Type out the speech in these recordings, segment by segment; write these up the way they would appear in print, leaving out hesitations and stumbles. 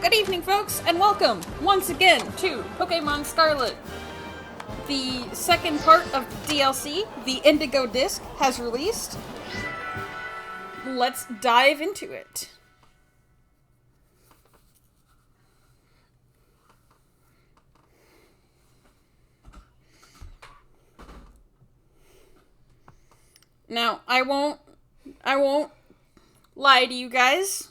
Good evening, folks, and welcome once again to Pokemon Scarlet. The second part of the DLC, the Indigo disc, has released. Let's dive into it. Now, I won't lie to you guys.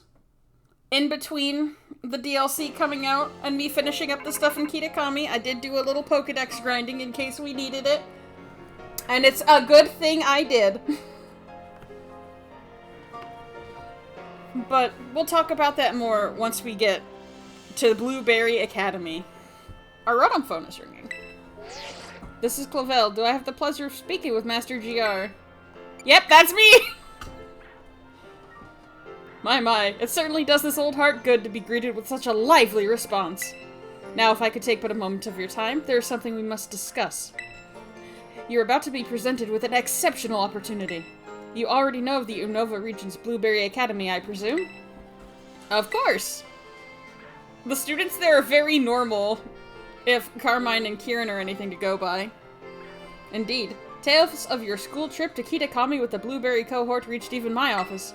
In between the DLC coming out and me finishing up the stuff in Kitakami, I did do a little Pokedex grinding in case we needed it. And it's a good thing I did. But we'll talk about that more once we get to Blueberry Academy. Our Rotom phone is ringing. This is Clavel. Do I have the pleasure of speaking with Master GR? Yep, that's me! My, it certainly does this old heart good to be greeted with such a lively response. Now, if I could take but a moment of your time, there is something we must discuss. You're about to be presented with an exceptional opportunity. You already know of the Unova region's Blueberry Academy, I presume? Of course! The students there are very normal, if Carmine and Kieran are anything to go by. Indeed, tales of your school trip to Kitakami with the Blueberry cohort reached even my office.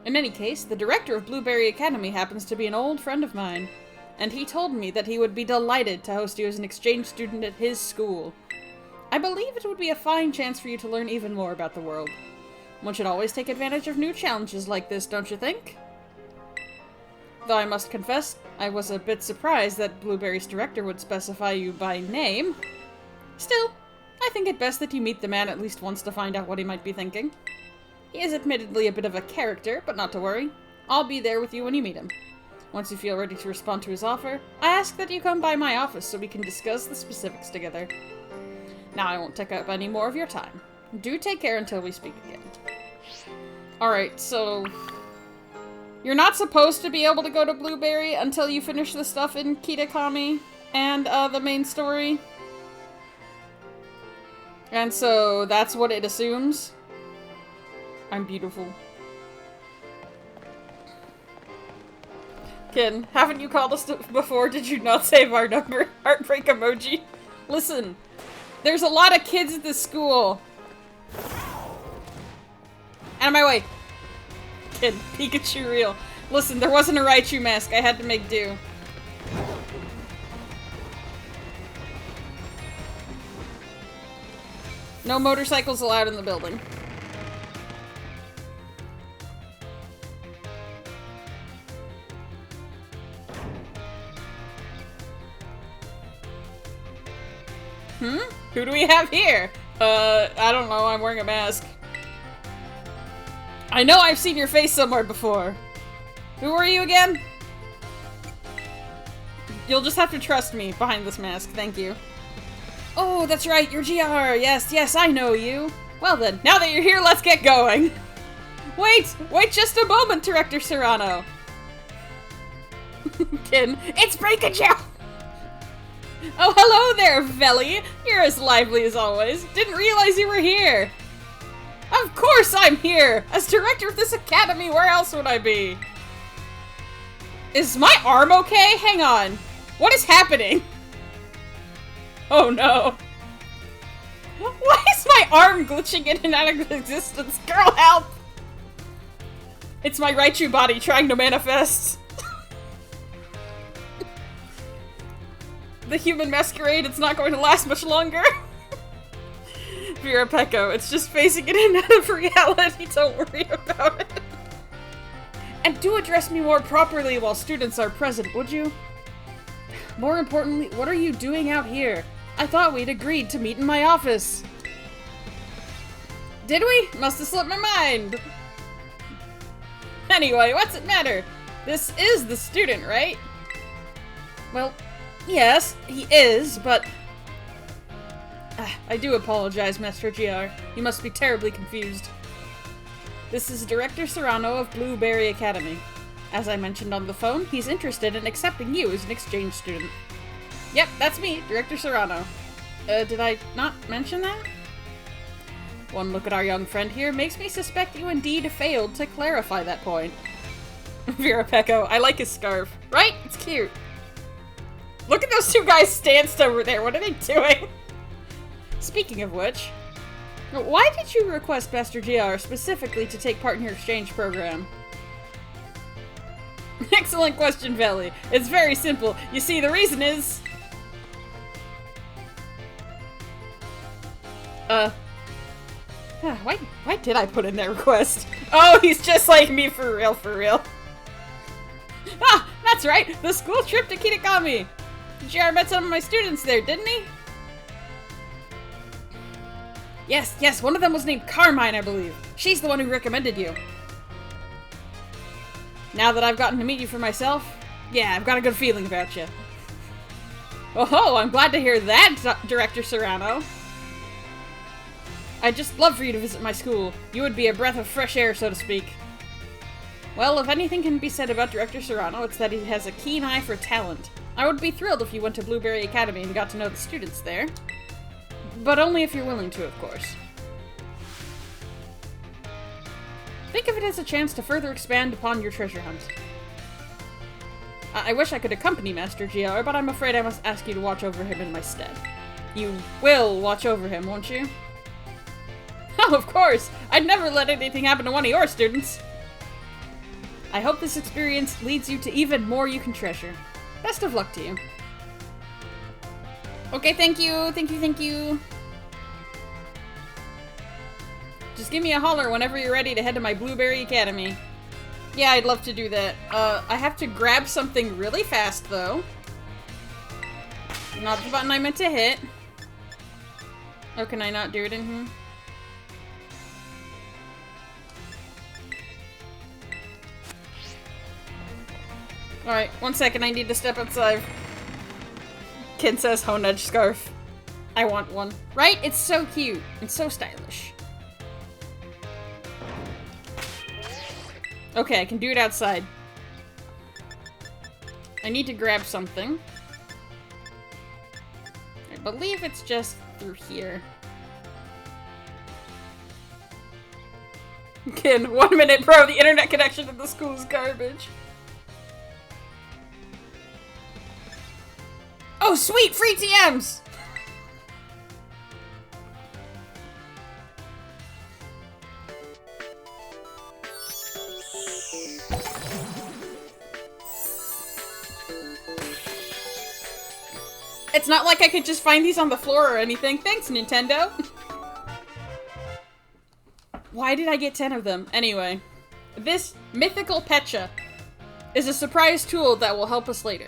In any case, the director of Blueberry Academy happens to be an old friend of mine, and he told me that he would be delighted to host you as an exchange student at his school. I believe it would be a fine chance for you to learn even more about the world. One should always take advantage of new challenges like this, don't you think? Though I must confess, I was a bit surprised that Blueberry's director would specify you by name. Still, I think it best that you meet the man at least once to find out what he might be thinking. He is admittedly a bit of a character, but not to worry. I'll be there with you when you meet him. Once you feel ready to respond to his offer, I ask that you come by my office so we can discuss the specifics together. Now I won't take up any more of your time. Do take care until we speak again. Alright, so... You're not supposed to be able to go to Blueberry until you finish the stuff in Kitakami and the main story. And so that's what it assumes. I'm beautiful. Ken, haven't you called us before? Did you not save our number? Heartbreak emoji. Listen, there's a lot of kids at this school. Out of my way. Ken, Pikachu real. Listen, there wasn't a Raichu mask. I had to make do. No motorcycles allowed in the building. Who do we have here? I don't know, I'm wearing a mask. I know I've seen your face somewhere before. Who are you again? You'll just have to trust me behind this mask, thank you. Oh, that's right, you're GR. Yes, I know you. Well then, now that you're here, let's get going. Wait just a moment, Director Serrano. Kin, it's Pikachu! Oh, hello there, Veli! You're as lively as always. Didn't realize you were here. Of course I'm here! As director of this academy, where else would I be? Is my arm okay? Hang on. What is happening? Oh no. Why is my arm glitching in and out of existence? Girl, help! It's my Raichu body trying to manifest. The human masquerade, it's not going to last much longer. Vera Pecco, it's just facing it in out of reality, don't worry about it. And do address me more properly while students are present, would you? More importantly, what are you doing out here? I thought we'd agreed to meet in my office. Did we? Must have slipped my mind. Anyway, what's it matter? This is the student, right? Well, yes, he is, but... I do apologize, Master GR. You must be terribly confused. This is Director Serrano of Blueberry Academy. As I mentioned on the phone, he's interested in accepting you as an exchange student. Yep, that's me, Director Serrano. Did I not mention that? One look at our young friend here makes me suspect you indeed failed to clarify that point. Vera Pecco. I like his scarf. Right? It's cute. Look at those two guys stanced over there. What are they doing? Speaking of which, why did you request Master GR specifically to take part in your exchange program? Excellent question, Veli. It's very simple. You see, the reason is... Why did I put in that request? Oh, he's just like me, for real, for real. Ah, that's right! The school trip to Kitakami! JR met some of my students there, didn't he? Yes, one of them was named Carmine, I believe. She's the one who recommended you. Now that I've gotten to meet you for myself, yeah, I've got a good feeling about you. Oh, I'm glad to hear that, Director Serrano. I'd just love for you to visit my school. You would be a breath of fresh air, so to speak. Well, if anything can be said about Director Serrano, it's that he has a keen eye for talent. I would be thrilled if you went to Blueberry Academy and got to know the students there. But only if you're willing to, of course. Think of it as a chance to further expand upon your treasure hunt. I wish I could accompany Master GR, but I'm afraid I must ask you to watch over him in my stead. You will watch over him, won't you? Oh, of course! I'd never let anything happen to one of your students! I hope this experience leads you to even more you can treasure. Best of luck to you. Okay, thank you. Just give me a holler whenever you're ready to head to my Blueberry Academy. Yeah, I'd love to do that. I have to grab something really fast, though. Not the button I meant to hit. Oh, can I not do it in here? Alright, 1 second, I need to step outside. Kid says Honedge scarf. I want one. Right? It's so cute. It's so stylish. Okay, I can do it outside. I need to grab something. I believe it's just through here. Kid, 1 minute, bro. The internet connection to the school is garbage. Oh, sweet! Free TMs! It's not like I could just find these on the floor or anything. Thanks, Nintendo! Why did I get 10 of them? Anyway, this mythical Pecha is a surprise tool that will help us later.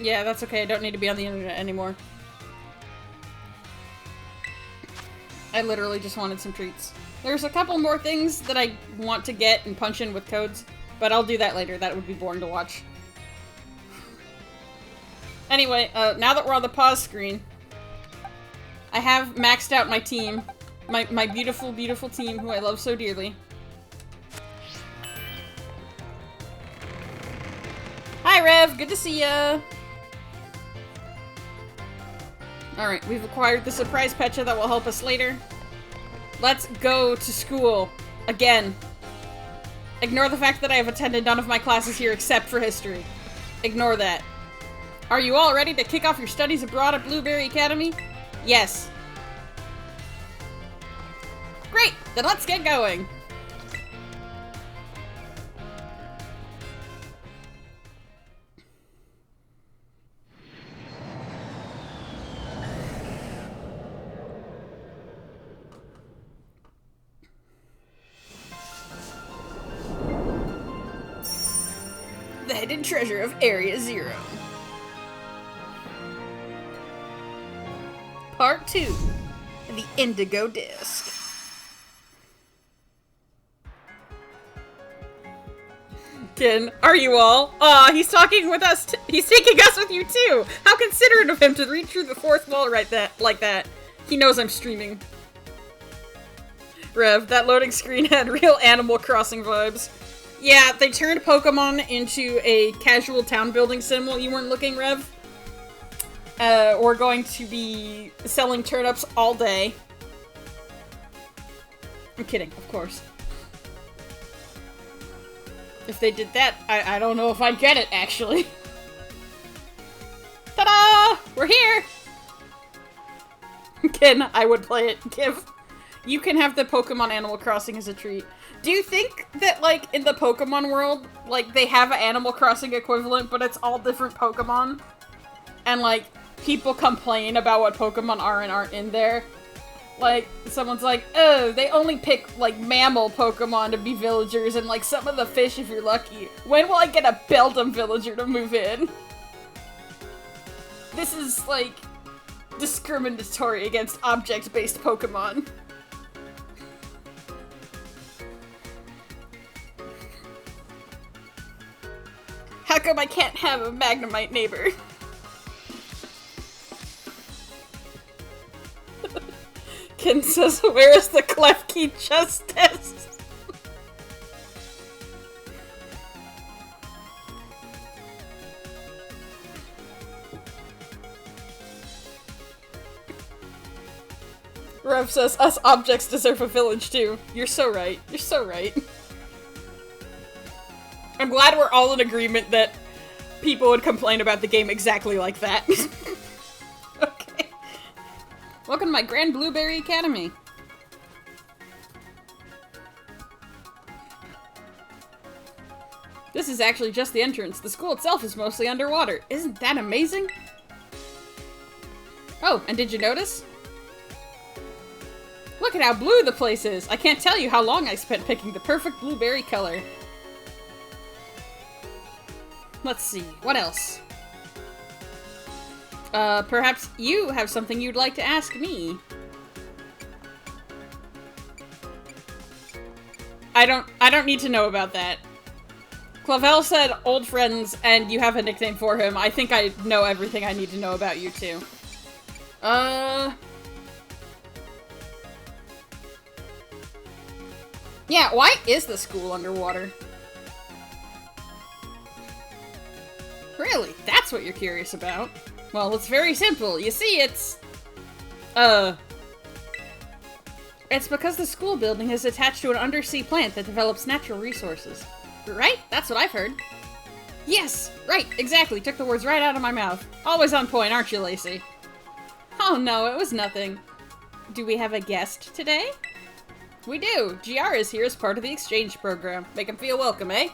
Yeah, that's okay. I don't need to be on the internet anymore. I literally just wanted some treats. There's a couple more things that I want to get and punch in with codes, but I'll do that later. That would be boring to watch. Anyway, now that we're on the pause screen, I have maxed out my team. My beautiful, beautiful team who I love so dearly. Hi, Rev! Good to see ya! Alright, we've acquired the surprise Pecha that will help us later. Let's go to school. Again. Ignore the fact that I have attended none of my classes here except for history. Ignore that. Are you all ready to kick off your studies abroad at Blueberry Academy? Yes. Great! Then let's get going! The hidden treasure of Area 0. Part 2. The Indigo Disc. Kin, are you all? Aw, he's talking with us. He's taking us with you too. How considerate of him to reach through the fourth wall like that. He knows I'm streaming. Rev, that loading screen had real Animal Crossing vibes. Yeah, they turned Pokemon into a casual town building sim while you weren't looking, Rev. We're going to be selling turnips all day. I'm kidding, of course. If they did that, I don't know if I'd get it, actually. Ta-da! We're here! Ken, I would play it. Give. You can have the Pokemon Animal Crossing as a treat. Do you think that, like, in the Pokemon world, like, they have an Animal Crossing equivalent, but it's all different Pokemon? And, like, people complain about what Pokemon are and aren't in there? Like, someone's like, oh, they only pick, like, mammal Pokemon to be villagers and, like, some of the fish if you're lucky. When will I get a Beldum villager to move in? This is, like, discriminatory against object-based Pokemon. How come I can't have a Magnemite neighbor? Ken says, where is the Klefki justice? Rev says, us objects deserve a village too. You're so right. You're so right. I'm glad we're all in agreement that people would complain about the game exactly like that. Okay. Welcome to my Grand Blueberry Academy. This is actually just the entrance. The school itself is mostly underwater. Isn't that amazing? Oh, and did you notice? Look at how blue the place is. I can't tell you how long I spent picking the perfect blueberry color. Let's see, what else? Perhaps you have something you'd like to ask me. I don't need to know about that. Clavel said old friends and you have a nickname for him. I think I know everything I need to know about you too. Yeah, why is the school underwater? Really? That's what you're curious about? Well, it's very simple. You see, it's because the school building is attached to an undersea plant that develops natural resources. Right? That's what I've heard. Yes! Right, exactly. Took the words right out of my mouth. Always on point, aren't you, Lacey? Oh no, it was nothing. Do we have a guest today? We do. GR is here as part of the exchange program. Make him feel welcome, eh?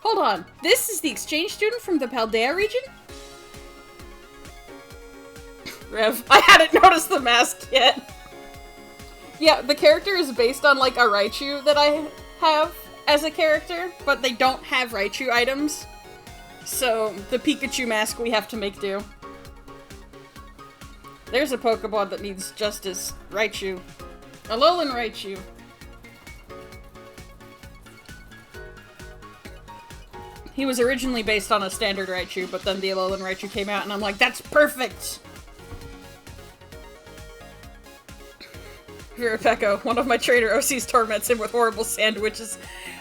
Hold on. This is the exchange student from the Paldea region? Rev, I hadn't noticed the mask yet. Yeah, the character is based on, like, a Raichu that I have as a character, but they don't have Raichu items. So, the Pikachu mask we have to make do. There's a Pokemon that needs justice. Raichu. Alolan Raichu. He was originally based on a standard Raichu, but then the Alolan Raichu came out, and I'm like, that's perfect! Virapeko, one of my trainer OCs torments him with horrible sandwiches.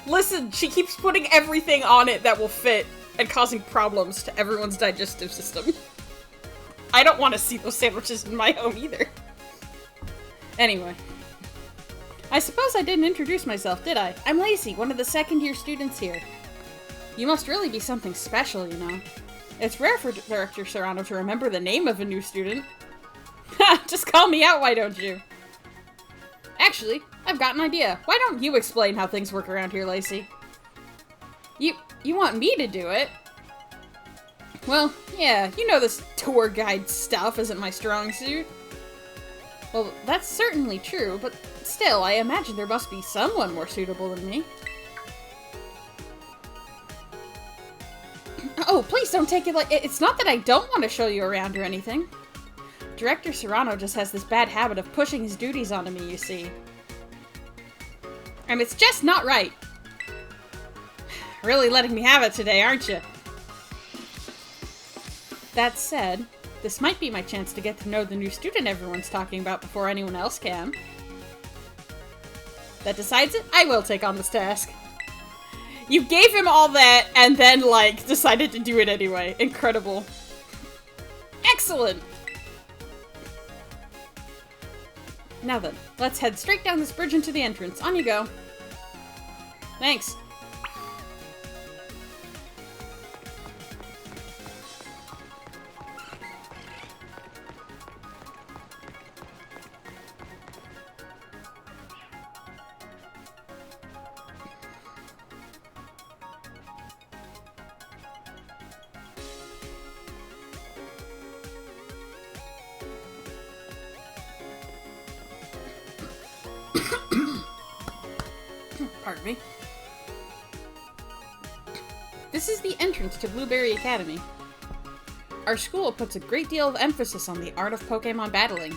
Listen, she keeps putting everything on it that will fit, and causing problems to everyone's digestive system. I don't want to see those sandwiches in my home either. Anyway. I suppose I didn't introduce myself, did I? I'm Lacey, one of the second-year students here. You must really be something special, you know. It's rare for Director Serrano to remember the name of a new student. Ha! Just call me out, why don't you? Actually, I've got an idea. Why don't you explain how things work around here, Lacey? You want me to do it? Well, yeah, you know this tour guide stuff isn't my strong suit. Well, that's certainly true, but still, I imagine there must be someone more suitable than me. Oh, please don't take it like- it's not that I don't want to show you around or anything. Director Serrano just has this bad habit of pushing his duties onto me, you see. And it's just not right. Really letting me have it today, aren't you? That said, this might be my chance to get to know the new student everyone's talking about before anyone else can. That decides it? I will take on this task. You gave him all that and then, like, decided to do it anyway. Incredible. Excellent! Now then, let's head straight down this bridge into the entrance. On you go. Thanks. Pardon me. This is the entrance to Blueberry Academy. Our school puts a great deal of emphasis on the art of Pokemon battling.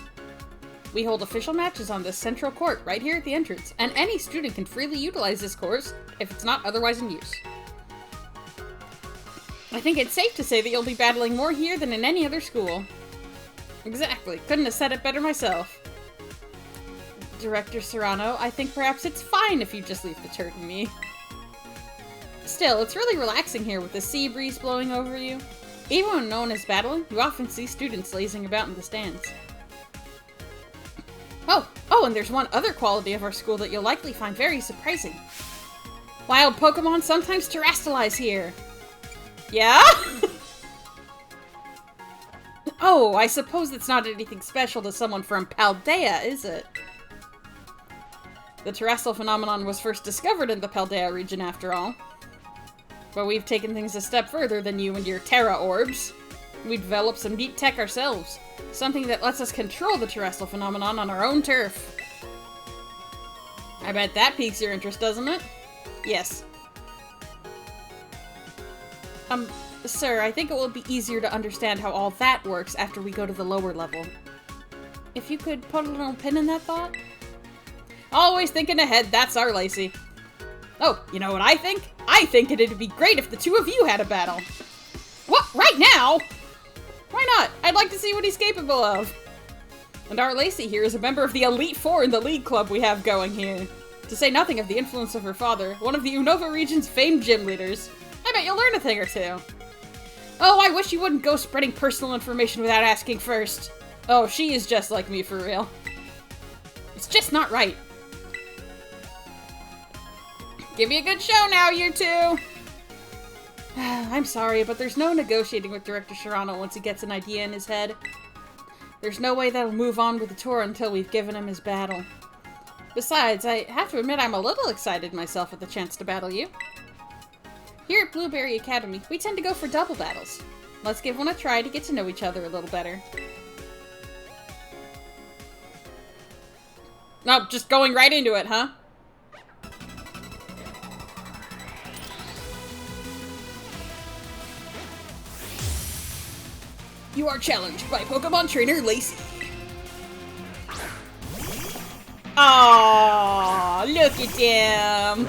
We hold official matches on this central court right here at the entrance, and any student can freely utilize this course if it's not otherwise in use. I think it's safe to say that you'll be battling more here than in any other school. Exactly. Couldn't have said it better myself. Director Serrano, I think perhaps it's fine if you just leave the turd to me. Still, it's really relaxing here with the sea breeze blowing over you. Even when no one is battling, you often see students lazing about in the stands. Oh, and there's one other quality of our school that you'll likely find very surprising. Wild Pokemon sometimes terrestrialize here. Yeah? Oh, I suppose it's not anything special to someone from Paldea, is it? The terrestrial phenomenon was first discovered in the Paldea region, after all. But we've taken things a step further than you and your Terra Orbs. We developed some neat tech ourselves. Something that lets us control the terrestrial phenomenon on our own turf. I bet that piques your interest, doesn't it? Yes. Sir, I think it will be easier to understand how all that works after we go to the lower level. If you could put a little pin in that thought? Always thinking ahead, that's our Lacey. Oh, you know what I think? I think it'd be great if the two of you had a battle. What? Right now? Why not? I'd like to see what he's capable of. And our Lacey here is a member of the Elite Four in the league club we have going here. To say nothing of the influence of her father, one of the Unova region's famed gym leaders. I bet you'll learn a thing or two. Oh, I wish you wouldn't go spreading personal information without asking first. Oh, she is just like me for real. It's just not right. Give me a good show now, you two! I'm sorry, but there's no negotiating with Director Serrano once he gets an idea in his head. There's no way that'll move on with the tour until we've given him his battle. Besides, I have to admit I'm a little excited myself at the chance to battle you. Here at Blueberry Academy, we tend to go for double battles. Let's give one a try to get to know each other a little better. No, just going right into it, huh? You are challenged by Pokemon Trainer Lacey. Aww, look at him.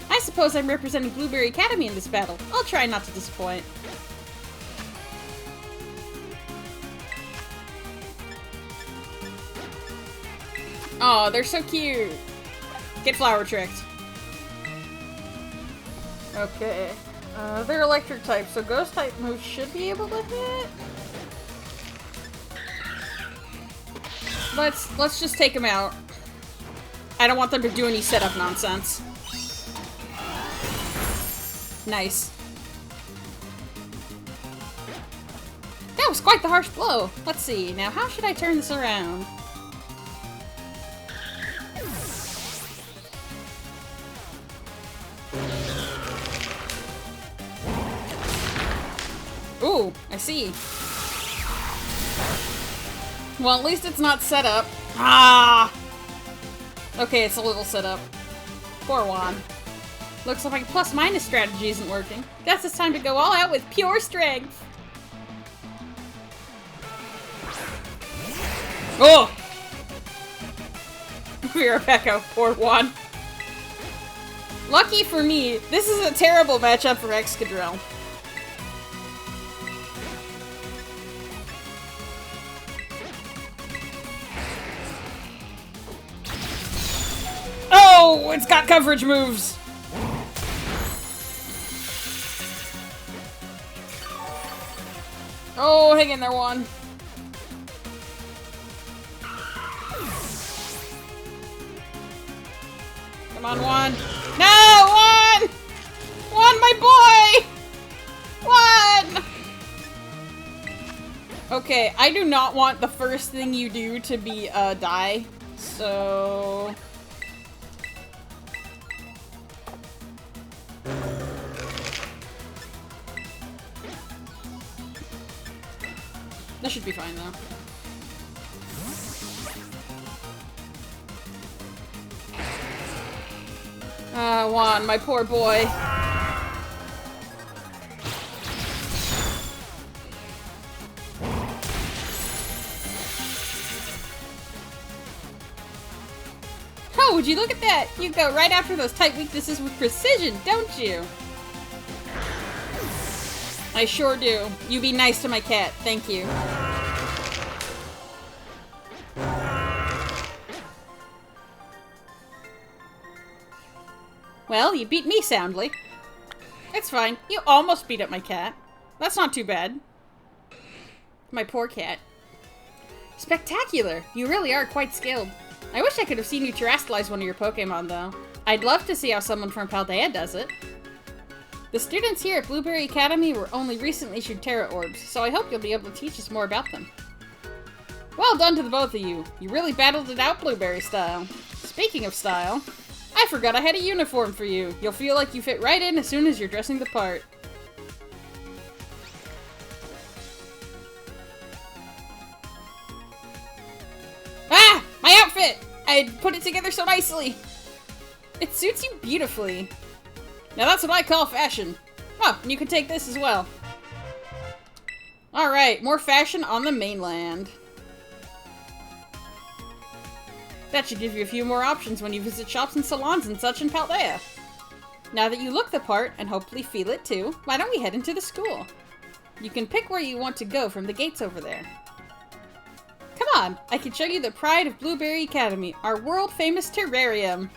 I suppose I'm representing Blueberry Academy in this battle. I'll try not to disappoint. Aw, they're so cute. Get flower tricked. Okay. They're electric type, so ghost type moves should be able to hit. Let's just take them out. I don't want them to do any setup nonsense. Nice. That was quite the harsh blow. Let's see, now how should I turn this around? Ooh, I see. Well, at least it's not set up. Ah! Okay, it's a little set up. Poor Juan. Looks like my plus-minus strategy isn't working. Guess it's time to go all out with pure strength. Oh! Rebecca, poor Juan. Lucky for me, this is a terrible matchup for Excadrill. Oh, it's got coverage moves! Oh, hang in there, Juan. Come on, Juan. No, Juan! Juan, my boy! Juan! Okay, I do not want the first thing you do to be, die. So... that should be fine, though. Ah, Juan, my poor boy. Oh, would you look at that? You go right after those tight weaknesses with precision, don't you? I sure do. You be nice to my cat. Thank you. Well, you beat me soundly. It's fine. You almost beat up my cat. That's not too bad. My poor cat. Spectacular! You really are quite skilled. I wish I could have seen you terrestrialize one of your Pokemon, though. I'd love to see how someone from Paldea does it. The students here at Blueberry Academy were only recently issued Terra Orbs, so I hope you'll be able to teach us more about them. Well done to the both of you. You really battled it out Blueberry style. Speaking of style, I forgot I had a uniform for you. You'll feel like you fit right in as soon as you're dressing the part. Ah! My outfit! I put it together so nicely. It suits you beautifully. Now that's what I call fashion. Oh, and you can take this as well. Alright, more fashion on the mainland. That should give you a few more options when you visit shops and salons and such in Paldea. Now that you look the part, and hopefully feel it too, why don't we head into the school? You can pick where you want to go from the gates over there. Come on, I can show you the pride of Blueberry Academy, our world-famous terrarium.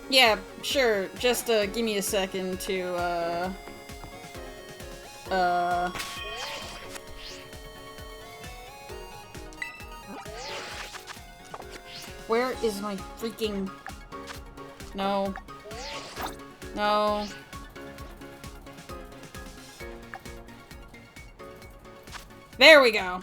Yeah, sure. Just, give me a second to, where is my freaking... No. No. There we go.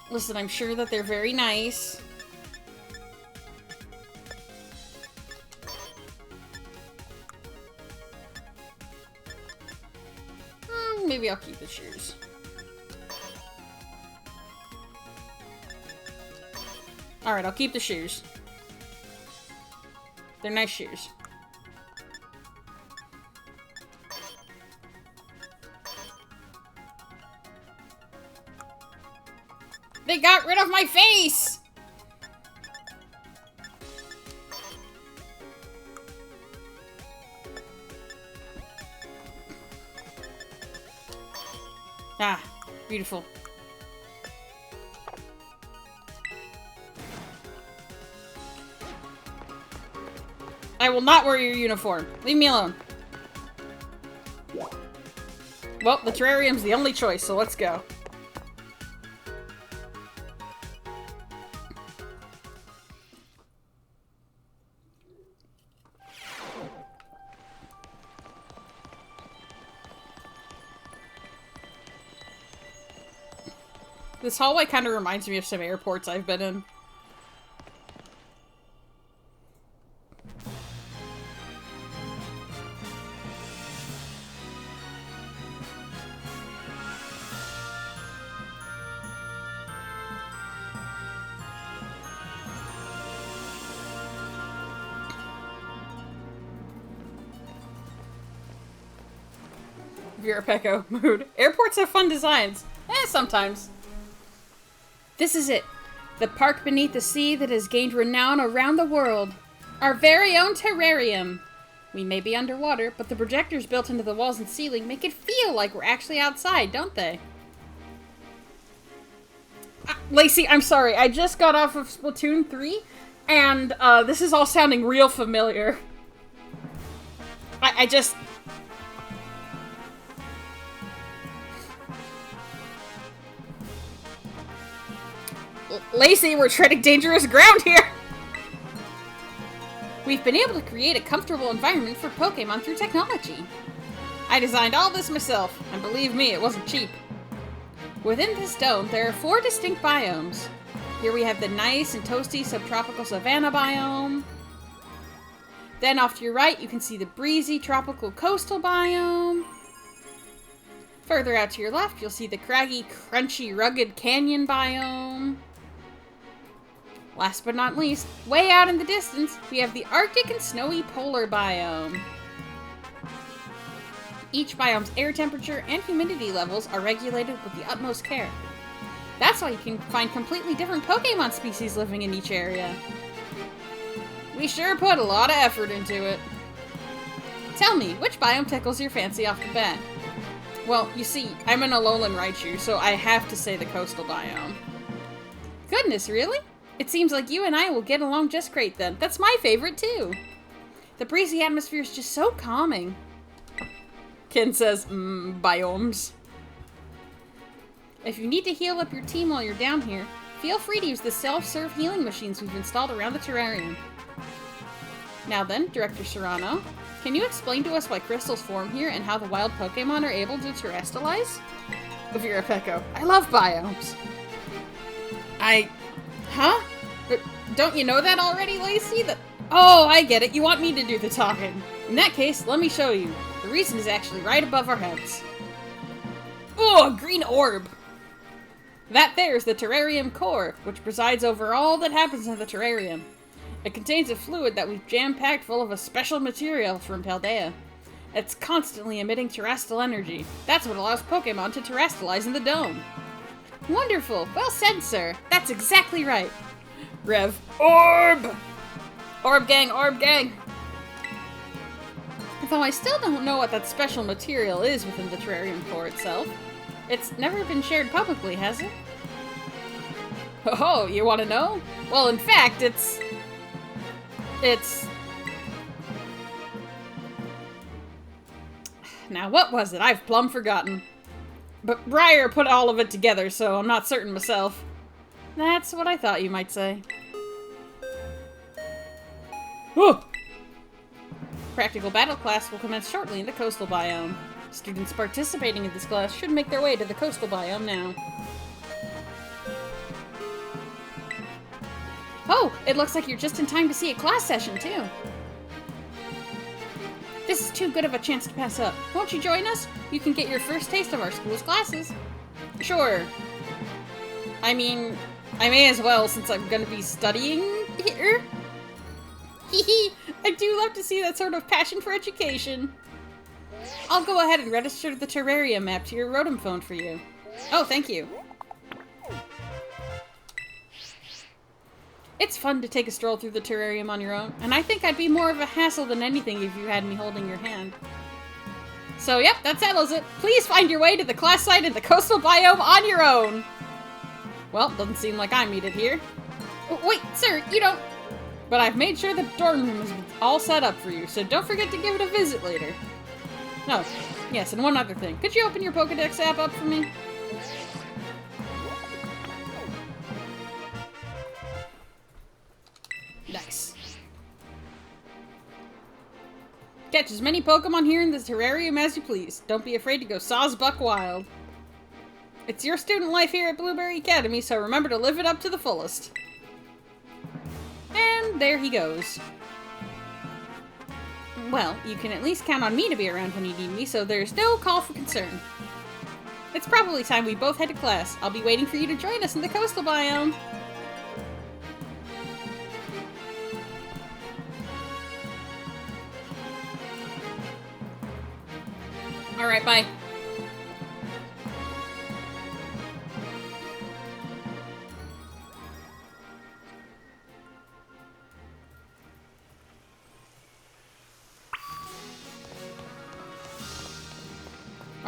Listen, I'm sure that they're very nice. Maybe I'll keep the shoes. Alright, I'll keep the shoes. They're nice shoes. They got rid of my face! Ah, beautiful. I will not wear your uniform. Leave me alone. Well, the terrarium's the only choice, so let's go. This hallway kind of reminds me of some airports I've been in. Vera Pecco mood. Airports have fun designs. Sometimes. This is it. The park beneath the sea that has gained renown around the world. Our very own terrarium. We may be underwater, but the projectors built into the walls and ceiling make it feel like we're actually outside, don't they? Lacey, I'm sorry. I just got off of Splatoon 3, and this is all sounding real familiar. I just... Lacey, we're treading dangerous ground here! We've been able to create a comfortable environment for Pokemon through technology. I designed all this myself, and believe me, it wasn't cheap. Within this dome, there are 4 distinct biomes. Here we have the nice and toasty subtropical savanna biome. Then off to your right, you can see the breezy tropical coastal biome. Further out to your left, you'll see the craggy, crunchy, rugged canyon biome. Last but not least, way out in the distance, we have the Arctic and snowy polar biome. Each biome's air temperature and humidity levels are regulated with the utmost care. That's why you can find completely different Pokemon species living in each area. We sure put a lot of effort into it. Tell me, which biome tickles your fancy off the bat? Well, you see, I'm an Alolan Raichu, so I have to say the coastal biome. Goodness, really? It seems like you and I will get along just great then. That's my favorite too. The breezy atmosphere is just so calming. Ken says, biomes. If you need to heal up your team while you're down here, feel free to use the self-serve healing machines we've installed around the terrarium. Now then, Director Serrano, can you explain to us why crystals form here and how the wild Pokemon are able to terrestrialize? Virapecco, I love biomes. Huh? Don't you know that already, Lacey? Oh, I get it. You want me to do the talking. In that case, let me show you. The reason is actually right above our heads. Oh, a green orb! That there is the terrarium core, which presides over all that happens in the terrarium. It contains a fluid that we've jam-packed full of a special material from Paldea. It's constantly emitting terrestrial energy. That's what allows Pokemon to terrestrialize in the dome. Wonderful! Well said, sir. That's exactly right. Rev. Orb! Orb gang, orb gang! Though I still don't know what that special material is within the terrarium core itself. It's never been shared publicly, has it? Oh, you want to know? Well, in fact, it's... Now, what was it? I've plumb forgotten. But Briar put all of it together, so I'm not certain myself. That's what I thought you might say. Oh! Practical battle class will commence shortly in the coastal biome. Students participating in this class should make their way to the coastal biome now. Oh, it looks like you're just in time to see a class session, too. This is too good of a chance to pass up. Won't you join us? You can get your first taste of our school's classes. Sure. I mean, I may as well since I'm gonna be studying here. Hehe, I do love to see that sort of passion for education. I'll go ahead and register the terrarium map to your Rotom phone for you. Oh, thank you. It's fun to take a stroll through the terrarium on your own, and I think I'd be more of a hassle than anything if you had me holding your hand. So yep, that settles it. Please find your way to the class site in the coastal biome on your own. Well, doesn't seem like I'm needed here. Oh, wait, sir, you don't... But I've made sure the dorm room is all set up for you, so don't forget to give it a visit later. Oh, yes, and one other thing. Could you open your Pokedex app up for me? Nice. Catch as many Pokemon here in the terrarium as you please. Don't be afraid to go sawsbuck wild. It's your student life here at Blueberry Academy, so remember to live it up to the fullest. And there he goes. Well, you can at least count on me to be around when you need me, so there's no call for concern. It's probably time we both head to class. I'll be waiting for you to join us in the coastal biome. Alright, bye.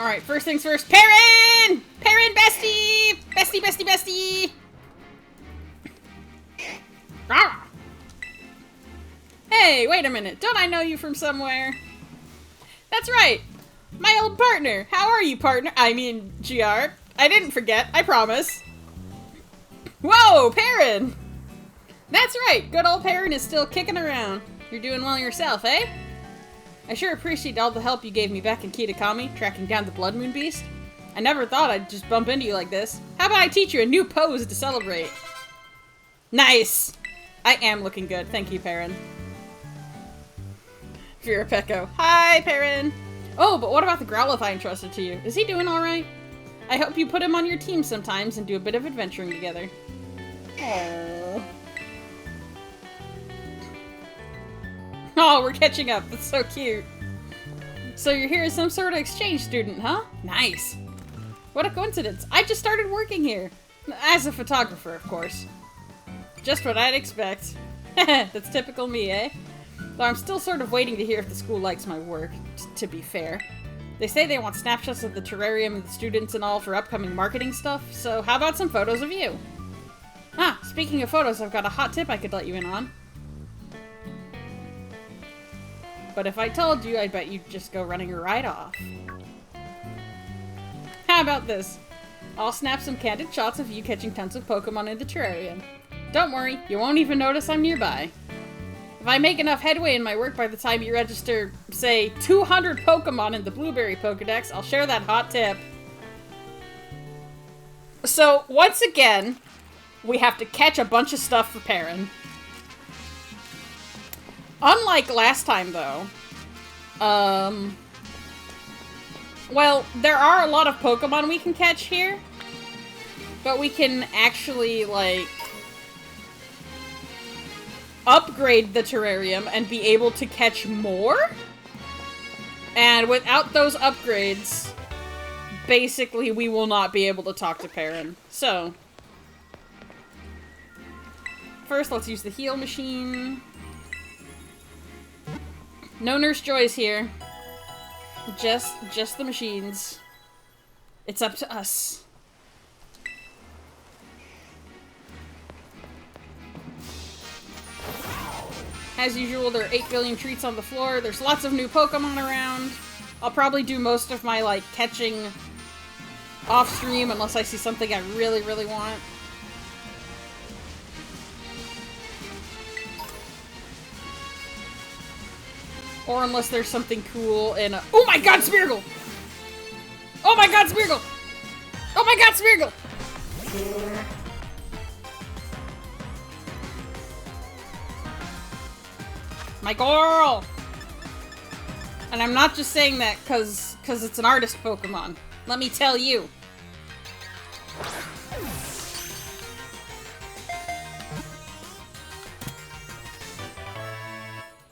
Alright, first things first. Perrin! Perrin, bestie! Bestie, bestie, bestie! Rawr. Hey, wait a minute. Don't I know you from somewhere? That's right. My old partner. How are you, partner? I mean, GR. I didn't forget. I promise. Whoa, Perrin! That's right. Good old Perrin is still kicking around. You're doing well yourself, eh? I sure appreciate all the help you gave me back in Kitakami, tracking down the Blood Moon Beast. I never thought I'd just bump into you like this. How about I teach you a new pose to celebrate? Nice! I am looking good. Thank you, Perrin. Vera Pecco. Hi, Perrin! Oh, but what about the Growlithe I entrusted to you? Is he doing alright? I hope you put him on your team sometimes and do a bit of adventuring together. Aww. Oh, we're catching up. That's so cute. So you're here as some sort of exchange student, huh? Nice. What a coincidence. I just started working here. As a photographer, of course. Just what I'd expect. That's typical me, eh? Though I'm still sort of waiting to hear if the school likes my work, to be fair. They say they want snapshots of the terrarium and the students and all for upcoming marketing stuff, so how about some photos of you? Ah, speaking of photos, I've got a hot tip I could let you in on. But if I told you, I bet you'd just go running right off. How about this? I'll snap some candid shots of you catching tons of Pokemon in the terrarium. Don't worry, you won't even notice I'm nearby. If I make enough headway in my work by the time you register, say, 200 Pokemon in the Blueberry Pokedex, I'll share that hot tip. So, once again, we have to catch a bunch of stuff for Perrin. Unlike last time, though, well, there are a lot of Pokemon we can catch here, but we can actually, like, upgrade the terrarium and be able to catch more? And without those upgrades, basically we will not be able to talk to Perrin. So, first let's use the heal machine. No Nurse Joy's here. Just the machines. It's up to us. As usual, there are 8 billion treats on the floor. There's lots of new Pokemon around. I'll probably do most of my, like, catching off-stream unless I see something I really, really want. Or unless there's something cool in a— oh my god, Smeargle! Oh my god, Smeargle! Oh my god, Smeargle! My girl! And I'm not just saying that cause it's an artist Pokemon. Let me tell you.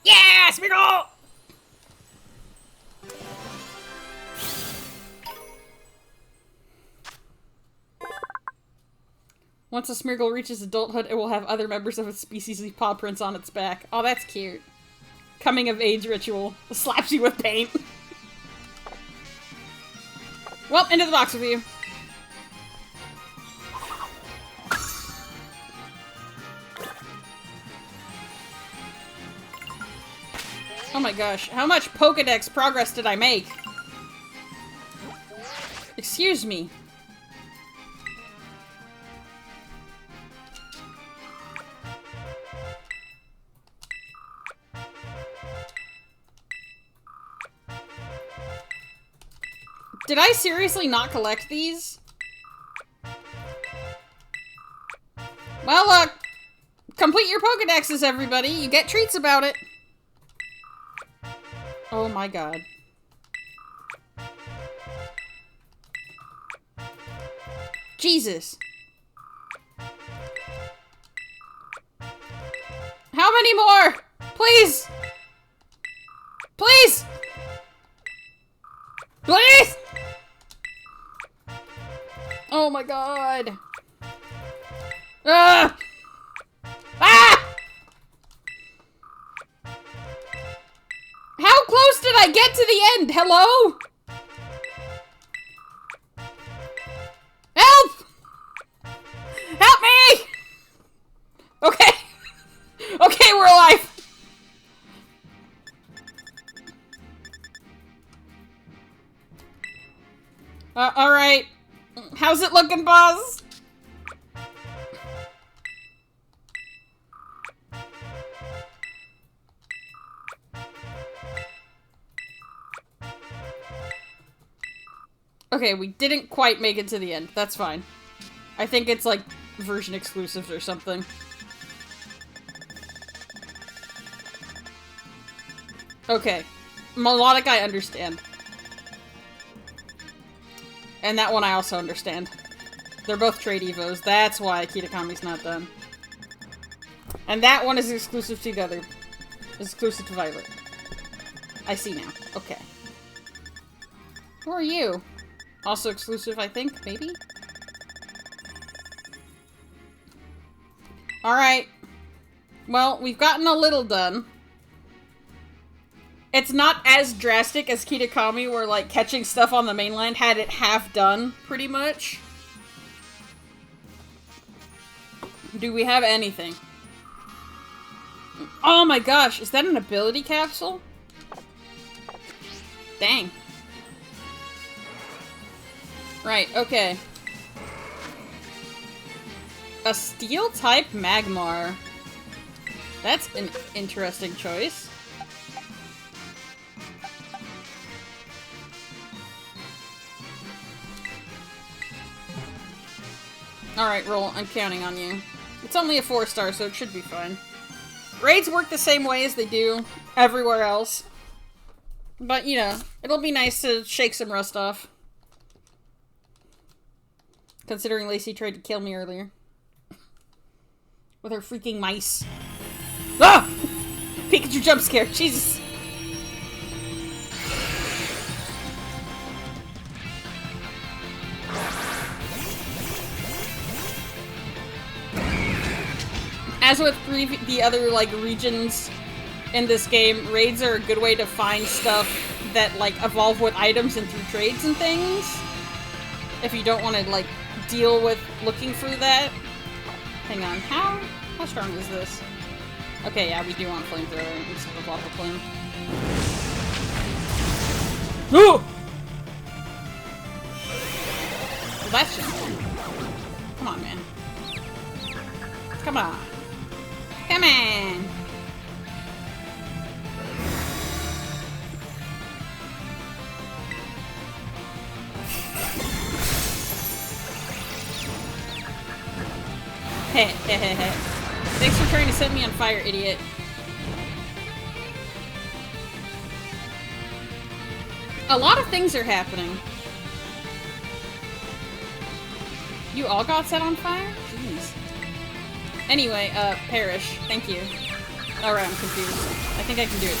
Yeah, Smeargle! Once a Smeargle reaches adulthood, it will have other members of its species leave paw prints on its back. Oh, that's cute. Coming of age ritual. Slaps you with paint. Well, into the box with you. Oh my gosh, how much Pokedex progress did I make? Excuse me. Did I seriously not collect these? Well, complete your Pokedexes, everybody. You get treats about it. Oh my god. Jesus. How many more? Please! Please! Please! Oh my god. Ah! Ah! How close did I get to the end? Hello? How's it looking, boss? Okay, we didn't quite make it to the end. That's fine. I think it's like version exclusives or something. Okay. Melodic I understand. And that one I also understand. They're both trade evos. That's why Kitakami's not done. And that one is exclusive to the other. Exclusive to Violet. I see now. Okay. Who are you? Also exclusive, I think? Maybe? Alright. Well, we've gotten a little done. It's not as drastic as Kitakami, where, like, catching stuff on the mainland had it half done, pretty much. Do we have anything? Oh my gosh, is that an ability capsule? Dang. Right, okay. A steel-type Magmar. That's an interesting choice. Alright, Roll, I'm counting on you. It's only a 4-star, so it should be fine. Raids work the same way as they do everywhere else. But, you know, it'll be nice to shake some rust off. Considering Lacey tried to kill me earlier. With her freaking mice. Ah! Pikachu jump scare, Jesus! As with the other, like, regions in this game, raids are a good way to find stuff that, like, evolve with items and through trades and things. If you don't want to, like, deal with looking through that. Hang on, how strong is this? Okay, yeah, we do want flamethrower instead of lava plume. Ooh! Well, that's gentle. Come on, man. Come on. Come on! Heh, heh, heh, heh. Thanks for trying to set me on fire, idiot. A lot of things are happening. You all got set on fire? Jeez. Anyway, Perish. Thank you. Alright, I'm confused. I think I can do it,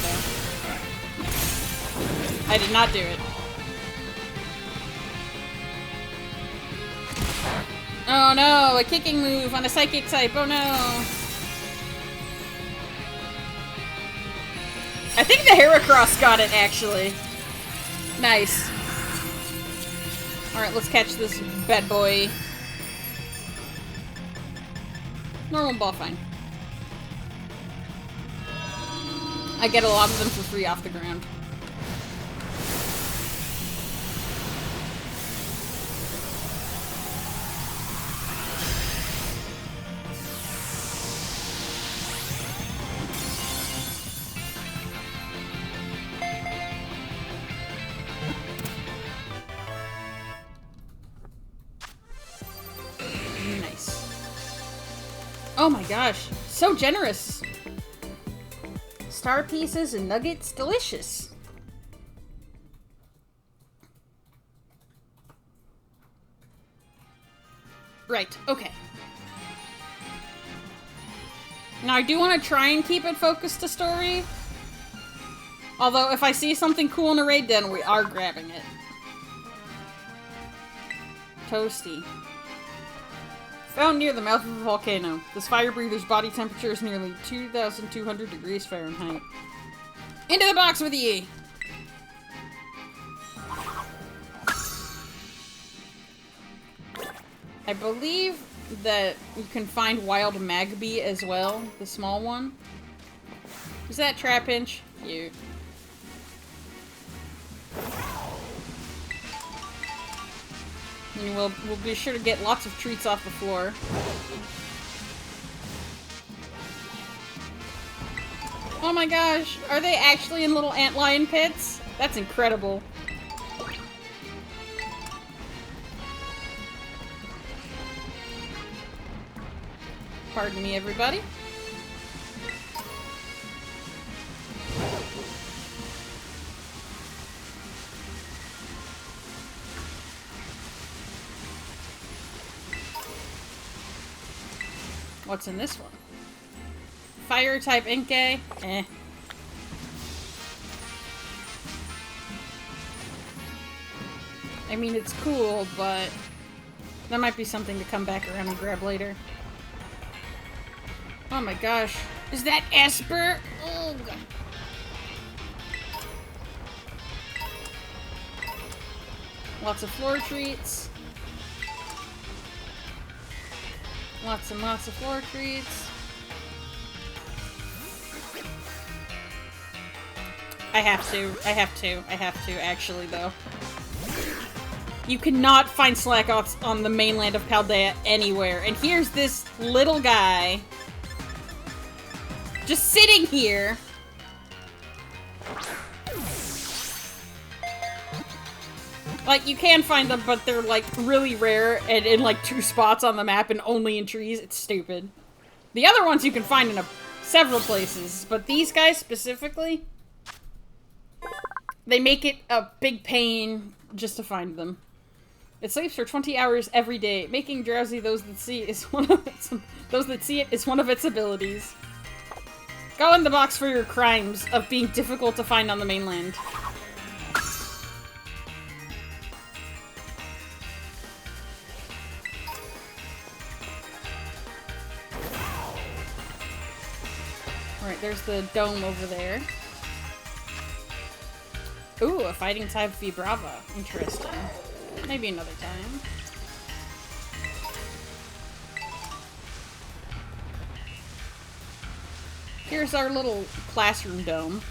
though. I did not do it. Oh no, a kicking move on a psychic type, oh no! I think the Heracross got it, actually. Nice. Alright, let's catch this bad boy. Normal ball, fine. I get a lot of them for free off the ground. Oh my gosh, so generous. Star pieces and nuggets, delicious. Right, okay. Now I do want to try and keep it focused to story. Although if I see something cool in a raid den, we are grabbing it. Toasty. Found near the mouth of a volcano. This fire breather's body temperature is nearly 2,200 degrees Fahrenheit. Into the box with ye! I believe that you can find wild Magby as well, the small one. Is that Trapinch? Cute. And we'll be sure to get lots of treats off the floor. Oh my gosh, are they actually in little antlion pits? That's incredible. Pardon me, everybody. What's in this one? Fire type Inkay? Eh. I mean, it's cool, but that might be something to come back around and grab later. Oh my gosh. Is that Esper? Ugh. Lots of floor treats. Lots and lots of floor treats. I have to, actually, though. You cannot find Slack Ops on the mainland of Paldea anywhere. And here's this little guy just sitting here. Like, you can find them, but they're, like, really rare and in, like, 2 spots on the map and only in trees. It's stupid. The other ones you can find in several places, but these guys specifically, they make it a big pain just to find them. It sleeps for 20 hours every day, making drowsy those that see it is one of its abilities. Go in the box for your crimes of being difficult to find on the mainland. Alright, there's the dome over there. Ooh, a fighting type Vibrava. Interesting. Maybe another time. Here's our little classroom dome.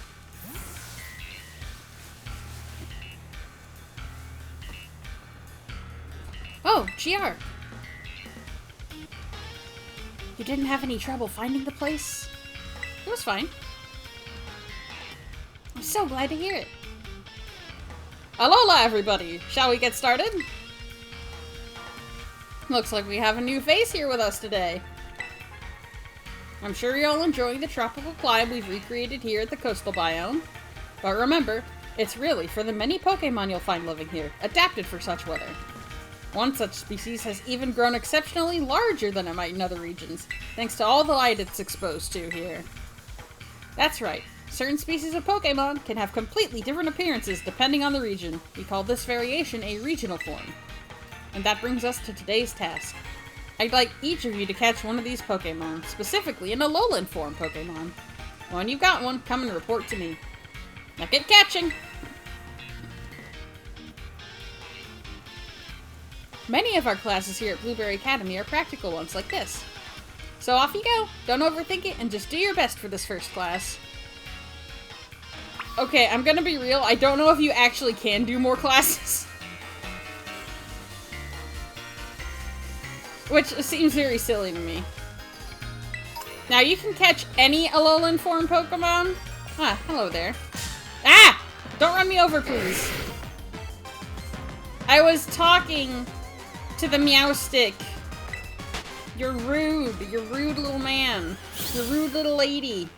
Oh, GR! You didn't have any trouble finding the place? It was fine. I'm so glad to hear it. Alola, everybody! Shall we get started? Looks like we have a new face here with us today. I'm sure you're all enjoying the tropical climate we've recreated here at the coastal biome. But remember, it's really for the many Pokemon you'll find living here, adapted for such weather. One such species has even grown exceptionally larger than it might in other regions, thanks to all the light it's exposed to here. That's right. Certain species of Pokemon can have completely different appearances depending on the region. We call this variation a regional form. And that brings us to today's task. I'd like each of you to catch one of these Pokemon, specifically an Alolan form Pokemon. When you've got one, come and report to me. Now get catching! Many of our classes here at Blueberry Academy are practical ones like this. So off you go! Don't overthink it and just do your best for this first class. Okay, I'm gonna be real, I don't know if you actually can do more classes. Which seems very silly to me. Now, you can catch any Alolan form Pokemon. Ah, hello there. Ah! Don't run me over, please. I was talking to the Meowstick. You're rude. You're rude little man. You're rude little lady.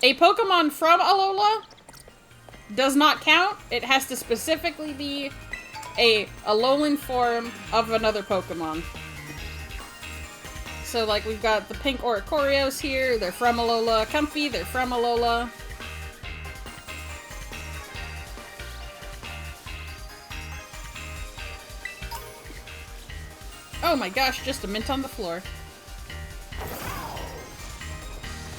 A Pokemon from Alola does not count. It has to specifically be a Alolan form of another Pokemon. So, like, we've got the pink Oricorios here. They're from Alola. Comfy, they're from Alola. Oh my gosh, just a mint on the floor.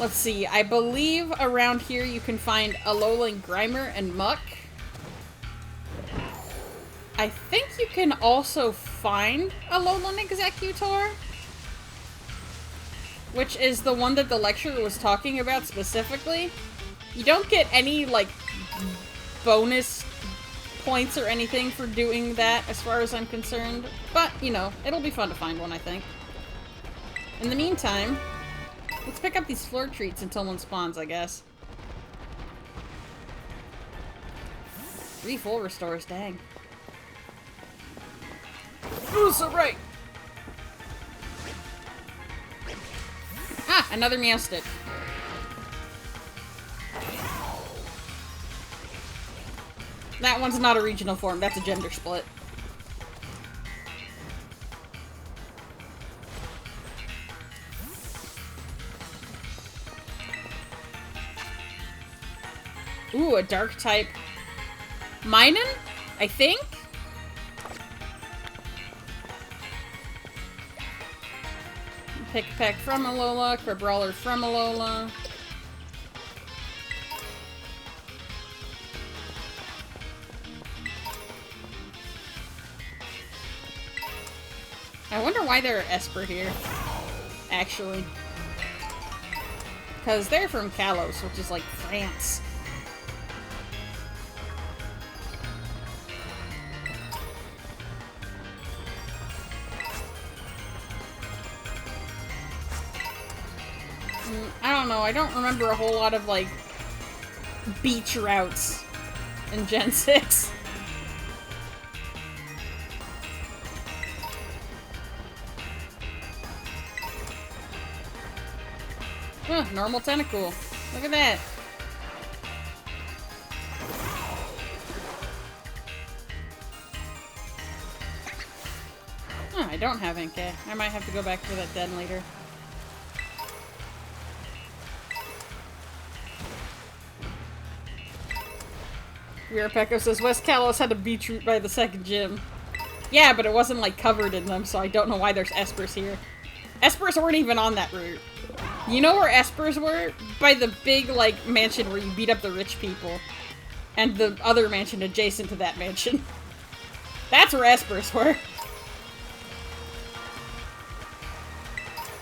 Let's see, I believe around here you can find Alolan Grimer and Muck. I think you can also find Alolan Executor, which is the one that the lecturer was talking about specifically. You don't get any, like, bonus points or anything for doing that, as far as I'm concerned. But, you know, it'll be fun to find one, I think. In the meantime, let's pick up these floor treats until one spawns, I guess. 3 full restores, dang. Ooh, so right! Ah, another meow stick. That one's not a regional form, that's a gender split. Ooh, a dark type. Minun? I think? Pick from Alola, Crabrawler from Alola. I wonder why there are Esper here, actually. Because they're from Kalos, which is like France. I don't know, I don't remember a whole lot of, like, beach routes in Gen 6. Huh, normal tentacle. Look at that. Oh, I don't have Inkay. I might have to go back for that den later. Weirpeko says, West Kalos had a beach route by the second gym. Yeah, but it wasn't, like, covered in them, so I don't know why there's Espers here. Espers weren't even on that route. You know where Espers were? By the big, like, mansion where you beat up the rich people. And the other mansion adjacent to that mansion. That's where Espers were.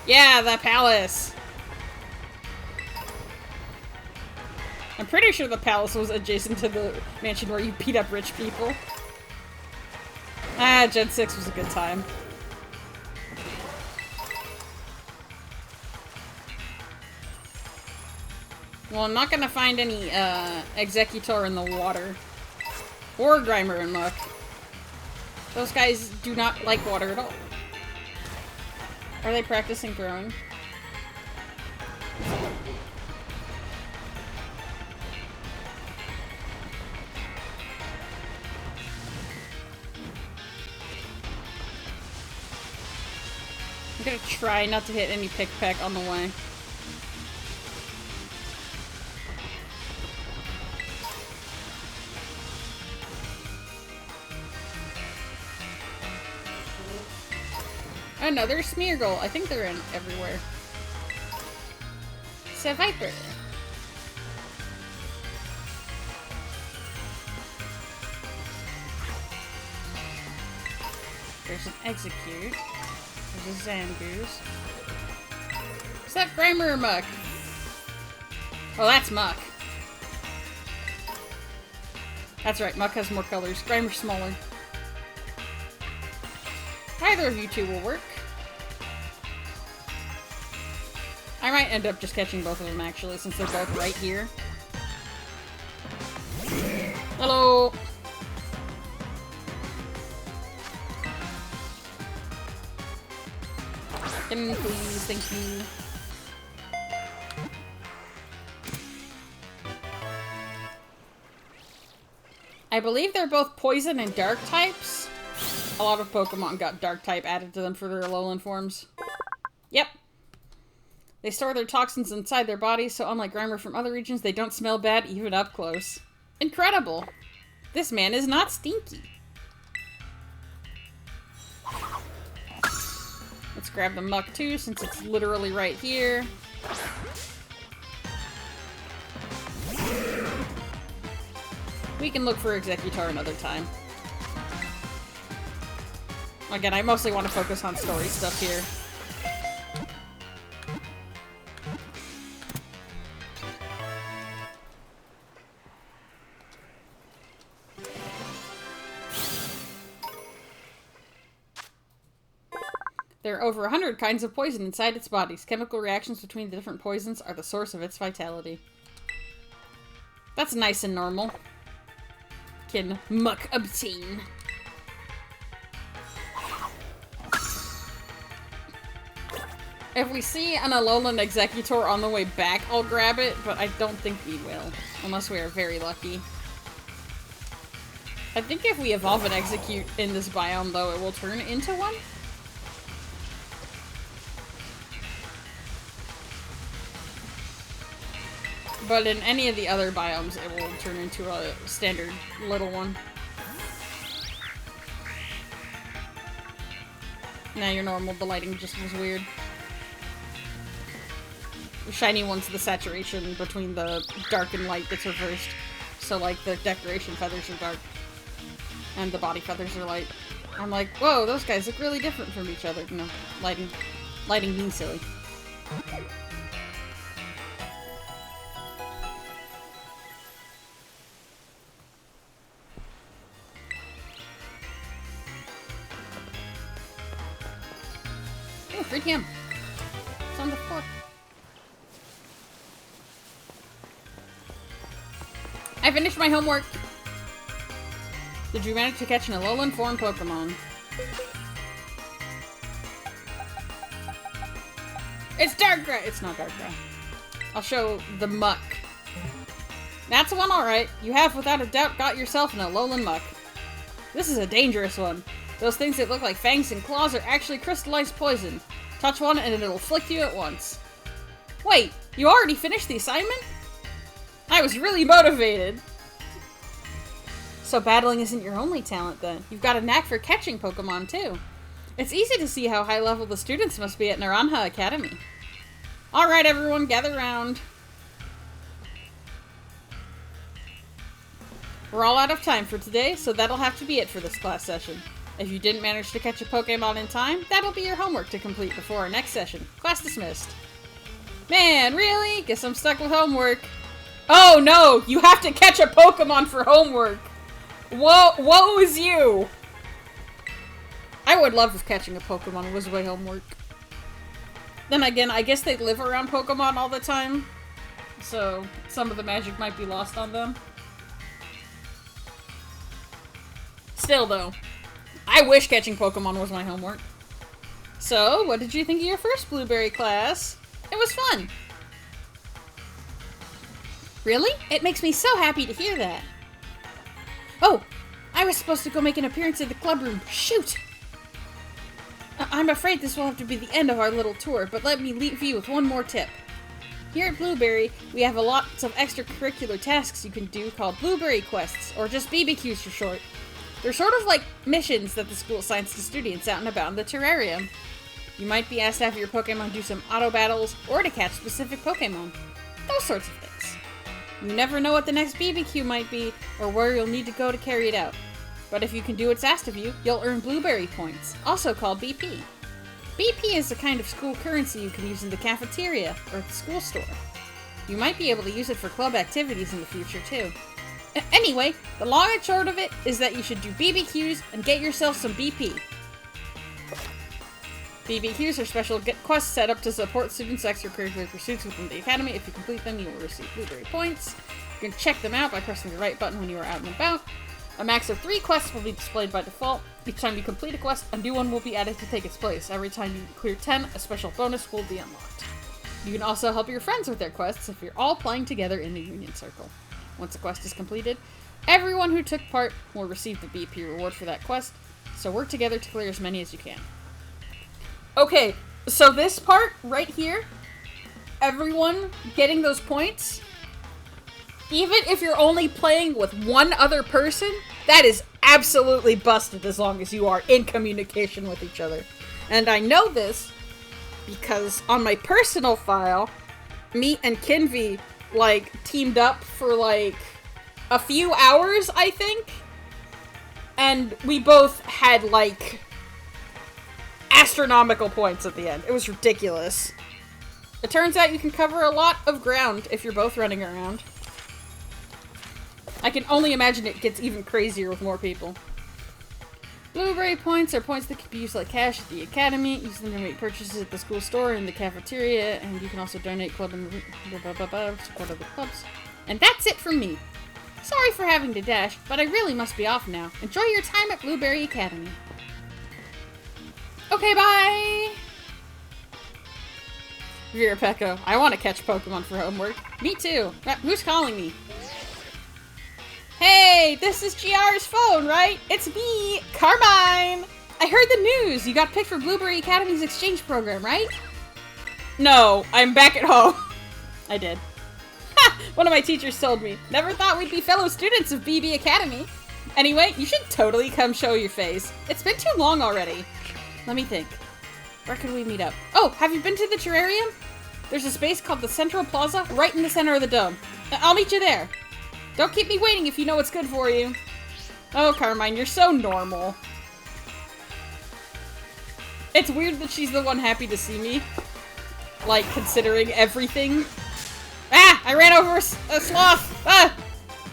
Yeah, the palace. I'm pretty sure the palace was adjacent to the mansion where you beat up rich people. Ah, Gen 6 was a good time. Well, I'm not gonna find any, Executor in the water. Or Grimer and Muck. Those guys do not like water at all. Are they practicing throwing? I'm gonna try not to hit any pick-peck on the way. Another Smeargle. I think they're in everywhere. It's a Viper. There's an Execute. There's a Zangoose. Is that Grimer or Muck? Oh, that's Muck. That's right, Muck has more colors. Grimer's smaller. Either of you two will work. I might end up just catching both of them, actually, since they're both right here. Hello! Come in, please. Thank you. I believe they're both poison and dark types. A lot of Pokemon got dark type added to them for their Alolan forms. Yep. They store their toxins inside their bodies, so unlike Grimer from other regions, they don't smell bad even up close. Incredible! This man is not stinky. Let's grab the Muck too, since it's literally right here. We can look for Executor another time. Again, I mostly want to focus on story stuff here. There are over 100 kinds of poison inside its bodies. Chemical reactions between the different poisons are the source of its vitality. That's nice and normal. Can muck obtain. If we see an Alolan Executor on the way back, I'll grab it, but I don't think we will. Unless we are very lucky. I think if we evolve an Execute in this biome, though, it will turn into one. But in any of the other biomes, it will turn into a standard little one. Now you're normal, the lighting just was weird. The shiny one's the saturation between the dark and light that's reversed. So like the decoration feathers are dark. And the body feathers are light. I'm like, whoa, those guys look really different from each other. No, lighting being silly. Oh, free cam. It's on the floor. I finished my homework. Did you manage to catch an Alolan form Pokemon? It's Darkrai! It's not Darkrai. I'll show the Muck. That's one alright. You have without a doubt got yourself an Alolan Muck. This is a dangerous one. Those things that look like fangs and claws are actually crystallized poison. Touch one and it'll flick you at once. Wait, you already finished the assignment? I was really motivated. So battling isn't your only talent then. You've got a knack for catching Pokemon too. It's easy to see how high level the students must be at Naranja Academy. Alright everyone, gather round. We're all out of time for today, so that'll have to be it for this class session. If you didn't manage to catch a Pokemon in time, that'll be your homework to complete before our next session. Class dismissed. Man, really? Guess I'm stuck with homework. Oh no! You have to catch a Pokemon for homework! Woe is you! I would love if catching a Pokemon was my homework. Then again, I guess they live around Pokemon all the time, so some of the magic might be lost on them. Still though, I wish catching Pokemon was my homework. So, what did you think of your first Blueberry class? It was fun! Really? It makes me so happy to hear that. Oh, I was supposed to go make an appearance in the club room. Shoot! I'm afraid this will have to be the end of our little tour, but let me leave you with one more tip. Here at Blueberry, we have lots of extracurricular tasks you can do called Blueberry Quests, or just BBQs for short. They're sort of like missions that the school assigns to students out and about in the terrarium. You might be asked to have your Pokemon do some auto battles, or to catch specific Pokemon. Those sorts of things. You never know what the next BBQ might be, or where you'll need to go to carry it out. But if you can do what's asked of you, you'll earn Blueberry points, also called BP. BP is a kind of school currency you can use in the cafeteria, or at the school store. You might be able to use it for club activities in the future, too. Anyway, the long and short of it is that you should do BBQs and get yourself some BP. BBQs are special quests set up to support students' extracurricular pursuits within the academy. If you complete them, you will receive Blueberry points. You can check them out by pressing the right button when you are out and about. A max of 3 quests will be displayed by default. Each time you complete a quest, a new one will be added to take its place. Every time you clear 10, a special bonus will be unlocked. You can also help your friends with their quests if you're all playing together in the Union Circle. Once a quest is completed, everyone who took part will receive the BP reward for that quest, so work together to clear as many as you can. Okay, so this part right here, everyone getting those points, even if you're only playing with one other person, that is absolutely busted as long as you are in communication with each other. And I know this because on my personal file, me and Kinvi, teamed up for, a few hours, I think. And we both had, astronomical points at the end. It was ridiculous. It turns out you can cover a lot of ground if you're both running around. I can only imagine it gets even crazier with more people. Blueberry points are points that can be used like cash at the academy. Use them to make purchases at the school store and the cafeteria, and you can also donate club and support other clubs. And that's it from me. Sorry for having to dash, but I really must be off now. Enjoy your time at Blueberry Academy. Okay, bye! Vera Pecco, I want to catch Pokemon for homework. Me too. Who's calling me? Hey, this is GR's phone, right? It's me, Carmine! I heard the news! You got picked for Blueberry Academy's exchange program, right? No, I'm back at home. I did. Ha! One of my teachers told me. Never thought we'd be fellow students of BB Academy. Anyway, you should totally come show your face. It's been too long already. Let me think. Where could we meet up? Oh, have you been to the terrarium? There's a space called the Central Plaza right in the center of the dome. I'll meet you there. Don't keep me waiting if you know what's good for you. Oh, Carmine, you're so normal. It's weird that she's the one happy to see me. Like, considering everything. Ah! I ran over a sloth! Ah!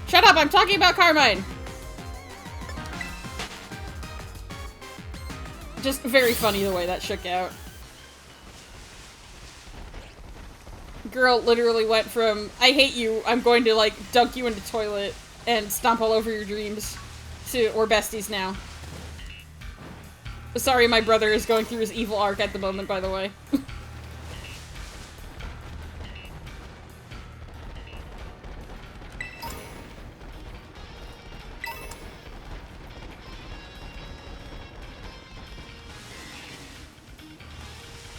Shut up, I'm talking about Carmine! Just very funny the way that shook out. Girl literally went from, I hate you, I'm going to, like, dunk you in the toilet and stomp all over your dreams, to, we're besties now. Sorry, my brother is going through his evil arc at the moment, by the way.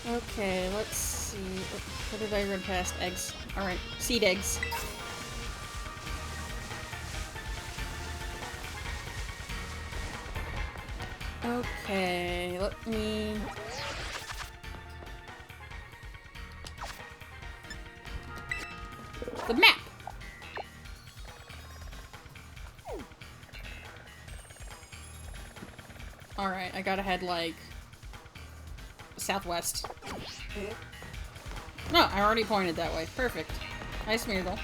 Okay, let's see. What did I run past? Eggs. Alright, seed eggs. Okay, let me... The map! Alright, I gotta head, like... southwest. No, I already pointed that way. Perfect. Nice Meargle.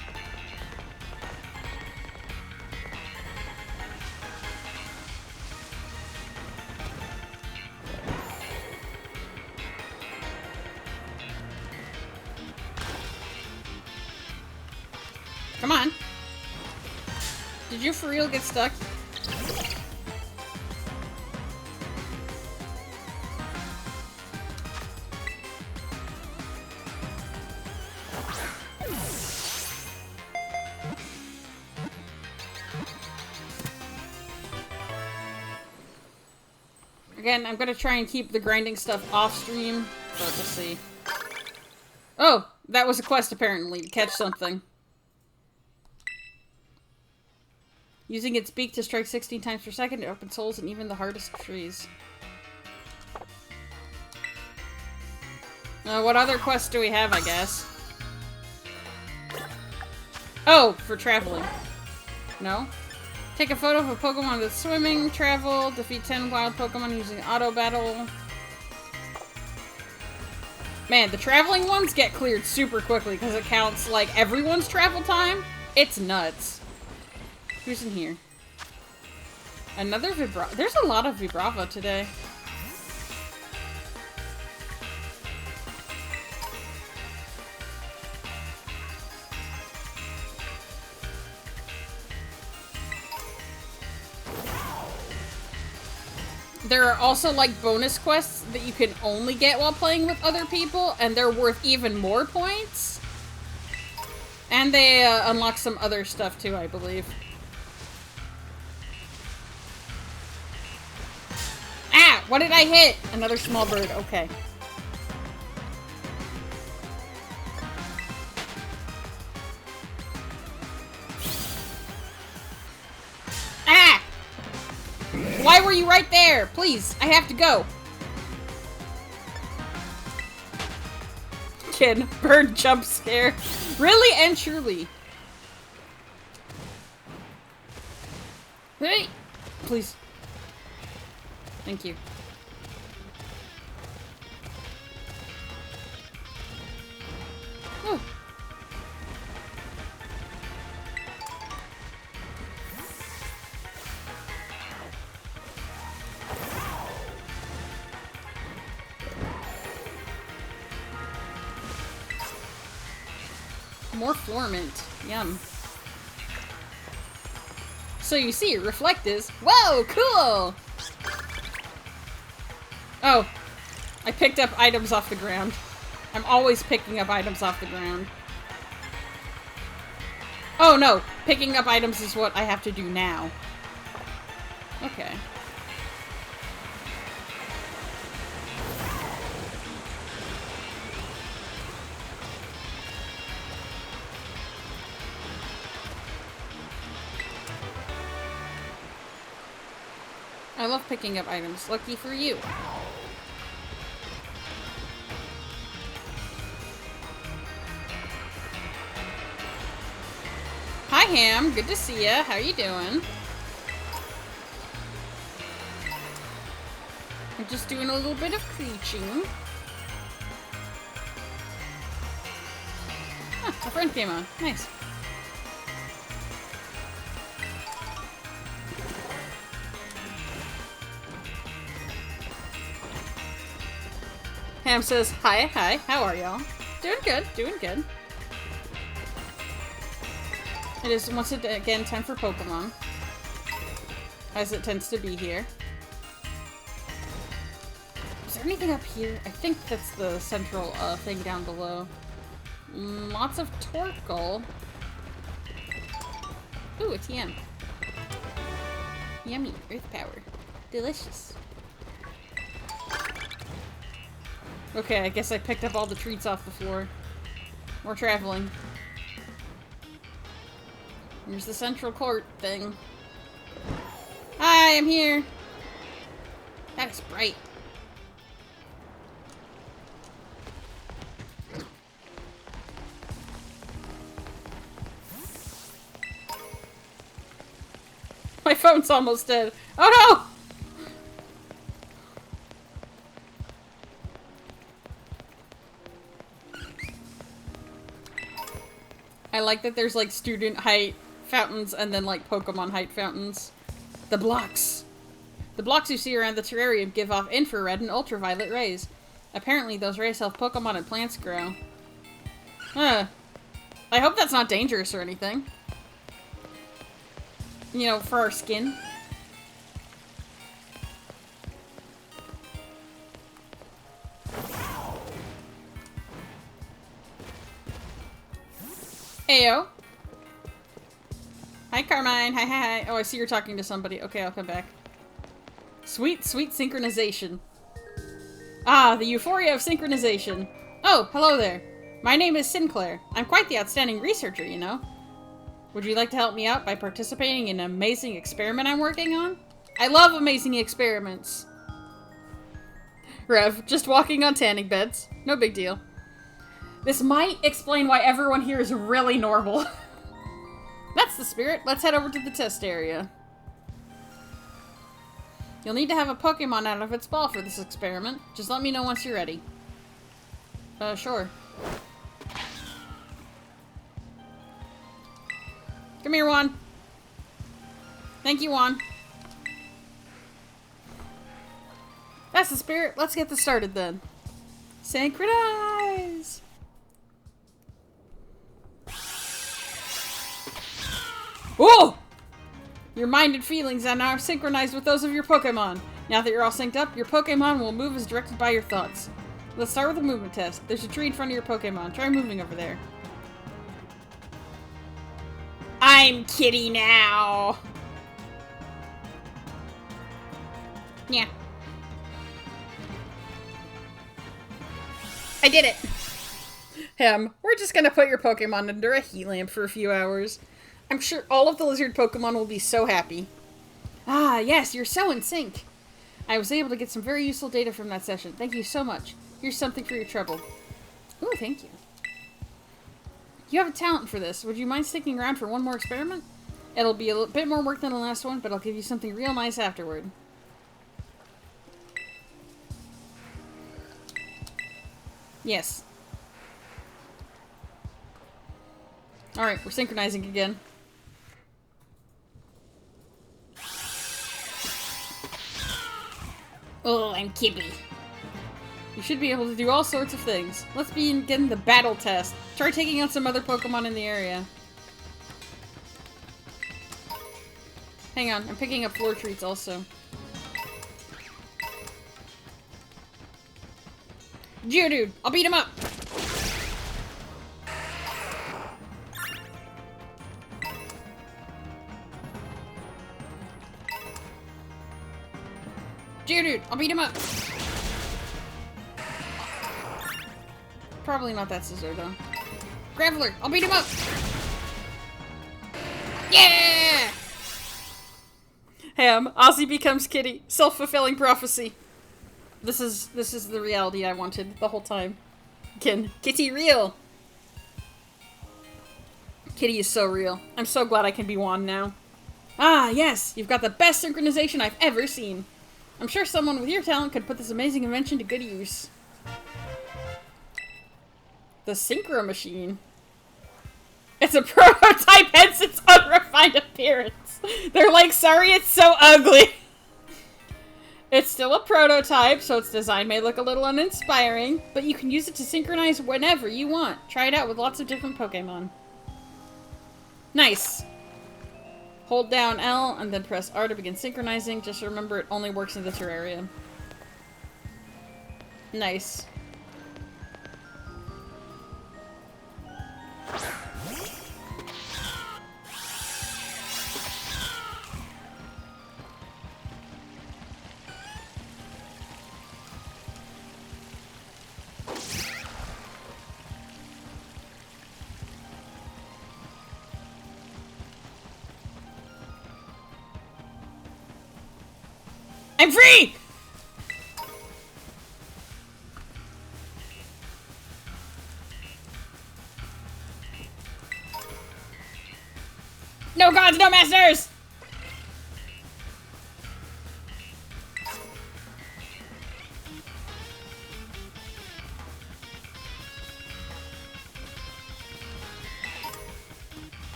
Come on. Did you for real get stuck? Again, I'm gonna try and keep the grinding stuff off stream, but we'll see. Oh! That was a quest, apparently, to catch something. Using its beak to strike 16 times per second, it opens holes in even the hardest trees. What other quests do we have, I guess? Oh! For traveling. No? Take a photo of a Pokemon that's swimming, travel, defeat 10 wild Pokemon using auto battle. Man, the traveling ones get cleared super quickly because it counts like everyone's travel time. It's nuts. Who's in here? Another Vibrava. There's a lot of Vibrava today. There are also, like, bonus quests that you can only get while playing with other people, and they're worth even more points. And they unlock some other stuff, too, I believe. Ah! What did I hit? Another small bird. Okay. Ah! Why were you right there? Please, I have to go. Kid, bird jump scare. Really and truly. Hey! Please. Thank you. Oh. more floor mint. Yum. So you see, reflect is... Whoa, cool! Oh. I picked up items off the ground. I'm always picking up items off the ground. Oh no! Picking up items is what I have to do now. Okay. I love picking up items. Lucky for you. Hi, Ham. Good to see ya. How you doing? I'm just doing a little bit of preaching. Huh, a friend came on. Nice. Ham says, hi, how are y'all? Doing good, doing good. It is once again time for Pokemon. As it tends to be here. Is there anything up here? I think that's the central thing down below. Lots of Torkoal. Ooh, a TM. Yummy, earth power. Delicious. Okay, I guess I picked up all the treats off the floor. We're traveling. Here's the central court thing. Hi, I'm here. That is bright. My phone's almost dead. Oh no! I like that there's like student height fountains and then like Pokemon height fountains. The blocks. The blocks you see around the terrarium give off infrared and ultraviolet rays. Apparently those rays help Pokemon and plants grow. Huh. I hope that's not dangerous or anything. You know, for our skin. Heyo. Hi, Carmine. Hi. Oh, I see you're talking to somebody. Okay, I'll come back. Sweet, sweet synchronization. Ah, the euphoria of synchronization. Oh, hello there. My name is Sinclair. I'm quite the outstanding researcher, you know. Would you like to help me out by participating in an amazing experiment I'm working on? I love amazing experiments. Rev, just walking on tanning beds. No big deal. This might explain why everyone here is really normal. That's the spirit. Let's head over to the test area. You'll need to have a Pokemon out of its ball for this experiment. Just let me know once you're ready. Sure. Come here, Juan. Thank you, Juan. That's the spirit. Let's get this started then. Synchronize! Whoa! Your mind and feelings are now synchronized with those of your Pokemon. Now that you're all synced up, your Pokemon will move as directed by your thoughts. Let's start with a movement test. There's a tree in front of your Pokemon. Try moving over there. I'm Kitty now! Yeah. I did it! We're just gonna put your Pokemon under a heat lamp for a few hours. I'm sure all of the lizard Pokemon will be so happy. Ah, yes, you're so in sync. I was able to get some very useful data from that session. Thank you so much. Here's something for your trouble. Ooh, thank you. You have a talent for this. Would you mind sticking around for one more experiment? It'll be a bit more work than the last one, but I'll give you something real nice afterward. Yes. Alright, we're synchronizing again. Oh, I'm Kibby. You should be able to do all sorts of things. Let's begin the battle test. Try taking out some other Pokemon in the area. Hang on, I'm picking up floor treats also. Geodude, I'll beat him up! Geodude, I'll beat him up! Probably not that scissor, though. Graveler, I'll beat him up! Yeah! Ozzy becomes Kitty. Self-fulfilling prophecy. This is the reality I wanted the whole time. Kitty real! Kitty is so real. I'm so glad I can be Juan now. Ah, yes! You've got the best synchronization I've ever seen. I'm sure someone with your talent could put this amazing invention to good use. The Synchro Machine. It's a prototype, hence its unrefined appearance. They're like, sorry, it's so ugly. It's still a prototype, so its design may look a little uninspiring, but you can use it to synchronize whenever you want. Try it out with lots of different Pokemon. Nice. Hold down L and then press R to begin synchronizing. Just remember it only works in the terrarium. Nice. I'm free! No gods, no masters!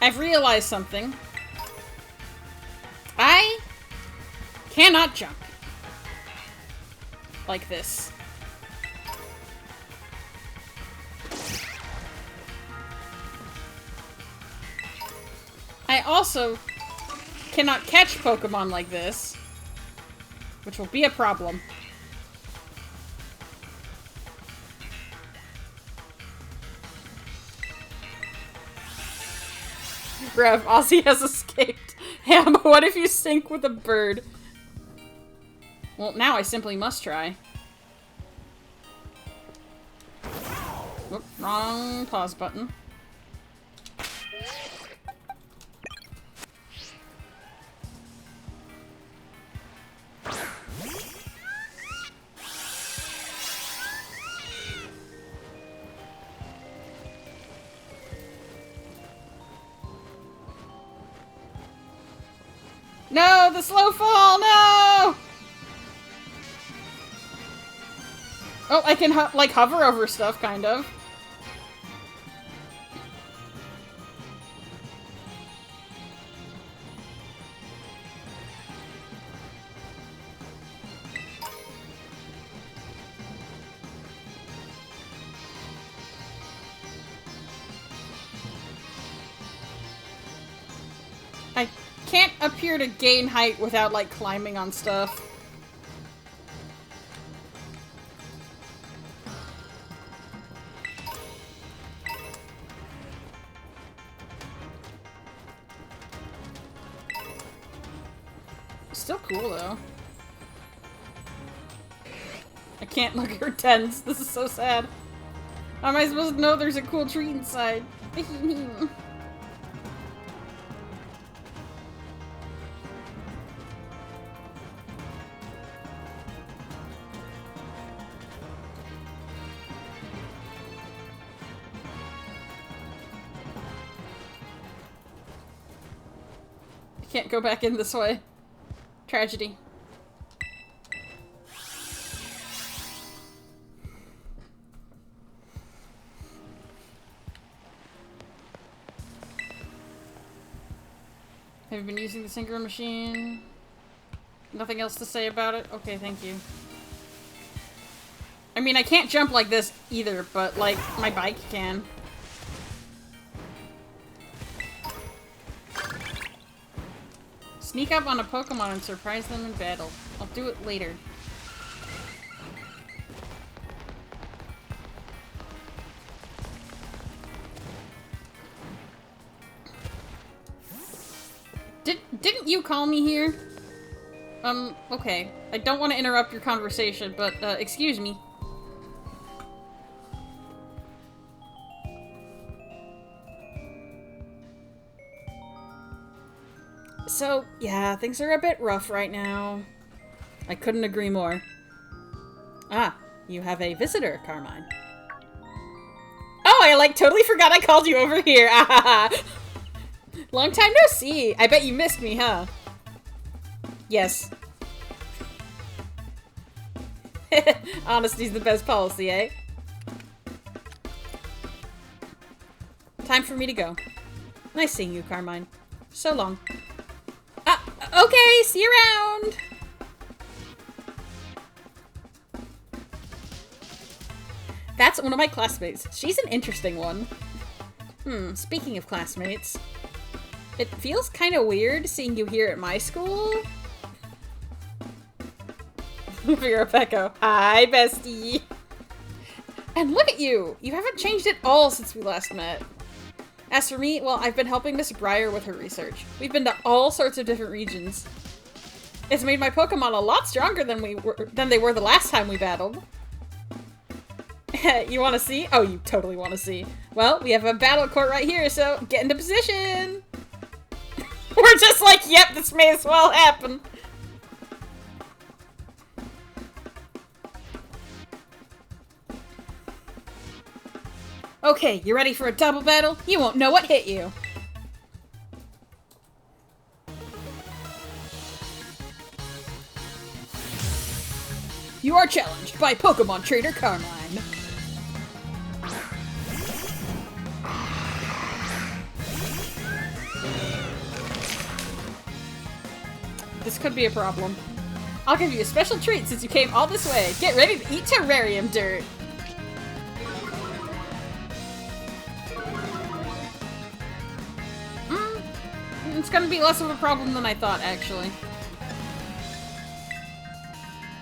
I've realized something. I cannot jump like this. I also cannot catch Pokemon like this, which will be a problem. Rev, Ozzy has escaped. Ham, what if you sync with a bird? Well, now I simply must try. Oop, wrong pause button. No, the slow fall, no! Oh, I can, like, hover over stuff, kind of. I can't appear to gain height without, like, climbing on stuff. Still cool, though. I can't look at her tens. This is so sad. How am I supposed to know there's a cool treat inside? Can't go back in this way. Tragedy. Have you been using the synchro machine? Nothing else to say about it? Okay, thank you. I mean, I can't jump like this either, but, like, my bike can. Sneak up on a Pokemon and surprise them in battle. I'll do it later. Didn't you call me here? Okay. I don't want to interrupt your conversation, but, excuse me. So, yeah, things are a bit rough right now. I couldn't agree more. Ah, you have a visitor, Carmine. Oh, I, like, totally forgot I called you over here. Ah, long time no see. I bet you missed me, huh? Yes. Honesty's the best policy, eh? Time for me to go. Nice seeing you, Carmine. So long. Okay, see you around! That's one of my classmates. She's an interesting one. Speaking of classmates, it feels kind of weird seeing you here at my school. Vera Pecco. Hi, bestie. And look at you! You haven't changed at all since we last met. As for me, well, I've been helping Miss Breyer with her research. We've been to all sorts of different regions. It's made my Pokemon a lot stronger than they were the last time we battled. You want to see? Oh, you totally want to see. Well, we have a battle court right here, so get into position! We're just like, yep, this may as well happen. Okay, you ready for a double battle? You won't know what hit you. You are challenged by Pokemon Trainer Carmine. This could be a problem. I'll give you a special treat since you came all this way. Get ready to eat terrarium dirt. It's gonna be less of a problem than I thought, actually.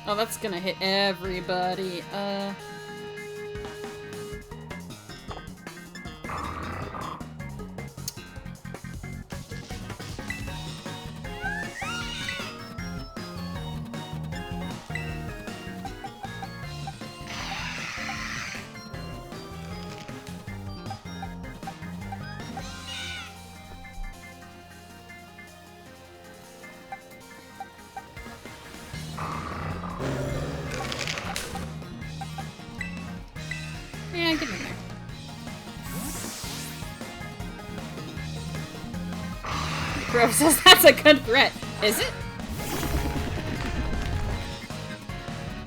Oh, that's gonna hit everybody. Yeah, get in there. Grove says that's a good threat. Is it?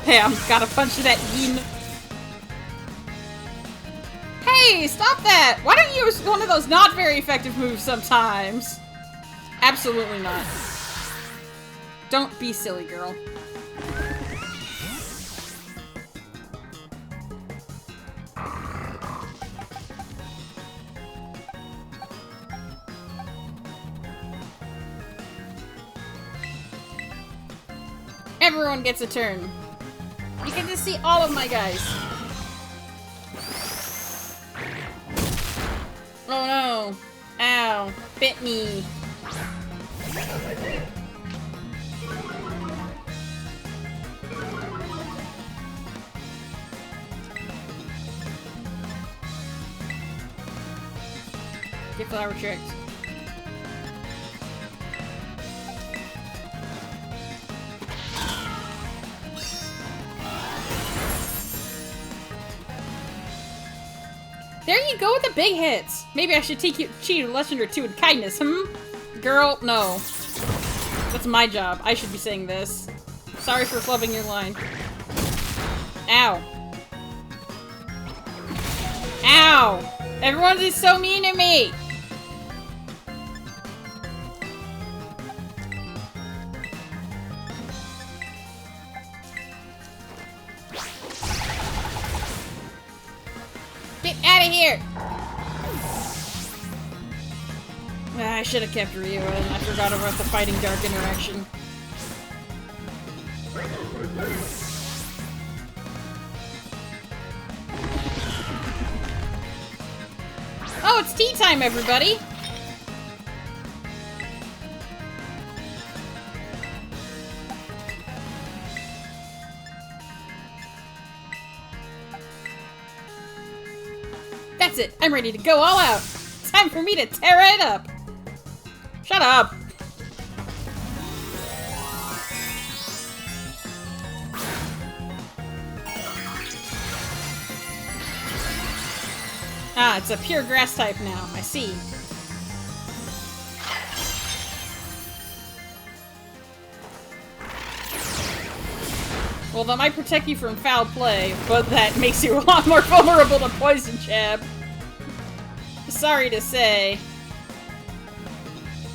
Hey, I'm gotta punch that yin. Hey, stop that! Why don't you use one of those not very effective moves sometimes? Absolutely not. Don't be silly, girl. Everyone gets a turn. You get to see all of my guys. Oh no. Ow. Bit me. Get flower tricked. There you go with the big hits. Maybe I should teach you a lesson or two in kindness, Girl, no. That's my job. I should be saying this. Sorry for flubbing your line. Ow. Ow! Everyone is so mean to me! Get out of here! I should have kept Ryu in. I forgot about the Fighting Dark interaction. Oh, it's tea time, everybody! That's it! I'm ready to go all out! Time for me to tear it up! Shut up! Ah, it's a pure grass type now. I see. Well, that might protect you from foul play, but that makes you a lot more vulnerable to poison jab. Sorry to say.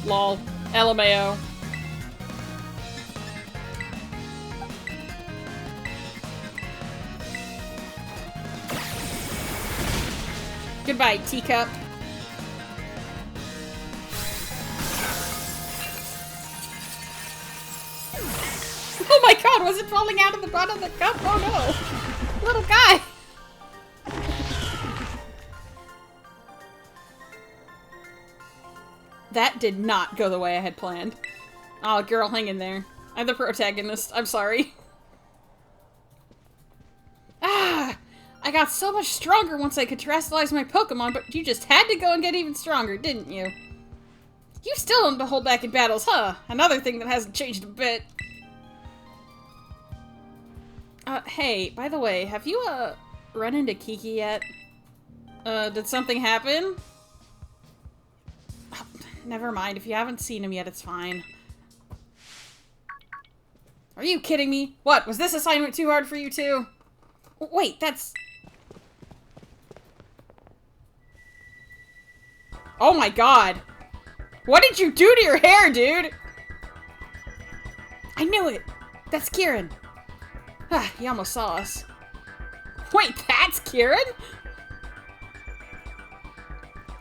Lol. LMAO. Goodbye, teacup. Oh my god, was it falling out of the bottom of the cup? Oh no! Little guy! That did not go the way I had planned. Oh, girl, hang in there. I'm the protagonist. I'm sorry. Ah! I got so much stronger once I could terrestrialize my Pokemon, but you just had to go and get even stronger, didn't you? You still don't hold back in battles, huh? Another thing that hasn't changed a bit. Hey, by the way, have you, run into Kiki yet? Did something happen? Oh, never mind, if you haven't seen him yet, it's fine. Are you kidding me? What, was this assignment too hard for you too? Wait, that's... Oh my god! What did you do to your hair, dude? I knew it! That's Kieran! Ah, he almost saw us. Wait, that's Kieran?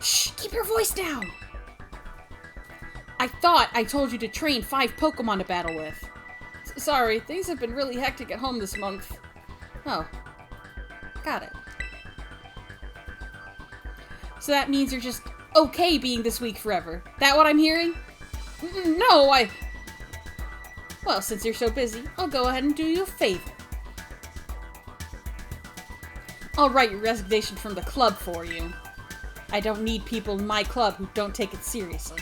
Shh, keep your voice down! I thought I told you to train 5 Pokemon to battle with. Sorry, things have been really hectic at home this month. Oh. Got it. So that means you're just okay being this weak forever. That what I'm hearing? No, Well, since you're so busy, I'll go ahead and do you a favor. I'll write your resignation from the club for you. I don't need people in my club who don't take it seriously.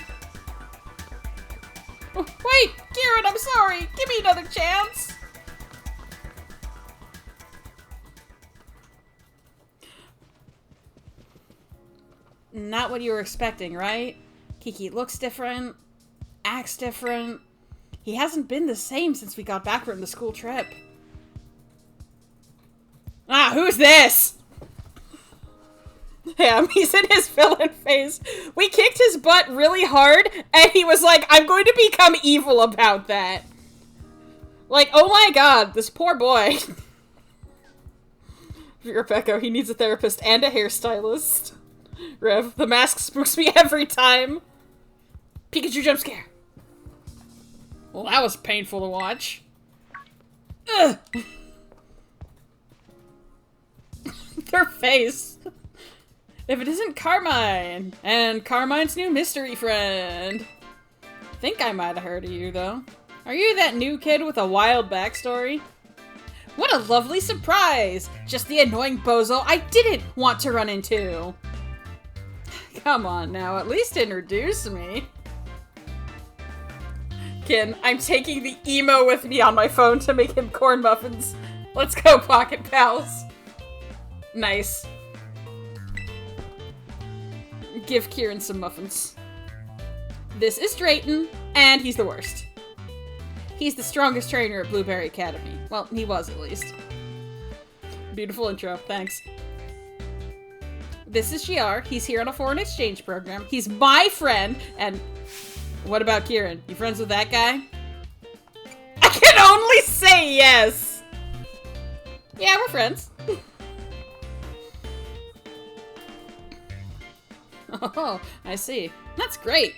Wait, Kieran, I'm sorry. Give me another chance. Not what you were expecting, right? Kiki looks different, acts different. He hasn't been the same since we got back from the school trip. Ah, who's this? Him, he's in his villain phase. We kicked his butt really hard, and he was like, I'm going to become evil about that. Like, oh my god, this poor boy. Rebecca, he needs a therapist and a hairstylist. Rev, the mask spooks me every time. Pikachu jump scare. Well, that was painful to watch. Ugh. Their face. If it isn't Carmine, and Carmine's new mystery friend. I think I might have heard of you, though. Are you that new kid with a wild backstory? What a lovely surprise! Just the annoying bozo I didn't want to run into. Come on now, at least introduce me. Kin, I'm taking the emo with me on my phone to make him corn muffins. Let's go, pocket pals. Nice. Give Kieran some muffins. This is Drayton, and he's the worst. He's the strongest trainer at Blueberry Academy. Well, he was at least. Beautiful intro, thanks. This is GR. He's here on a foreign exchange program. He's my friend, and what about Kieran? You friends with that guy? I can only say yes! Yeah, we're friends. Oh, I see. That's great.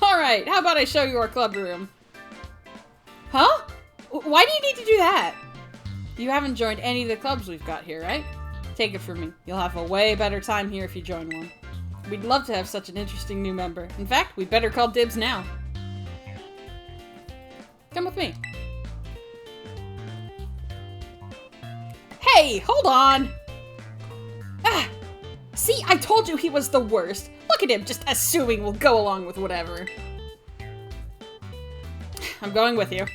Alright, how about I show you our club room? Huh? Why do you need to do that? You haven't joined any of the clubs we've got here, right? Take it from me. You'll have a way better time here if you join one. We'd love to have such an interesting new member. In fact, we'd better call dibs now. Come with me. Hey, hold on! Ah! See, I told you he was the worst. Look at him, just assuming we'll go along with whatever. I'm going with you.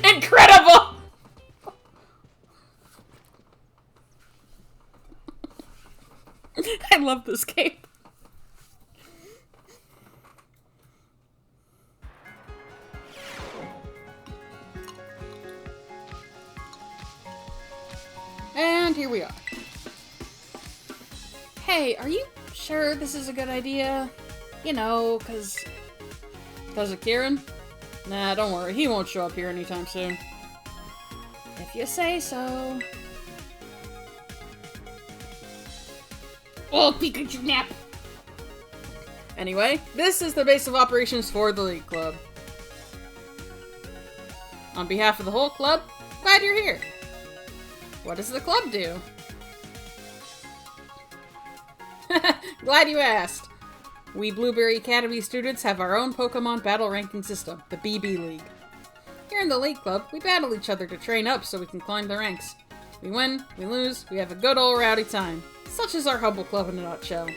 Incredible! I love this game. And here we are. Hey, are you sure this is a good idea? You know, cause of Kieran? Nah, don't worry, he won't show up here anytime soon. If you say so. Oh, Pikachu nap! Anyway, this is the base of operations for the League Club. On behalf of the whole club, glad you're here. What does the club do? Glad you asked. We Blueberry Academy students have our own Pokemon battle ranking system, the BB League. Here in the League Club, we battle each other to train up so we can climb the ranks. We win, we lose, we have a good old rowdy time. Such is our humble club in a nutshell.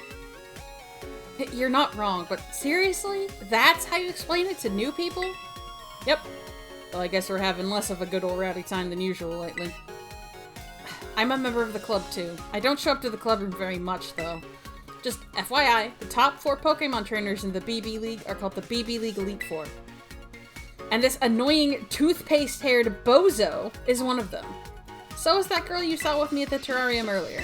You're not wrong, but seriously? That's how you explain it to new people? Yep. Well, I guess we're having less of a good old rowdy time than usual lately. I'm a member of the club too. I don't show up to the club room very much though. Just FYI, the top 4 Pokemon trainers in the BB League are called the BB League Elite Four. And this annoying toothpaste-haired bozo is one of them. So is that girl you saw with me at the terrarium earlier.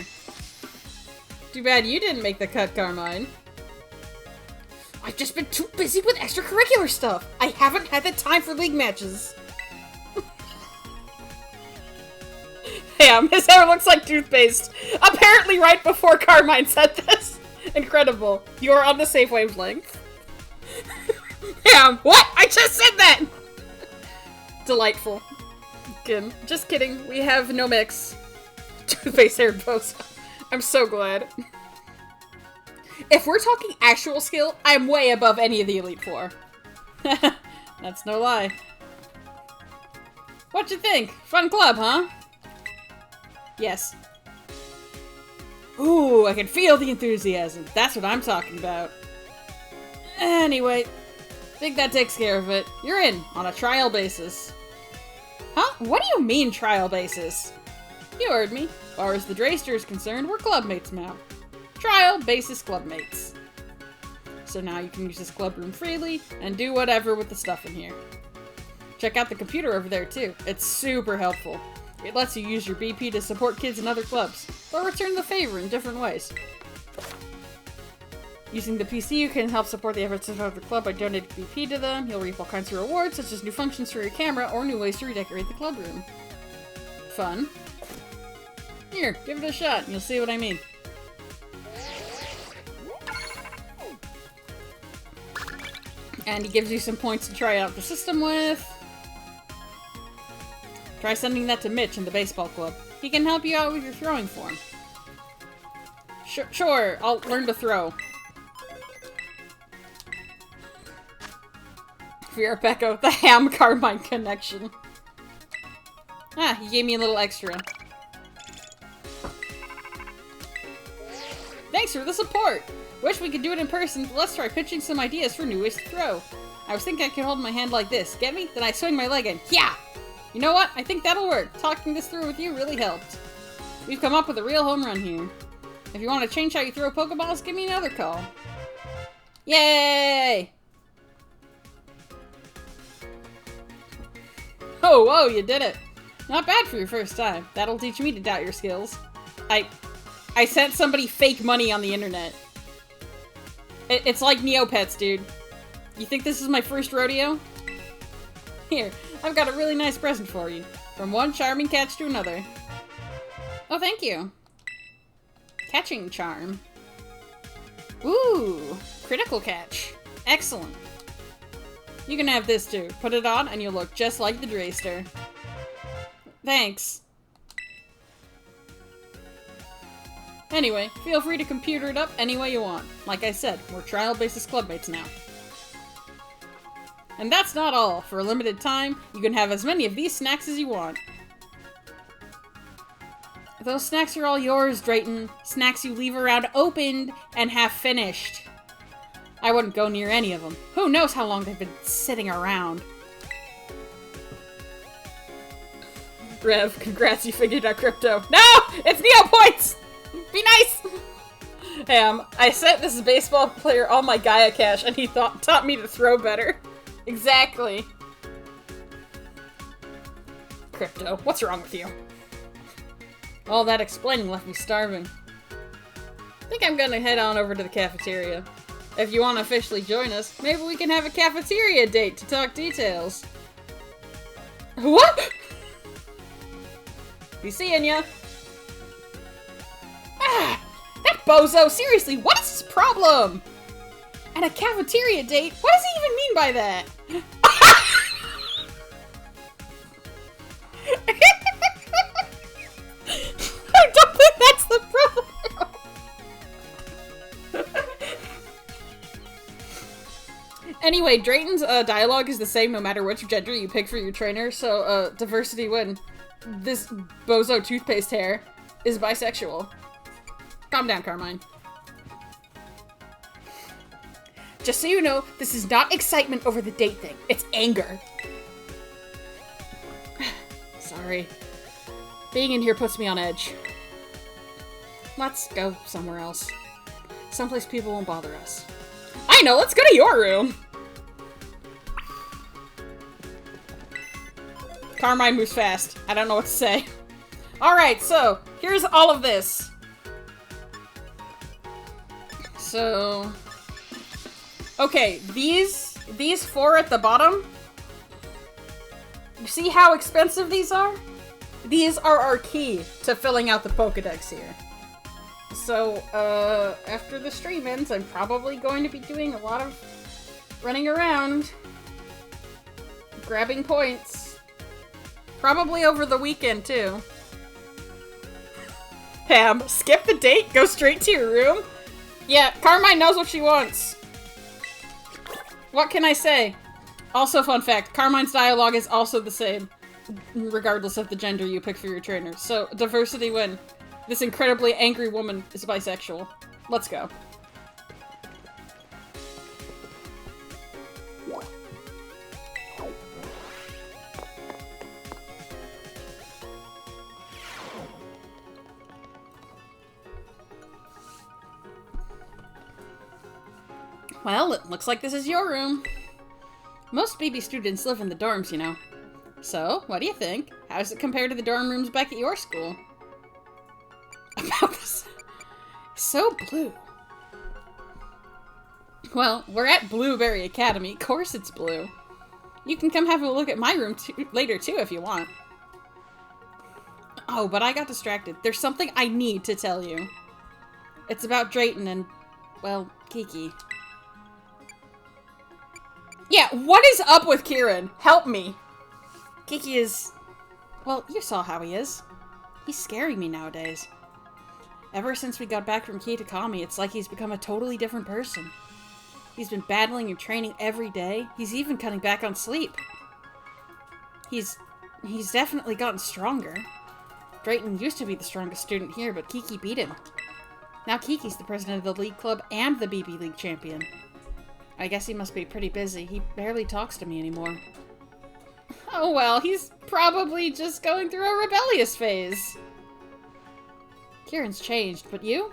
Too bad you didn't make the cut, Carmine. I've just been too busy with extracurricular stuff. I haven't had the time for league matches. Damn, his hair looks like toothpaste. Apparently right before Carmine said this. Incredible. You're on the same wavelength. Damn, what? I just said that! Delightful. Again, just kidding. We have no mix. Toothpaste hair bozo. I'm so glad. If we're talking actual skill, I'm way above any of the Elite Four. That's no lie. What you think? Fun club, huh? Yes. Ooh, I can feel the enthusiasm. That's what I'm talking about. Anyway, think that takes care of it. You're in, on a trial basis. Huh? What do you mean, trial basis? You heard me. As far as the Drayster is concerned, we're clubmates now. Trial basis clubmates. So now you can use this club room freely, and do whatever with the stuff in here. Check out the computer over there, too. It's super helpful. It lets you use your BP to support kids in other clubs, or return the favor in different ways. Using the PC, you can help support the efforts of the club by donating BP to them. You'll reap all kinds of rewards, such as new functions for your camera, or new ways to redecorate the club room. Fun. Here, give it a shot, and you'll see what I mean. And he gives you some points to try out the system with. Try sending that to Mitch in the baseball club. He can help you out with your throwing form. Sure, I'll learn to throw. Fierpecco, the Ham Carmine connection. Ah, he gave me a little extra. Thanks for the support! Wish we could do it in person, but let's try pitching some ideas for new ways to throw. I was thinking I could hold my hand like this, get me? Then I swing my leg and yeah! You know what? I think that'll work. Talking this through with you really helped. We've come up with a real home run here. If you want to change how you throw Pokeballs, give me another call. Yay! Oh, whoa, you did it. Not bad for your first time. That'll teach me to doubt your skills. I sent somebody fake money on the internet. It's like Neopets, dude. You think this is my first rodeo? Here, I've got a really nice present for you. From one charming catch to another. Oh, thank you. Catching charm. Ooh, critical catch. Excellent. You can have this too. Put it on and you'll look just like the Drayster. Thanks. Anyway, feel free to computer it up any way you want. Like I said, we're trial basis clubmates now. And that's not all. For a limited time, you can have as many of these snacks as you want. Those snacks are all yours, Drayton. Snacks you leave around opened and half finished. I wouldn't go near any of them. Who knows how long they've been sitting around. Rev, congrats, you figured out crypto. No! It's Neo points! Be nice! Hey, I sent this baseball player all my Gaia cash and he taught me to throw better. Exactly. Crypto, what's wrong with you? All that explaining left me starving. I think I'm gonna head on over to the cafeteria. If you want to officially join us, maybe we can have a cafeteria date to talk details. What? Be seeing ya. Ah! That bozo! Seriously, what is his problem? And a cafeteria date? What does he even mean by that? I don't think that's the problem. Anyway, Drayton's dialogue is the same no matter which gender you pick for your trainer, so diversity win. This bozo toothpaste hair is bisexual. Calm down, Carmine. Just so you know, this is not excitement over the date thing. It's anger. Sorry. Being in here puts me on edge. Let's go somewhere else. Someplace people won't bother us. I know, let's go to your room! Carmine moves fast. I don't know what to say. Alright, so, here's all of this. So... Okay, these four at the bottom, you see how expensive these are? These are our key to filling out the Pokedex here. So, after the stream ends, I'm probably going to be doing a lot of running around, grabbing points. Probably over the weekend, too. Pam, skip the date, go straight to your room? Yeah, Carmine knows what she wants. What can I say? Also, fun fact, Carmine's dialogue is also the same, regardless of the gender you pick for your trainer. So, diversity win. This incredibly angry woman is bisexual. Let's go. Well, it looks like this is your room. Most BB students live in the dorms, you know. So, what do you think? How does it compare to the dorm rooms back at your school? About this. So blue. Well, we're at Blueberry Academy. Of course it's blue. You can come have a look at my room later, too, if you want. Oh, but I got distracted. There's something I need to tell you. It's about Drayton and, well, Kiki. Yeah, what is up with Kieran? Help me. Kiki is... Well, you saw how he is. He's scaring me nowadays. Ever since we got back from Kitakami, it's like he's become a totally different person. He's been battling and training every day. He's even cutting back on sleep. He's definitely gotten stronger. Drayton used to be the strongest student here, but Kiki beat him. Now Kiki's the president of the League Club and the BB League champion. I guess he must be pretty busy. He barely talks to me anymore. Oh well, he's probably just going through a rebellious phase. Kieran's changed, but you?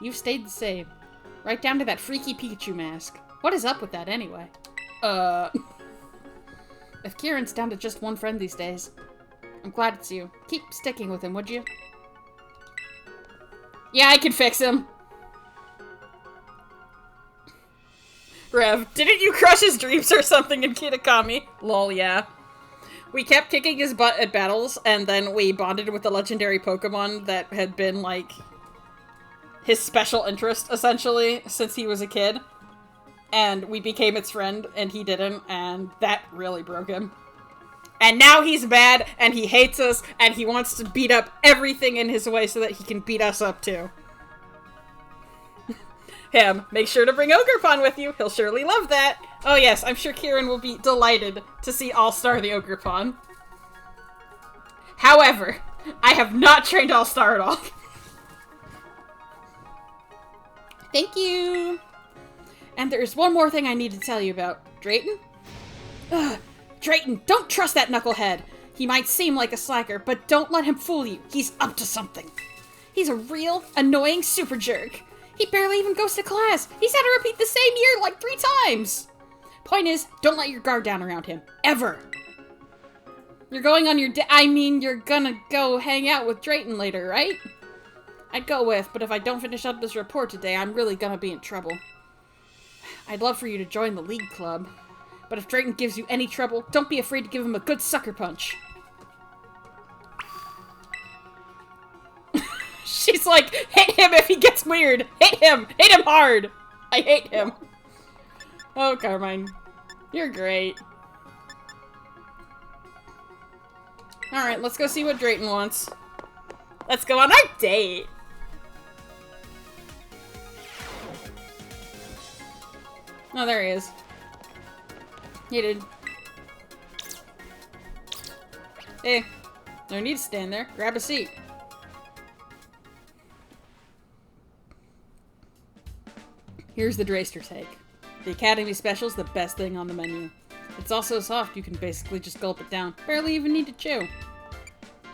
You've stayed the same. Right down to that freaky Pikachu mask. What is up with that anyway? If Kieran's down to just one friend these days, I'm glad it's you. Keep sticking with him, would you? Yeah, I can fix him. Rev, didn't you crush his dreams or something in Kitakami? Lol, yeah. We kept kicking his butt at battles, and then we bonded with the legendary Pokemon that had been, like, his special interest, essentially, since he was a kid. And we became its friend, and he didn't, and that really broke him. And now he's mad, and he hates us, and he wants to beat up everything in his way so that he can beat us up too. Him, make sure to bring Ogerpon with you. He'll surely love that. Oh yes, I'm sure Kieran will be delighted to see All-Star the Ogerpon. However, I have not trained All-Star at all. Thank you. And there's one more thing I need to tell you about. Drayton? Ugh. Drayton, don't trust that knucklehead. He might seem like a slacker, but don't let him fool you. He's up to something. He's a real, annoying super jerk. He barely even goes to class. He's had to repeat the same year like 3 times. Point is, don't let your guard down around him. Ever. You're going on your you're gonna go hang out with Drayton later, right? I'd go with, but if I don't finish up this report today, I'm really gonna be in trouble. I'd love for you to join the League Club. But if Drayton gives you any trouble, don't be afraid to give him a good sucker punch. She's like, hit him if he gets weird. Hit him hard. I hate him. Oh, Carmine. You're great. Alright, let's go see what Drayton wants. Let's go on our date. Oh, there he is. He did. Hey, no need to stand there. Grab a seat. Here's the Drayster take. The Academy Special's the best thing on the menu. It's also soft, you can basically just gulp it down. Barely even need to chew.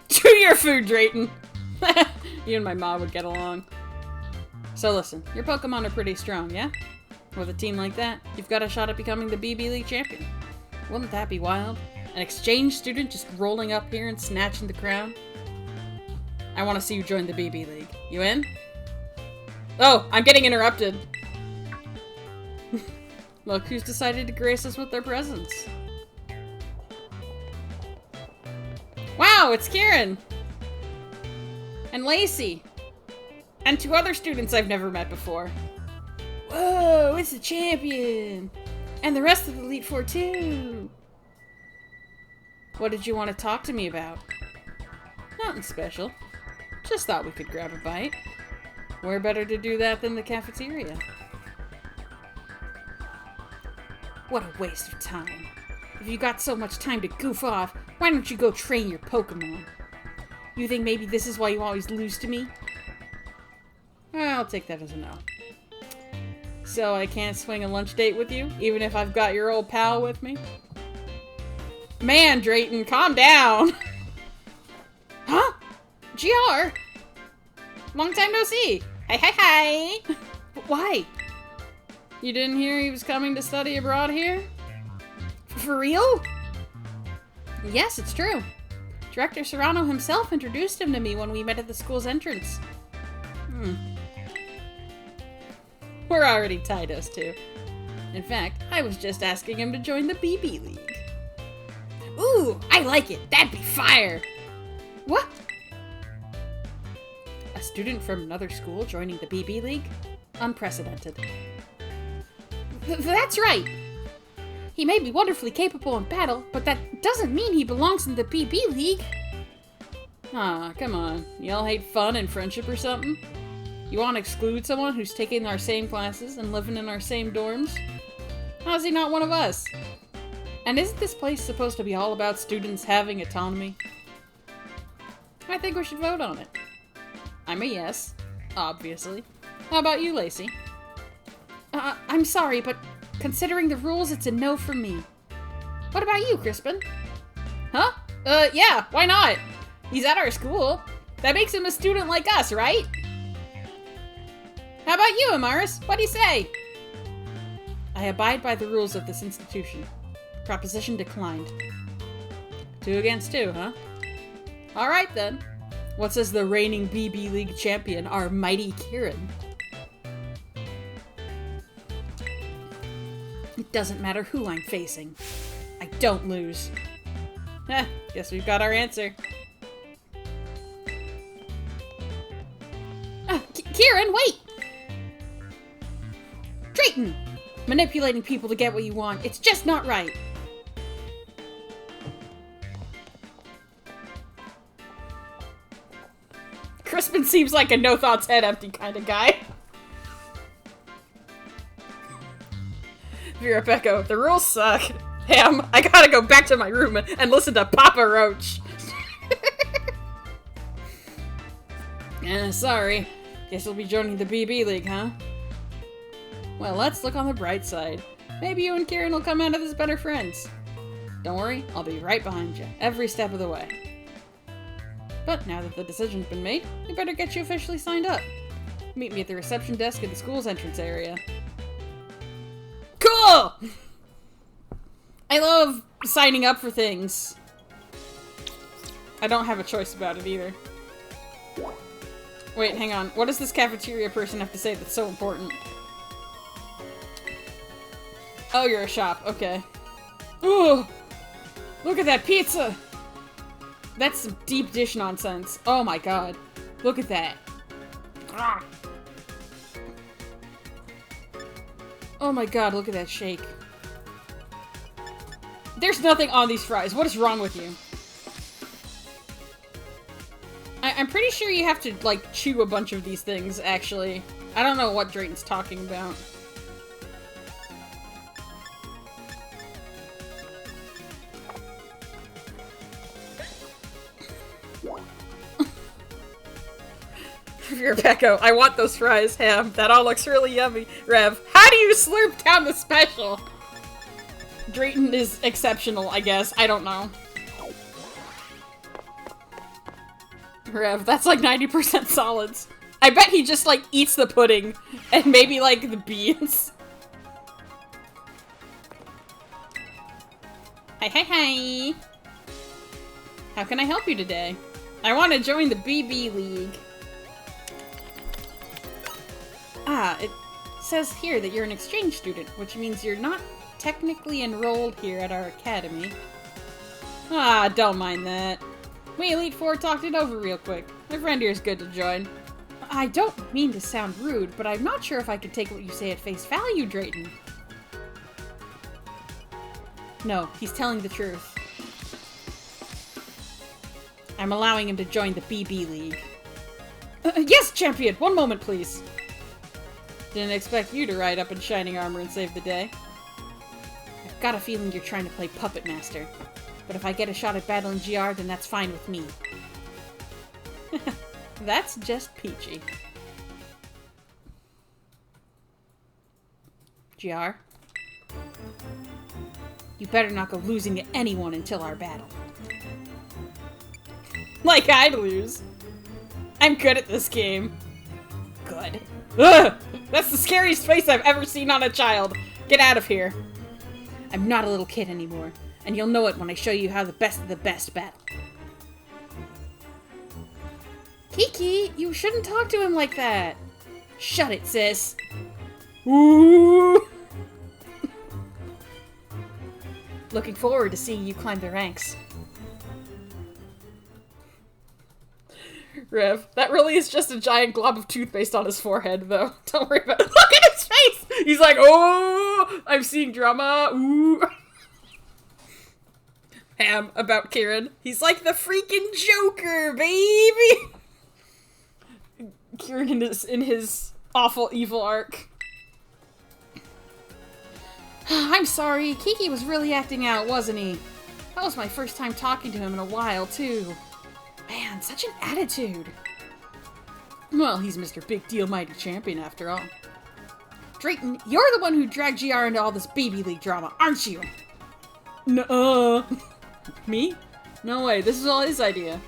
Chew your food, Drayton! You and my mom would get along. So listen, your Pokemon are pretty strong, yeah? With a team like that, you've got a shot at becoming the BB League champion. Wouldn't that be wild? An exchange student just rolling up here and snatching the crown? I want to see you join the BB League. You in? Oh, I'm getting interrupted. Look who's decided to grace us with their presence. Wow, it's Kieran! And Lacey! And 2 other students I've never met before. Whoa, it's the champion! And the rest of the Elite Four too! What did you want to talk to me about? Nothing special. Just thought we could grab a bite. Where better to do that than the cafeteria? What a waste of time. If you got so much time to goof off, why don't you go train your Pokemon? You think maybe this is why you always lose to me? I'll take that as a no. So I can't swing a lunch date with you, even if I've got your old pal with me? Man, Drayton, calm down! Huh? GR? Long time no see! Hi! Why? You didn't hear he was coming to study abroad here? For real? Yes, it's true. Director Serrano himself introduced him to me when we met at the school's entrance. We're already tied, us two. In fact, I was just asking him to join the BB League. Ooh, I like it. That'd be fire. What? A student from another school joining the BB League? Unprecedented. That's right. He may be wonderfully capable in battle, but that doesn't mean he belongs in the BB League. Aw, come on. Y'all hate fun and friendship or something? You want to exclude someone who's taking our same classes and living in our same dorms? How's he not one of us? And isn't this place supposed to be all about students having autonomy? I think we should vote on it. I'm a yes, obviously. How about you, Lacey? I'm sorry, but considering the rules, it's a no for me. What about you, Crispin? Huh? Yeah, why not? He's at our school. That makes him a student like us, right? How about you, Amaris? What do you say? I abide by the rules of this institution. Proposition declined. 2 against 2, huh? Alright then. What says the reigning BB League champion, our mighty Kieran? It doesn't matter who I'm facing. I don't lose. Guess we've got our answer. Kieran, wait! Drayton! Manipulating people to get what you want, it's just not right. Crispin seems like a no-thoughts, head-empty kind of guy. Vera Pecco, the rules suck. Ham, I gotta go back to my room and listen to Papa Roach. Sorry. Guess you'll be joining the BB League, huh? Well, let's look on the bright side. Maybe you and Kieran will come out of this better friends. Don't worry, I'll be right behind you, every step of the way. But now that the decision's been made, we better get you officially signed up. Meet me at the reception desk at the school's entrance area. Cool! I love signing up for things. I don't have a choice about it either. Wait, hang on. What does this cafeteria person have to say that's so important? Oh, you're a shop. Okay. Ooh! Look at that pizza! That's some deep dish nonsense. Oh my god. Look at that. Ah. Oh my god, look at that shake. There's nothing on these fries. What is wrong with you? I'm pretty sure you have to, like, chew a bunch of these things, actually. I don't know what Drayton's talking about. Vera Pecco, I want those fries, Ham. That all looks really yummy. Rev, how do you slurp down the special? Drayton is exceptional, I guess. I don't know. Rev, that's like 90% solids. I bet he just, like, eats the pudding and maybe, like, the beans. Hi. How can I help you today? I want to join the BB League. Ah, it says here that you're an exchange student, which means you're not technically enrolled here at our academy. Ah, don't mind that. We Elite Four talked it over real quick. My friend here is good to join. I don't mean to sound rude, but I'm not sure if I can take what you say at face value, Drayton. No, he's telling the truth. I'm allowing him to join the BB League. Yes, champion! One moment, please. Didn't expect you to ride up in shining armor and save the day. I've got a feeling you're trying to play Puppet Master. But if I get a shot at battling GR, then that's fine with me. That's just peachy. GR? You better not go losing to anyone until our battle. Like I'd lose. I'm good at this game. Good. Ugh! That's the scariest face I've ever seen on a child. Get out of here. I'm not a little kid anymore, and you'll know it when I show you how the best of the best battle. Kiki, you shouldn't talk to him like that. Shut it, sis. Ooh. Looking forward to seeing you climb the ranks. Rev, that really is just a giant glob of toothpaste on his forehead, though. Don't worry about it. Look at his face! He's like, oh, I'm seeing drama. Ooh. Ham about Kieran. He's like the freaking Joker, baby! Kieran in his awful evil arc. I'm sorry, Kiki was really acting out, wasn't he? That was my first time talking to him in a while, too. Man, such an attitude. Well, he's Mr. Big Deal Mighty Champion after all. Drayton, you're the one who dragged GR into all this BB League drama, aren't you? Nuh-uh. Me? No way, this is all his idea.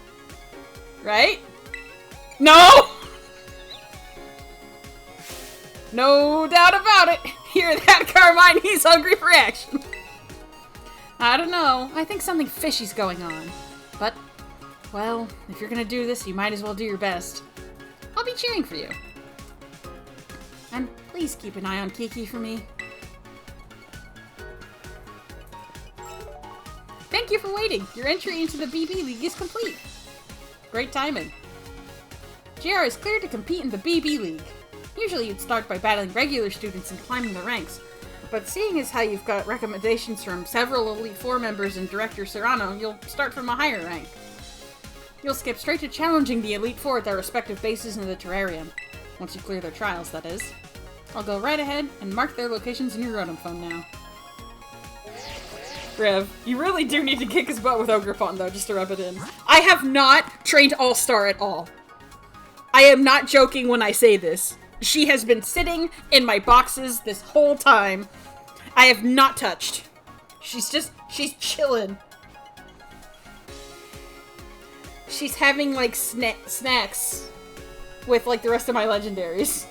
Right? No! No doubt about it. Hear that, Carmine? He's hungry for action. I don't know. I think something fishy's going on. But, well, if you're gonna do this, you might as well do your best. I'll be cheering for you. And please keep an eye on Kiki for me. Thank you for waiting. Your entry into the BB League is complete. Great timing. JR is cleared to compete in the BB League. Usually you'd start by battling regular students and climbing the ranks, but seeing as how you've got recommendations from several Elite Four members and Director Serrano, you'll start from a higher rank. You'll skip straight to challenging the Elite Four at their respective bases in the terrarium. Once you clear their trials, that is. I'll go right ahead and mark their locations in your Rotom phone now. Rev, you really do need to kick his butt with Ogerpon, though, just to rub it in. I have not trained All-Star at all. I am not joking when I say this. She has been sitting in my boxes this whole time. I have not touched. She's chilling. She's having, like, snacks with, like, the rest of my legendaries.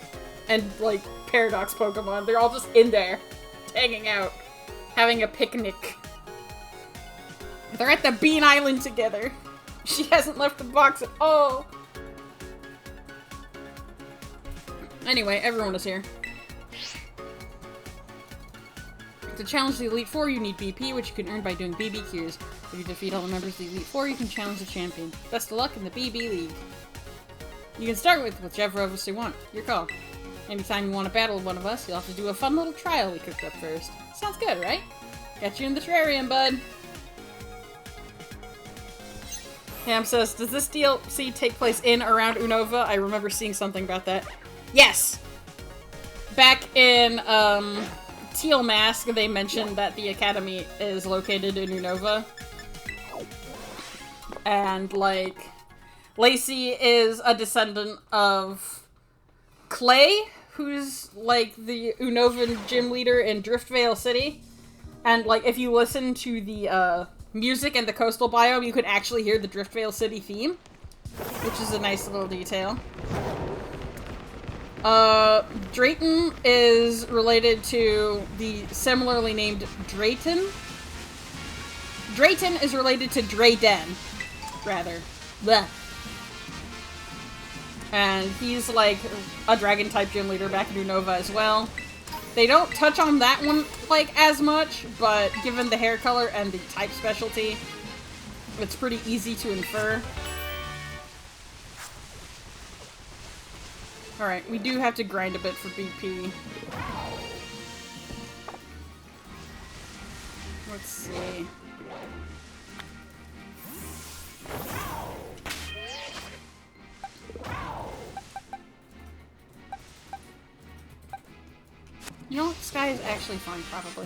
And, like, Paradox Pokemon. They're all just in there, hanging out, having a picnic. They're at the Bean Island together. She hasn't left the box at all. Anyway, everyone is here. To challenge the Elite Four, you need BP, which you can earn by doing BBQs. If you defeat all the members of the Elite Four, you can challenge the champion. Best of luck in the BB League. You can start with whichever of us you want. Your call. Anytime you want to battle one of us, you'll have to do a fun little trial we cooked up first. Sounds good, right? Got you in the terrarium, bud. Ham says, does this DLC take place in around Unova? I remember seeing something about that. Yes! Back in, Teal Mask, they mentioned that the Academy is located in Unova. And, like, Lacey is a descendant of Clay, who's, like, the Unovan gym leader in Driftvale City. And, like, if you listen to the, music and the coastal biome, you could actually hear the Driftvale City theme, which is a nice little detail. Drayton is related to the similarly named Drayton. Drayton is related to Drayden, rather. Blech. And he's like a dragon-type gym leader back in Unova as well. They don't touch on that one, like, as much, but given the hair color and the type specialty, it's pretty easy to infer. Alright, we do have to grind a bit for BP. Let's see. You know what? Sky is actually fine, probably.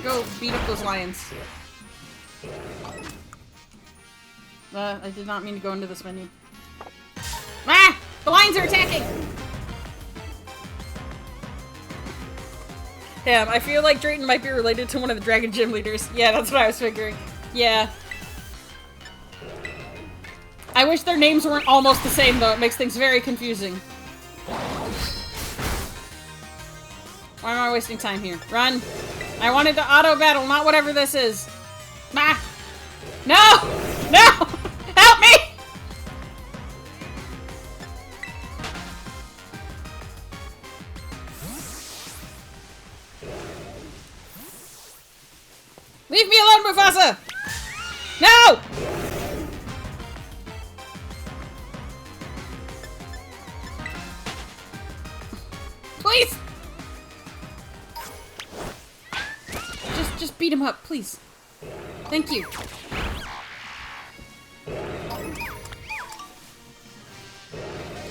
Go beat up those lions. I did not mean to go into this menu. Ah! The lions are attacking! Damn, I feel like Drayton might be related to one of the Dragon Gym leaders. Yeah, that's what I was figuring. Yeah. I wish their names weren't almost the same, though. It makes things very confusing. Why am I wasting time here? Run! I wanted to auto-battle, not whatever this is. Ah! No! No! Help me! Leave me alone, Mufasa! No! Please! Just beat him up, please. Thank you.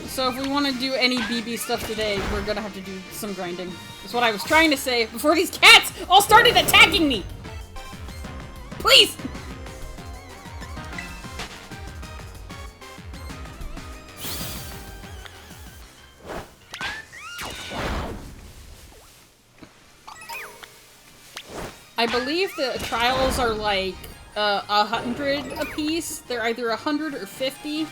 So if we want to do any BB stuff today, we're gonna have to do some grinding. That's what I was trying to say before these cats all started attacking me! Please! I believe the trials are like 100 apiece. They're either 100 or 50.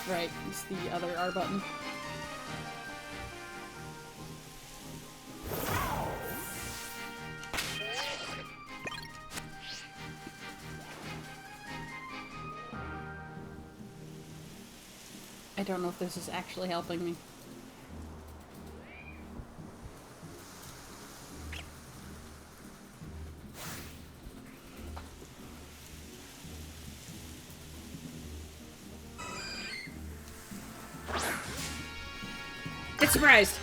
Right, it's the other R button. I I don't know if this is actually helping me. Get surprised!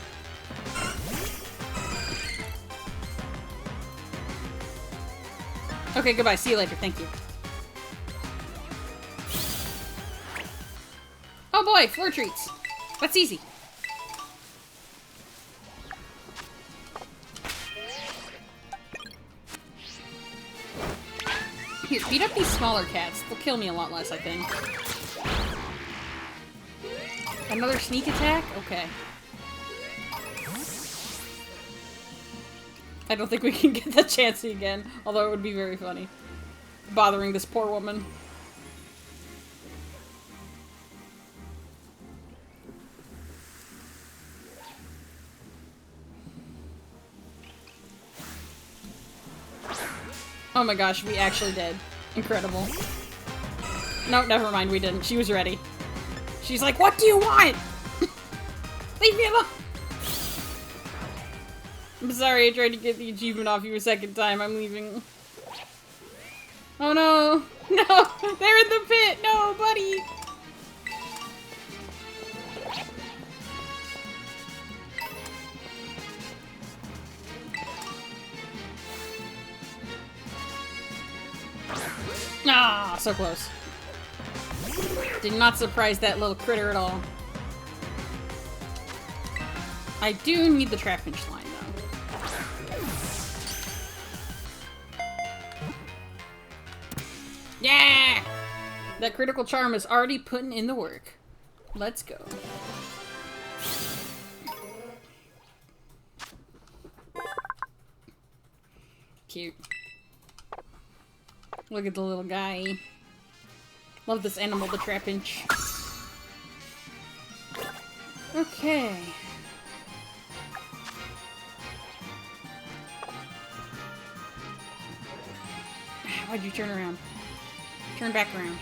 Okay, goodbye. See you later. Thank you. Oh boy, floor treats. That's easy. Here, beat up these smaller cats. They'll kill me a lot less, I think. Another sneak attack? Okay. I don't think we can get that Chansey again, although it would be very funny. Bothering this poor woman. Oh my gosh, we actually did. Incredible. No, never mind, we didn't. She was ready. She's like, what do you want? Leave me alone! I'm sorry, I tried to get the achievement off you a second time. I'm leaving. Oh no! No! They're in the pit! No, buddy! Ah, so close. Did not surprise that little critter at all. I do need the trap pinch line, though. Yeah! That critical charm is already putting in the work. Let's go. Cute. Look at the little guy. Love this animal, the trapinch. Okay. Why'd you turn around? Turn back around.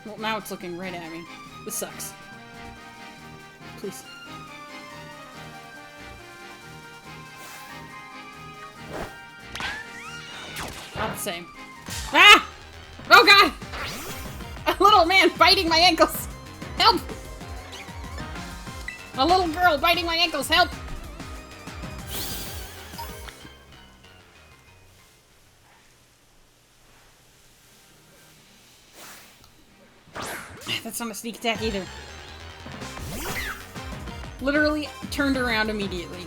Well, now it's looking right at me. This sucks. Please. Not the same. Ah! Oh god! A little man biting my ankles! Help! A little girl biting my ankles! Help! That's not a sneak attack either. Literally turned around immediately.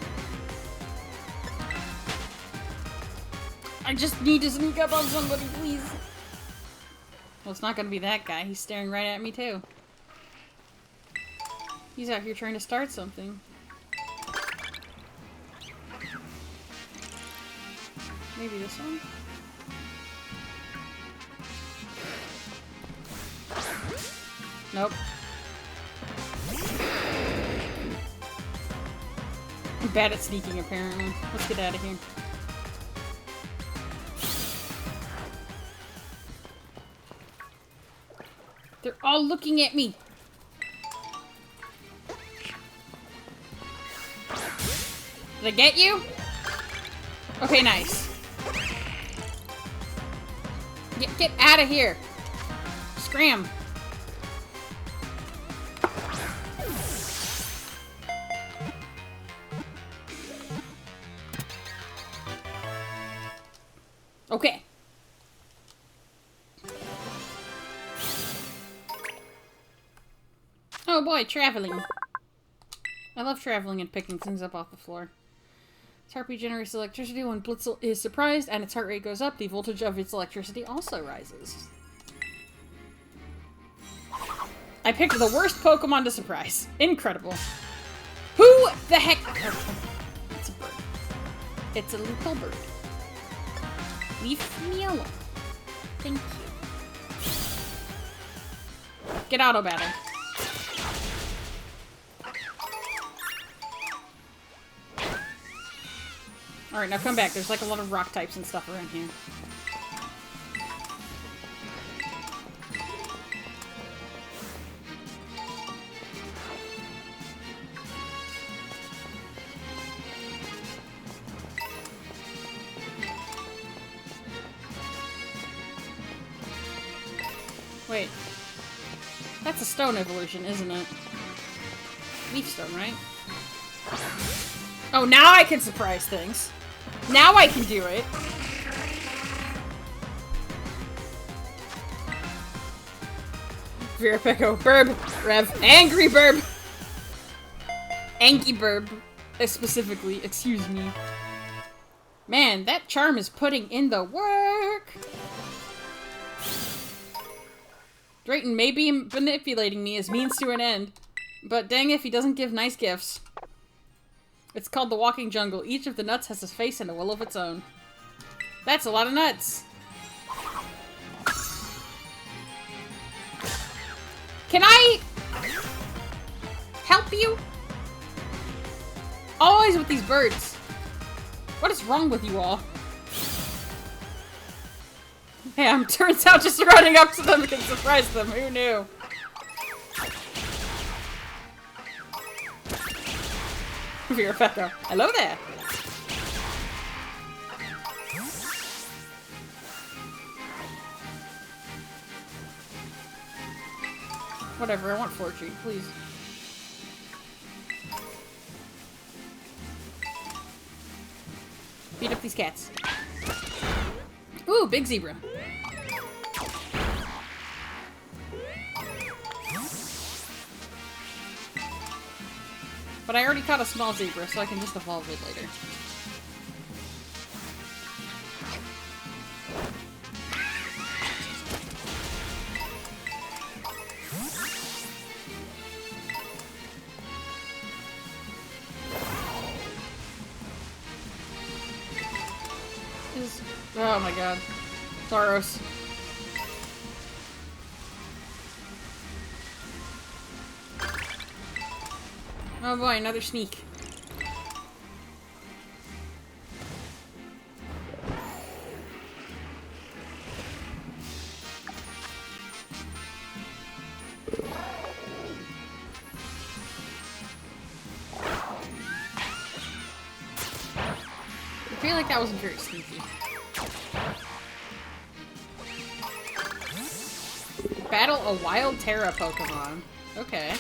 I just need to sneak up on somebody, please. Well, it's not gonna be that guy. He's staring right at me, too. He's out here trying to start something. Maybe this one? Nope. I'm bad at sneaking, apparently. Let's get out of here. They're all looking at me! Did I get you? Okay, nice. Get out of here! Scram! Okay. Oh boy, traveling. I love traveling and picking things up off the floor. Its heartbeat generates electricity. When Blitzel is surprised and its heart rate goes up, the voltage of its electricity also rises. I picked the worst Pokemon to surprise. Incredible. Who the heck? It's a bird. It's a little bird. Leave me alone. Thank you. Get auto battle. Alright, now come back. There's like a lot of rock types and stuff around here. Wait. That's a stone evolution, isn't it? Leaf stone, right? Oh, now I can surprise things. Now I can do it. Vera Pecco. Burb. Rev. Angry Burb. Anky Burb. Specifically. Excuse me. Man, that charm is putting in the work. Drayton may be manipulating me as means to an end, but dang if he doesn't give nice gifts. It's called the Walking Jungle. Each of the nuts has a face and a will of its own. That's a lot of nuts. Can I help you? Always with these birds. What is wrong with you all? Damn, turns out just running up to them can surprise them. Who knew? Vera Pecco. Hello there. Whatever, I want fortune, please. Beat up these cats. Ooh, big zebra. But I already caught a small zebra, so I can just evolve it later. Oh my god. Tauros. Oh boy, another sneak. I feel like that wasn't very sneaky. Battle a wild Terra Pokemon. Okay.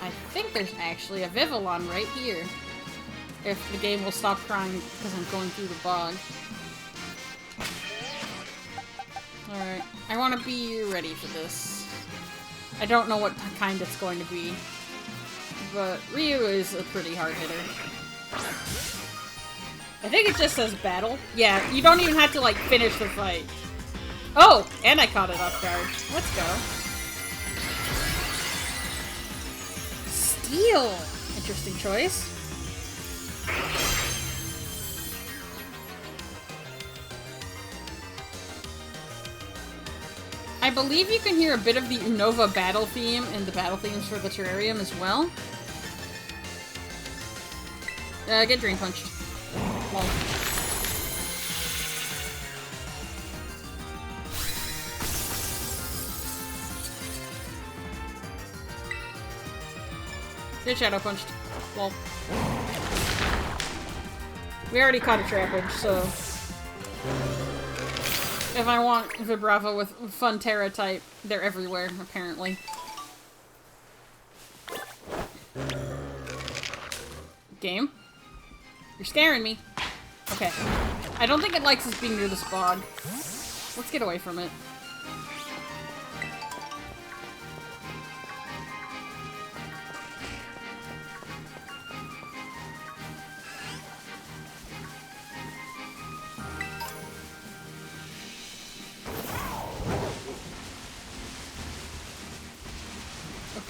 I think there's actually a Vivillon right here. If the game will stop crying because I'm going through the bog. Alright. I want to be ready for this. I don't know what kind it's going to be. But Ryu is a pretty hard hitter. I think it just says battle. Yeah, you don't even have to, like, finish the fight. Oh! And I caught it off guard. Let's go. Steel! Interesting choice. I believe you can hear a bit of the Unova battle theme in the battle themes for the terrarium as well. Get Drain Punched. Lol. Get Shadow Punched. Lol. We already caught a Trapinch, so... If I want Vibrava with fun Terra type, they're everywhere, apparently. Game? You're scaring me. Okay. I don't think it likes us being near this bog. Let's get away from it.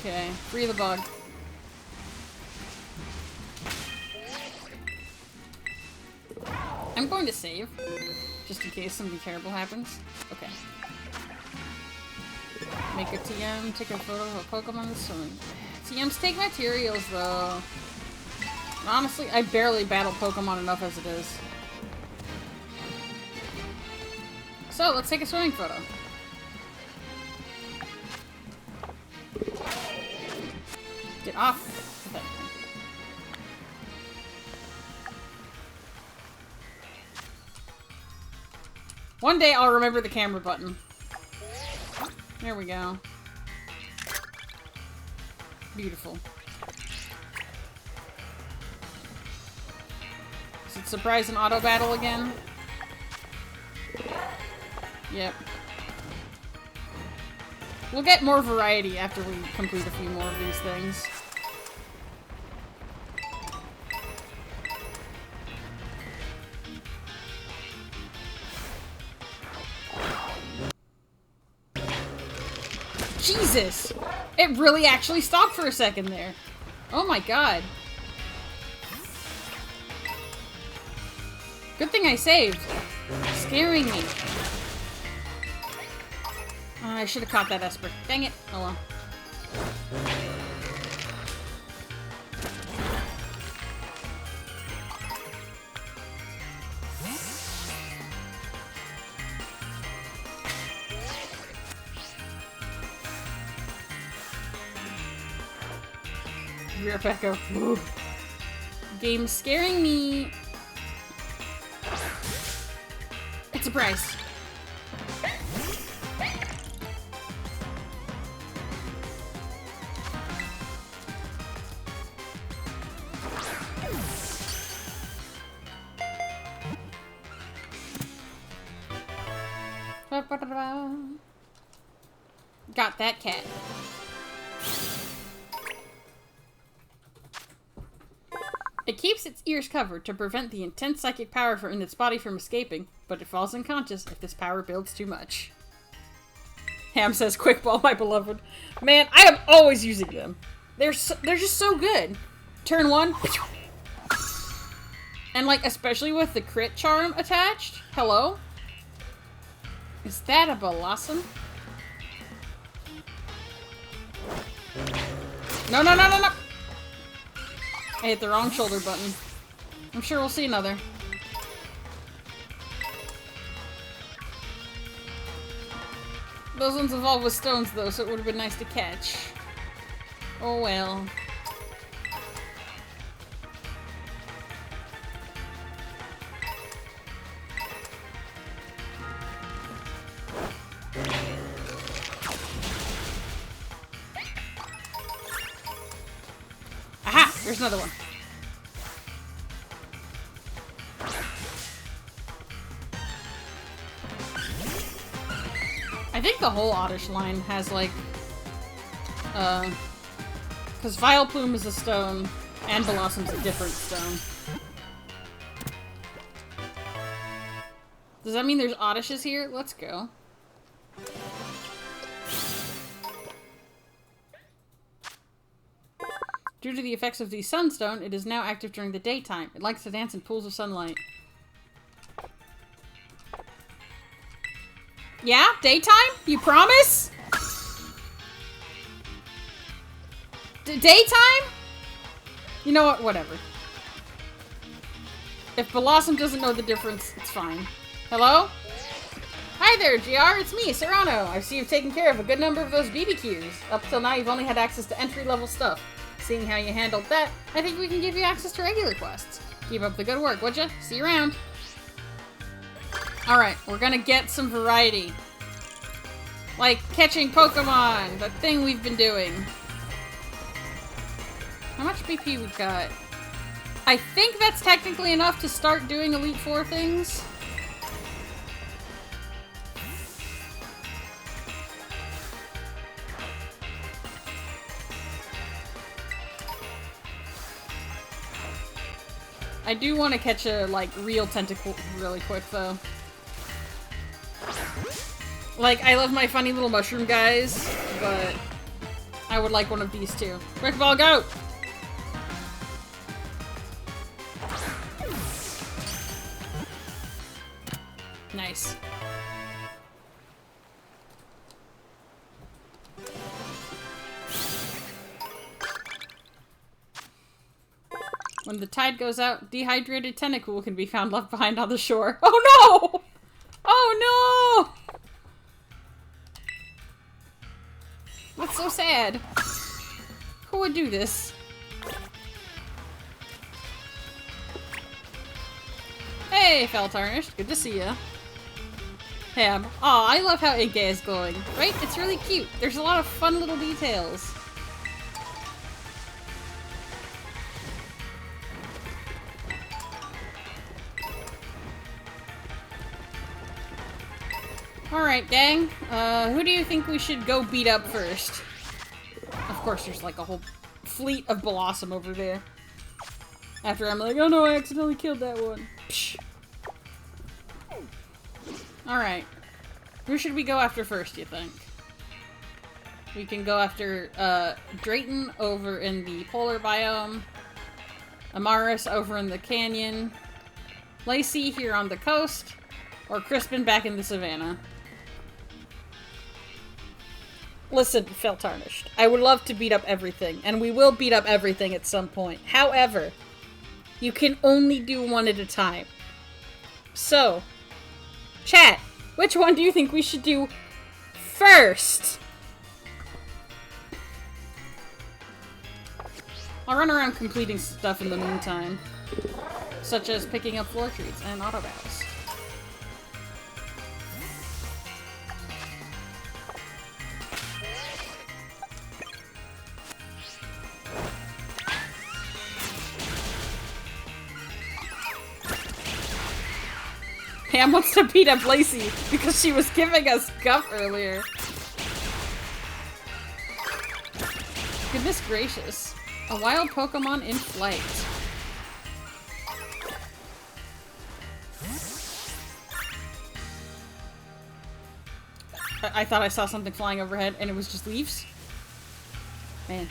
Okay, free the bug. I'm going to save, just in case something terrible happens. Okay. Make a TM, take a photo of a Pokemon swimming. TMs take materials, though. Honestly, I barely battle Pokemon enough as it is. So, let's take a swimming photo. Get off. Okay. One day I'll remember the camera button. There we go. Beautiful. Is it surprise and auto battle again? Yep. We'll get more variety after we complete a few more of these things. Jesus! It really actually stopped for a second there. Oh my god. Good thing I saved. Scaring me. I should have caught that Esper. Dang it. Oh well. Rear Echo. Ooh. Game's scaring me. It's a price. Got that cat. It keeps its ears covered to prevent the intense psychic power in its body from escaping, but it falls unconscious if this power builds too much. Ham says, "Quick ball, my beloved." Man, I am always using them. They're just so good. Turn one. And like, especially with the crit charm attached. Hello? Is that a blossom? No, no, no, no, no! I hit the wrong shoulder button. I'm sure we'll see another. Those ones evolved with stones, though, so it would have been nice to catch. Oh well. Aha! There's another one. I think the whole Oddish line has, like, because Vileplume is a stone, and Blossom's a different stone. Does that mean there's Oddishes here? Let's go. Due to the effects of the Sunstone, it is now active during the daytime. It likes to dance in pools of sunlight. Yeah? Daytime? You promise? Daytime? You know what? Whatever. If Blossom doesn't know the difference, it's fine. Hello? Hi there, GR. It's me, Serrano. I see you've taken care of a good number of those BBQs. Up till now, you've only had access to entry-level stuff. Seeing how you handled that, I think we can give you access to regular quests. Keep up the good work, would ya? See you around. Alright, we're gonna get some variety. Like catching Pokemon, the thing we've been doing. How much BP we got? I think that's technically enough to start doing Elite Four things. I do want to catch a, like, real tentacle really quick, though. Like, I love my funny little mushroom guys, but I would like one of these too. Quick ball, go! Nice. When the tide goes out, dehydrated Tentacool can be found left behind on the shore. Oh no! Oh no! That's so sad. Who would do this? Hey, Feltarnished. Good to see ya. Ham. Aw, I love how Inkay is glowing. Right? It's really cute. There's a lot of fun little details. Alright, gang. Who do you think we should go beat up first? Of course, there's like a whole fleet of Blossom over there. After I'm like, oh no, I accidentally killed that one. Psh. Alright. Who should we go after first, you think? We can go after, Drayton over in the polar biome. Amaris over in the canyon. Lacey here on the coast. Or Crispin back in the savannah. Listen, Fell Tarnished. I would love to beat up everything, and we will beat up everything at some point. However, you can only do one at a time. So, chat, which one do you think we should do first? I'll run around completing stuff in the meantime, such as picking up floor treats and auto battles. Pam wants to beat up Lacey because she was giving us guff earlier. Goodness gracious. A wild Pokemon in flight. I thought I saw something flying overhead and it was just leaves. Man.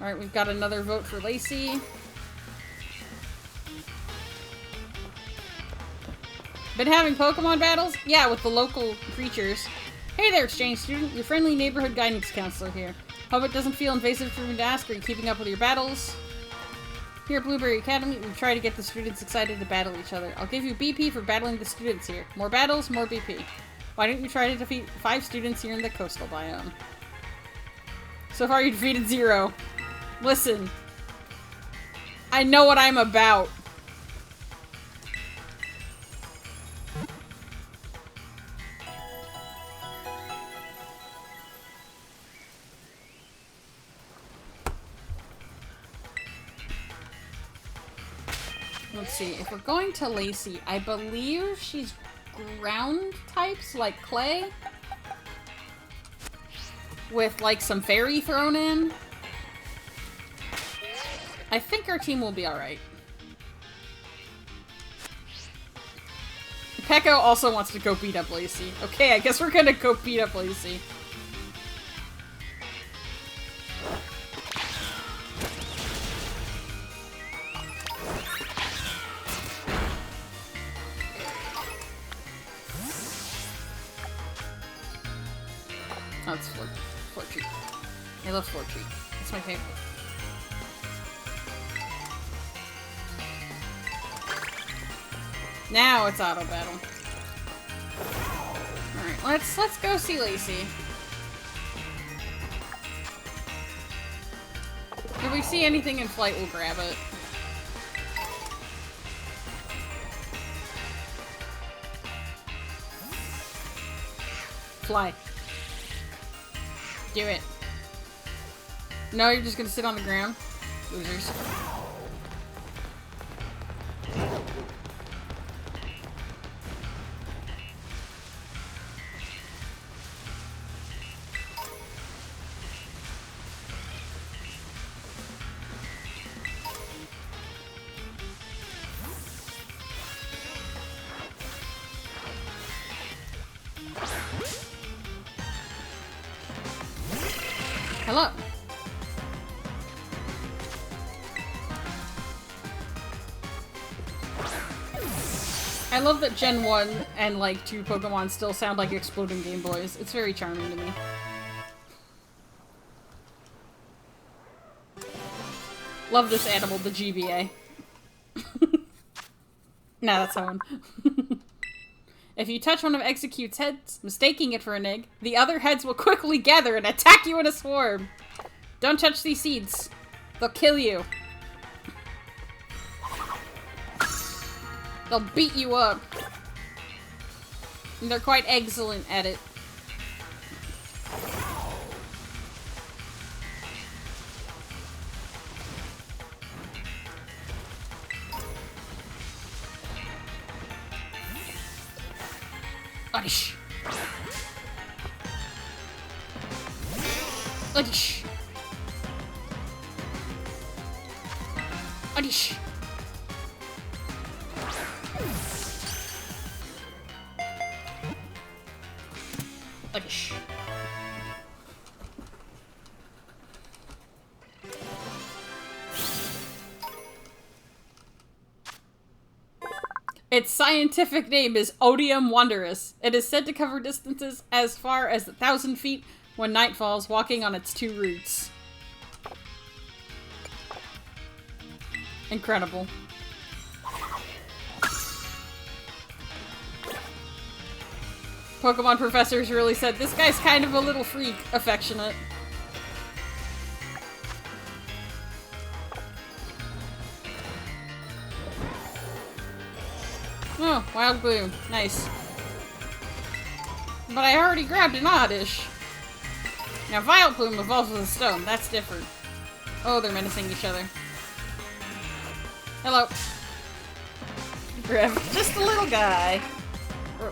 Alright, we've got another vote for Lacey. Been having Pokemon battles? Yeah, with the local creatures. Hey there, exchange student. Your friendly neighborhood guidance counselor here. Hope it doesn't feel invasive for me to ask, are you keeping up with your battles? Here at Blueberry Academy, we try to get the students excited to battle each other. I'll give you BP for battling the students here. More battles, more BP. Why don't you try to defeat 5 students here in the coastal biome? So far you defeated 0. Listen, I know what I'm about. Let's see, if we're going to Lacey, I believe she's ground types, like clay, with like some fairy thrown in. I think our team will be alright. Pekko also wants to go beat up Lacey. Okay, I guess we're gonna go beat up Lacey. Oh, it's floor treat. I love floor treat. It's my favorite. Now it's auto battle. Alright, let's go see Lacey. If we see anything in flight, we'll grab it. Fly. Do it. No, you're just gonna sit on the ground? Losers. Hello. I love that Gen 1 and like 2 Pokemon still sound like exploding Game Boys. It's very charming to me. Love this animal, the GBA. Nah, that's Owen. If you touch one of Execute's heads, mistaking it for an egg, the other heads will quickly gather and attack you in a swarm. Don't touch these seeds. They'll kill you. they'll beat you up. And they're quite excellent at it. Adish. Adish. Adish. Adish. Its scientific name is Odium Wanderus. It is said to cover distances as far as 1,000 feet when night falls, walking on its 2 roots. Incredible. Pokemon professors really said, this guy's kind of a little freak. Affectionate. Oh, Wild Bloom. Nice. But I already grabbed an Oddish. Now, Violet Bloom evolves with a stone. That's different. Oh, they're menacing each other. Hello. Griff. Just a little guy.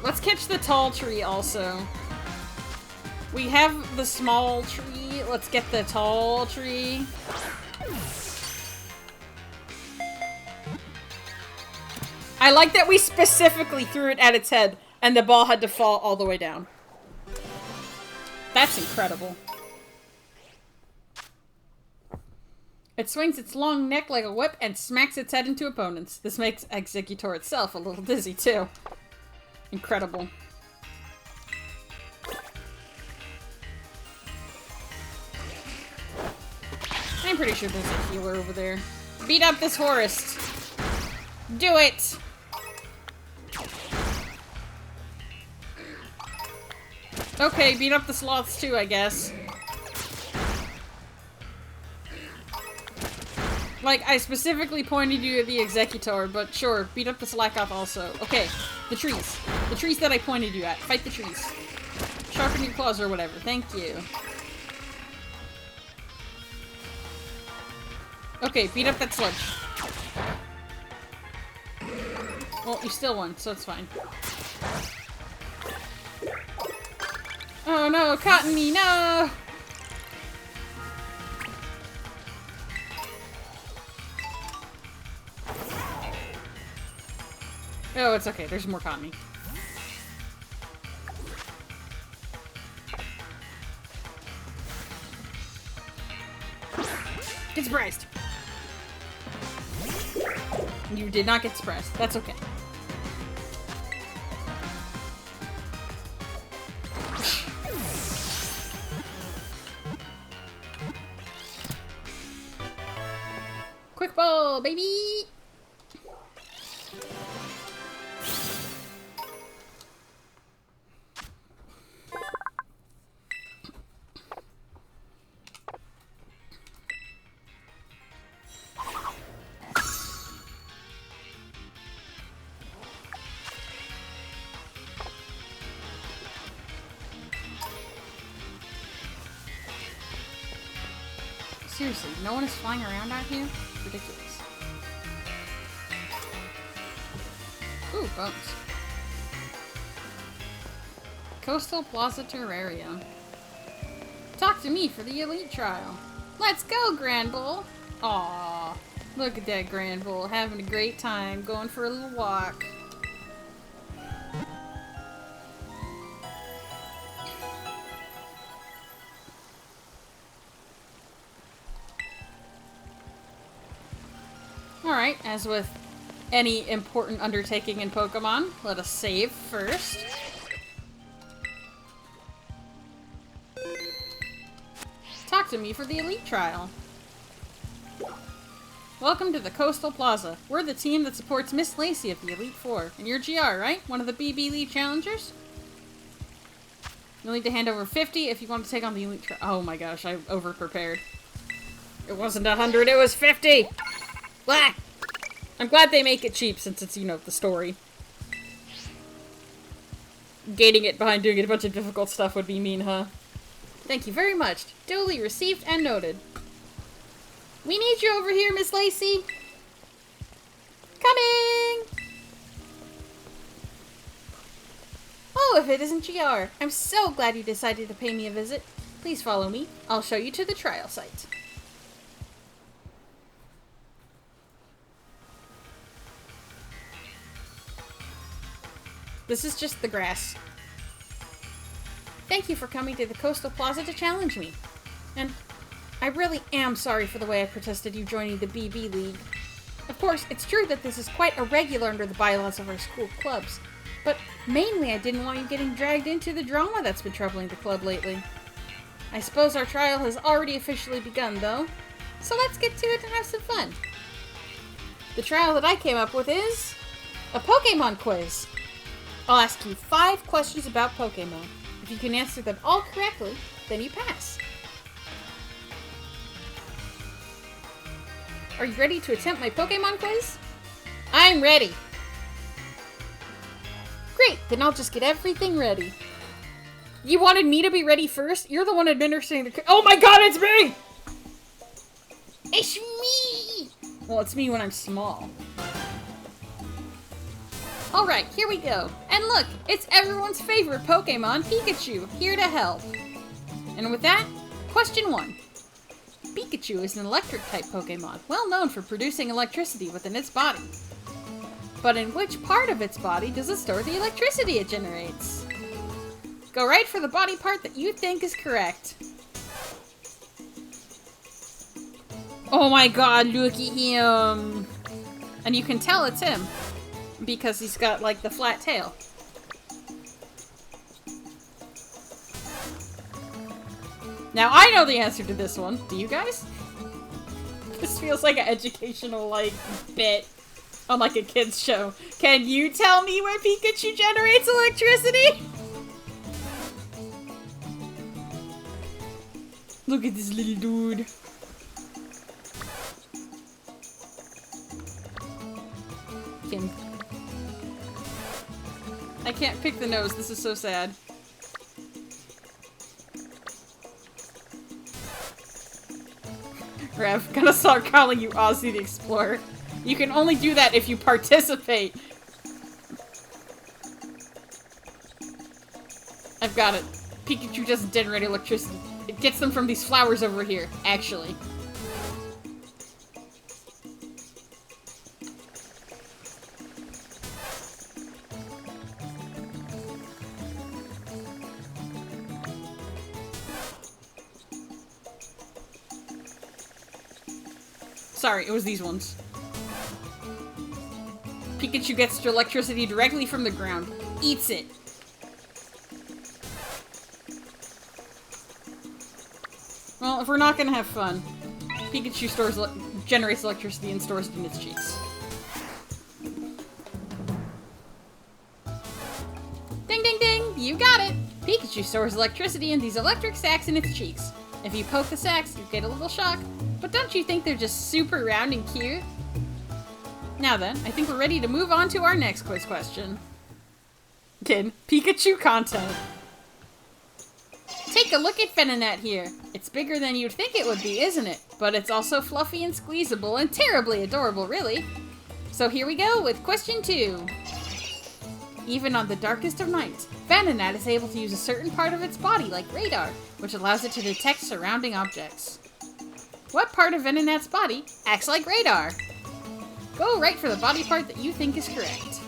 Let's catch the tall tree also. We have the small tree. Let's get the tall tree. I like that we specifically threw it at its head and the ball had to fall all the way down. That's incredible. It swings its long neck like a whip and smacks its head into opponents. This makes Exeggutor itself a little dizzy too. Incredible. I'm pretty sure there's a healer over there. Beat up this forest. Do it! Okay, beat up the sloths too, I guess. Like, I specifically pointed you at the Exeggutor, but sure, beat up the Slackoth also. Okay, the trees. The trees that I pointed you at. Fight the trees. Sharpen your claws or whatever. Thank you. Okay, beat up that sludge. Well, you still won, so it's fine. Oh no, Cottony, no! Oh, it's okay, there's more Cottony. Get surprised! You did not get surprised. That's okay. Quick ball, baby! Seriously, no one is flying around out here? Ridiculous. Ooh, bones. Coastal Plaza Terraria. Talk to me for the elite trial. Let's go, Grand Bull! Aww. Look at that Grand Bull, having a great time, going for a little walk. Alright, as with any important undertaking in Pokemon, let us save first. Talk to me for the elite trial. Welcome to the Coastal Plaza. We're the team that supports Miss Lacey of the Elite Four. And you're GR, right? One of the BB Elite Challengers? You'll need to hand over 50 if you want to take on the elite trial. Oh my gosh, I over-prepared. It wasn't 100, it was 50! Blah! I'm glad they make it cheap since it's, you know, the story. Gating it behind doing a bunch of difficult stuff would be mean, huh? Thank you very much. Duly received and noted. We need you over here, Miss Lacey. Coming! Oh, if it isn't GR. I'm so glad you decided to pay me a visit. Please follow me. I'll show you to the trial site. This is just the grass. Thank you for coming to the Coastal Plaza to challenge me. And I really am sorry for the way I protested you joining the BB League. Of course, it's true that this is quite irregular under the bylaws of our school clubs, but mainly I didn't want you getting dragged into the drama that's been troubling the club lately. I suppose our trial has already officially begun, though, so let's get to it and have some fun. The trial that I came up with is a Pokemon quiz. I'll ask you 5 questions about Pokemon. If you can answer them all correctly, then you pass. Are you ready to attempt my Pokemon quiz? I'm ready! Great, then I'll just get everything ready. You wanted me to be ready first? You're the one administering the... Oh my god, it's me! It's me! Well, it's me when I'm small. Alright, here we go. And look, it's everyone's favorite Pokemon, Pikachu, here to help. And with that, question 1. Pikachu is an electric-type Pokemon, well known for producing electricity within its body. But in which part of its body does it store the electricity it generates? Go right for the body part that you think is correct. Oh my god, look at him! And you can tell it's him, because he's got, like, the flat tail. Now, I know the answer to this one. Do you guys? This feels like an educational, like, bit on, like, a kid's show. Can you tell me where Pikachu generates electricity? Look at this little dude. Kim. I can't pick the nose. This is so sad. Rev, gonna start calling you Ozzy the Explorer. You can only do that if you participate. I've got it. Pikachu doesn't generate electricity. It gets them from these flowers over here, actually. Sorry, it was these ones. Pikachu gets its electricity directly from the ground. Eats it. Well, if we're not gonna have fun, Pikachu generates electricity and stores it in its cheeks. Ding ding ding! You got it! Pikachu stores electricity in these electric sacs in its cheeks. If you poke the sacs, you get a little shock. But don't you think they're just super round and cute? Now then, I think we're ready to move on to our next quiz question. Again, Pikachu content. Take a look at Venonat here. It's bigger than you'd think it would be, isn't it? But it's also fluffy and squeezable and terribly adorable, really. So here we go with question 2. Even on the darkest of nights, Venonat is able to use a certain part of its body, like radar, which allows it to detect surrounding objects. What part of Venonat's body acts like radar? Go right for the body part that you think is correct.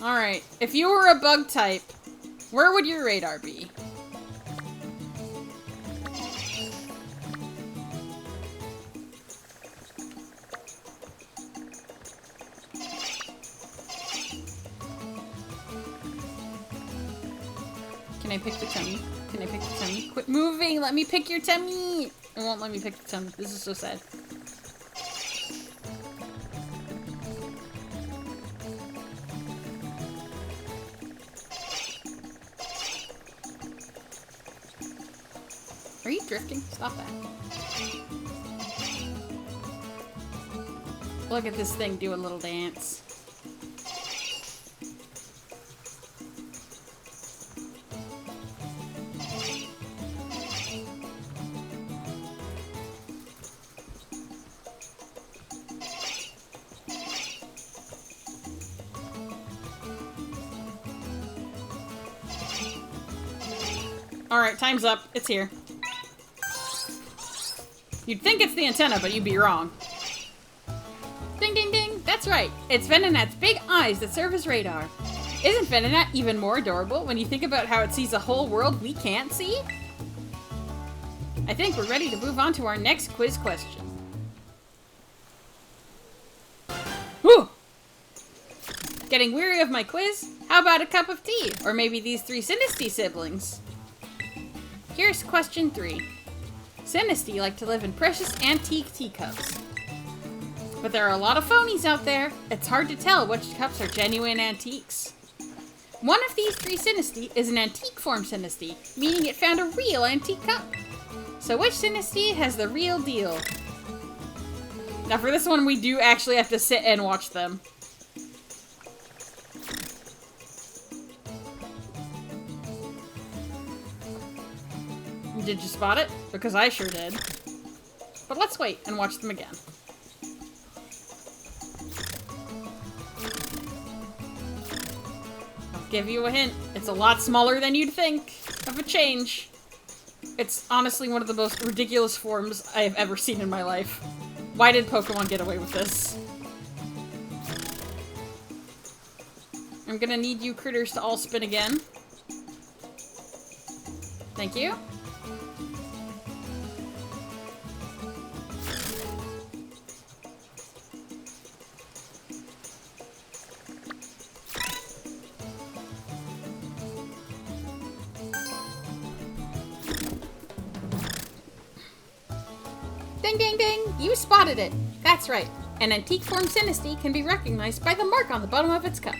Alright, if you were a bug type, where would your radar be? Can I pick the tummy? Can I pick the tummy? Quit moving! Let me pick your tummy! It won't let me pick the tummy. This is so sad. Are you drifting? Stop that. Look at this thing do a little dance. Alright, time's up. It's here. You'd think it's the antenna, but you'd be wrong. Ding ding ding! That's right! It's Venonat's big eyes that serve as radar. Isn't Venonat even more adorable when you think about how it sees a whole world we can't see? I think we're ready to move on to our next quiz question. Whew! Getting weary of my quiz? How about a cup of tea? Or maybe these 3 Sinisty siblings? Here's question 3. Sinisty like to live in precious antique teacups. But there are a lot of phonies out there. It's hard to tell which cups are genuine antiques. One of these 3 Sinisty is an antique form Sinisty, meaning it found a real antique cup. So which Sinisty has the real deal? Now for this one, we do actually have to sit and watch them. Did you spot it? Because I sure did. But let's wait and watch them again. I'll give you a hint. It's a lot smaller than you'd think of a change. It's honestly one of the most ridiculous forms I have ever seen in my life. Why did Pokemon get away with this? I'm gonna need you critters to all spin again. Thank you. Ding ding ding! You spotted it! That's right. An antique form Sinisty can be recognized by the mark on the bottom of its cup.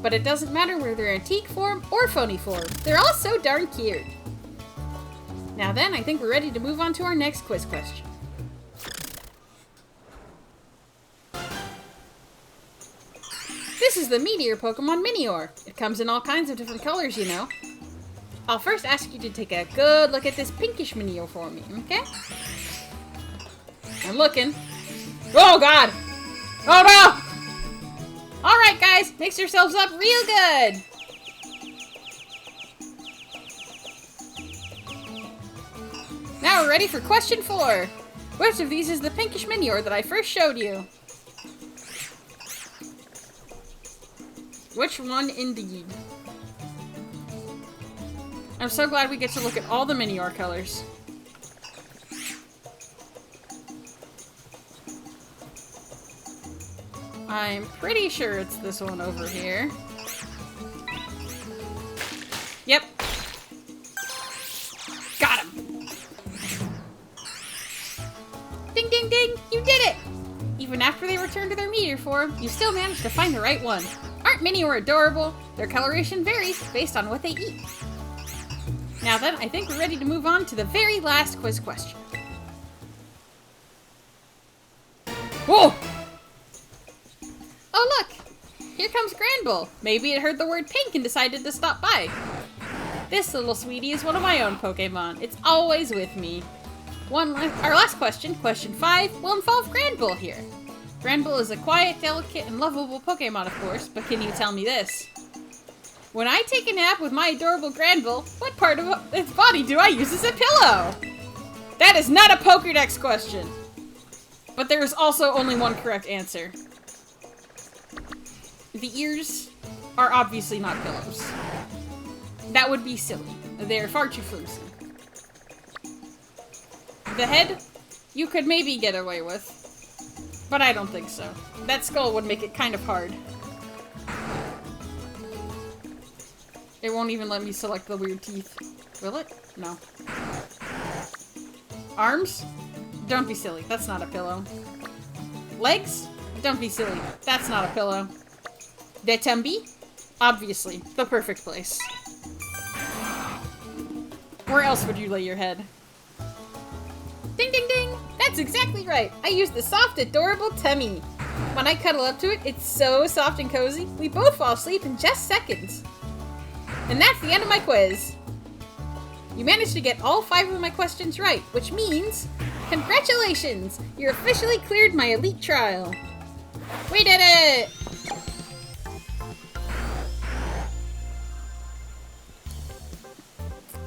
But it doesn't matter whether they're antique form or phony form. They're all so darn cute. Now then, I think we're ready to move on to our next quiz question. This is the Meteor Pokemon Minior. It comes in all kinds of different colors, you know. I'll first ask you to take a good look at this pinkish Minior for me, okay? I'm looking. Oh god! Oh no! Alright guys, mix yourselves up real good! Now we're ready for question 4. Which of these is the pinkish Minior that I first showed you? Which one indeed? I'm so glad we get to look at all the Minior colors. I'm pretty sure it's this one over here. Yep. Got him! Ding ding ding! You did it! Even after they return to their meteor form, you still managed to find the right one. Aren't Minior adorable? Their coloration varies based on what they eat. Now then, I think we're ready to move on to the very last quiz question. Whoa! Oh look! Here comes Granbull. Maybe it heard the word pink and decided to stop by. This little sweetie is one of my own Pokemon. It's always with me. Our last question, question 5, will involve Granbull here. Granbull is a quiet, delicate, and lovable Pokemon, of course, but can you tell me this? When I take a nap with my adorable Granbull, what part of its body do I use as a pillow? That is not a Pokédex question. But there is also only one correct answer. The ears are obviously not pillows. That would be silly. They're far too flimsy. The head, you could maybe get away with, but I don't think so. That skull would make it kind of hard. It won't even let me select the weird teeth. Will it? No. Arms? Don't be silly. That's not a pillow. Legs? Don't be silly. That's not a pillow. Detembi? Obviously. The perfect place. Where else would you lay your head? Ding ding ding! That's That's exactly right. I use the soft, adorable tummy. When I cuddle up to it, it's so soft and cozy. We both fall asleep in just seconds. And that's the end of my quiz. You managed to get all 5 of my questions right, which means, congratulations! You're officially cleared my elite trial. We did it!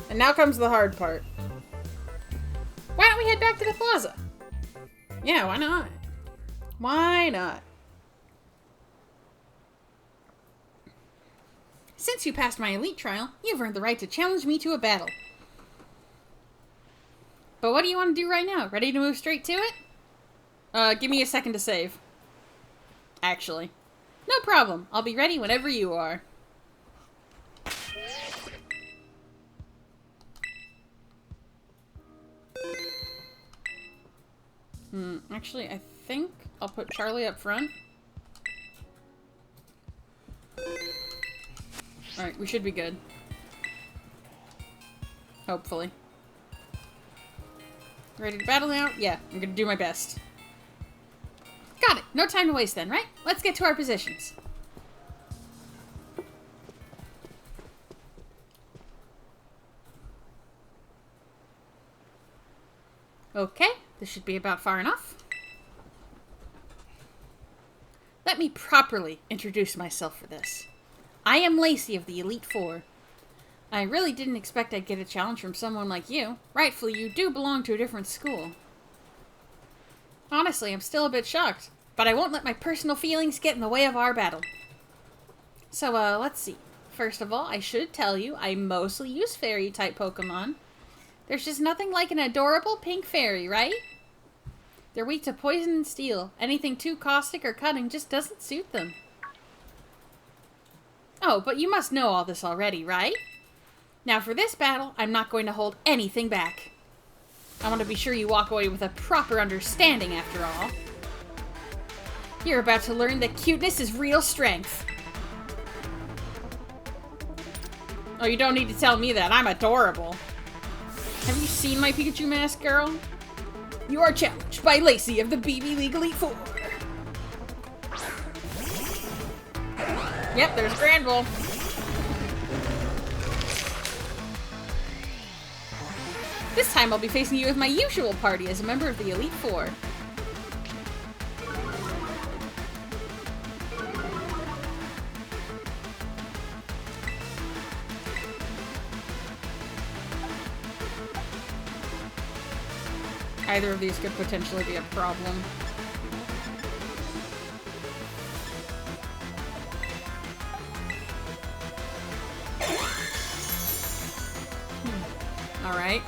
And now comes the hard part. Why don't we head back to the plaza? Yeah, why not? Why not? Since you passed my elite trial, you've earned the right to challenge me to a battle. But what do you want to do right now? Ready to move straight to it? Give me a second to save. Actually. No problem. I'll be ready whenever you are. Actually, I think I'll put Charlie up front. Alright, we should be good. Hopefully. Ready to battle now? Yeah, I'm gonna do my best. Got it! No time to waste then, right? Let's get to our positions. Okay, this should be about far enough. Let me properly introduce myself for this. I am Lacey of the Elite Four. I really didn't expect I'd get a challenge from someone like you. Rightfully, you do belong to a different school. Honestly, I'm still a bit shocked, but I won't let my personal feelings get in the way of our battle. So, let's see. First of all, I should tell you, I mostly use fairy-type Pokemon. There's just nothing like an adorable pink fairy, right? They're weak to poison and steel. Anything too caustic or cutting just doesn't suit them. Oh, but you must know all this already, right? Now for this battle, I'm not going to hold anything back. I want to be sure you walk away with a proper understanding after all. You're about to learn that cuteness is real strength. Oh, you don't need to tell me that. I'm adorable. Have you seen my Pikachu mask, girl? You are challenged by Lacey of the BB League Elite Four. Yep, there's Granville. This time I'll be facing you with my usual party as a member of the Elite Four. Either of these could potentially be a problem. Alright.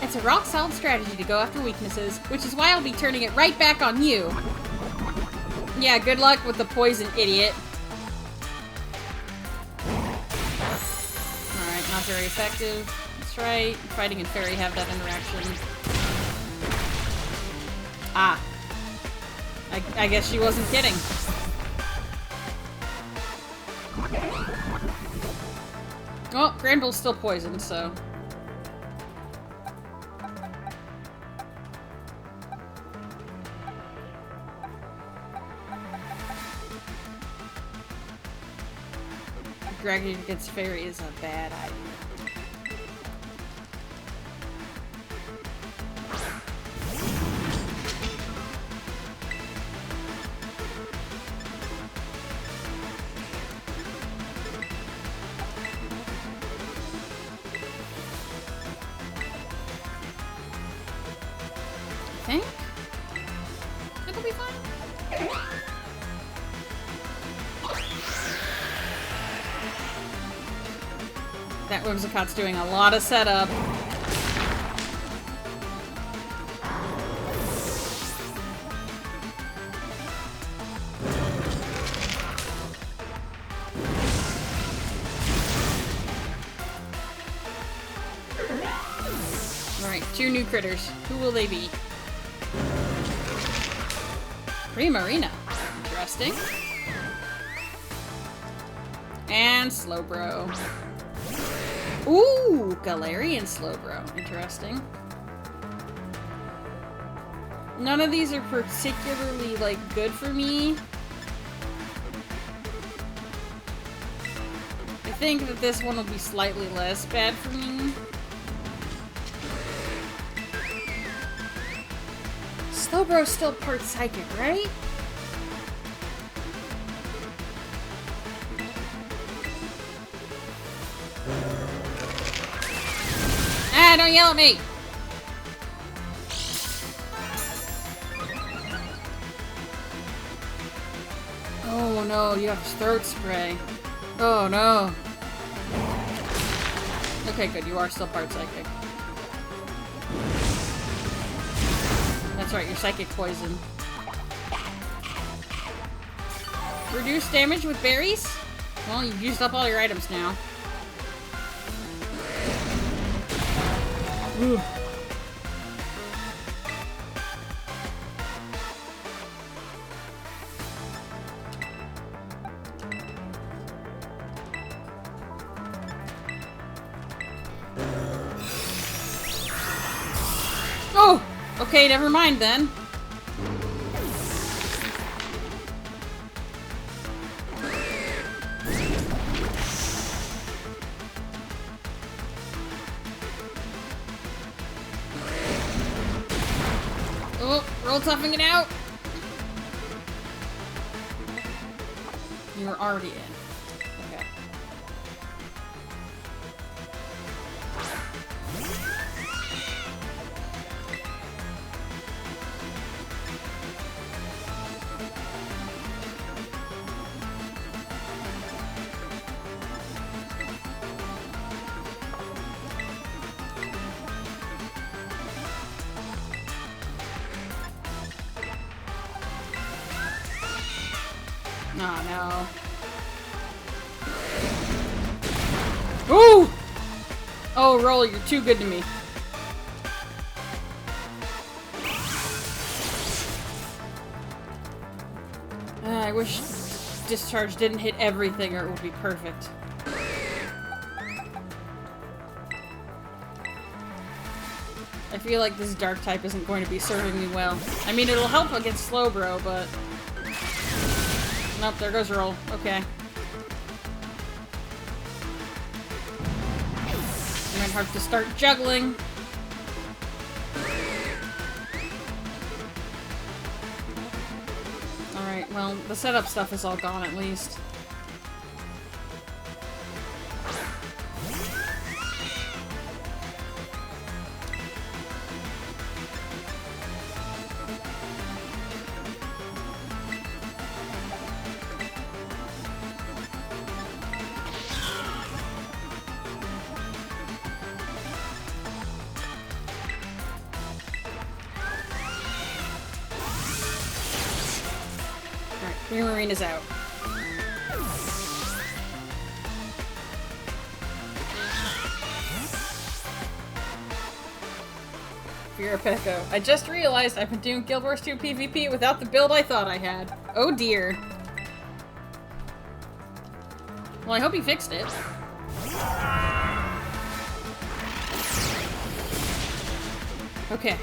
It's a rock-solid strategy to go after weaknesses, which is why I'll be turning it right back on you. Yeah, good luck with the poison, idiot. Alright, not very effective. That's right. Fighting and Fairy have that interaction. Ah. I guess she wasn't kidding. Oh, Granville's still poisoned, so... Dragging against Fairy is a bad idea. I think it'll be fine. That Whimsicott's doing a lot of setup. Alright, 2 new critters. Who will they be? Primarina. Interesting. And Slowbro. Ooh, Galarian Slowbro. Interesting. None of these are particularly, like, good for me. I think that this one will be slightly less bad for me. Slowbro's still part psychic, right? Ah, don't yell at me! Oh no, you have throat spray. Oh no. Okay, good, you are still part psychic. That's right, you're psychic poison. Reduce damage with berries? Well, you've used up all your items now. Ooh. Oh! Okay, never mind then. Oh, roll toughing it out. You were already in. Okay. Oh no. Ooh! Oh, Roll, you're too good to me. I wish discharge didn't hit everything or it would be perfect. I feel like this dark type isn't going to be serving me well. I mean, it'll help against Slowbro, but... Nope, there goes Roll. Okay. Might have to start juggling. Alright, well, the setup stuff is all gone at least. Your Marine is out. Peko. I just realized I've been doing Guild Wars 2 PvP without the build I thought I had. Oh dear. Well, I hope he fixed it. Okay.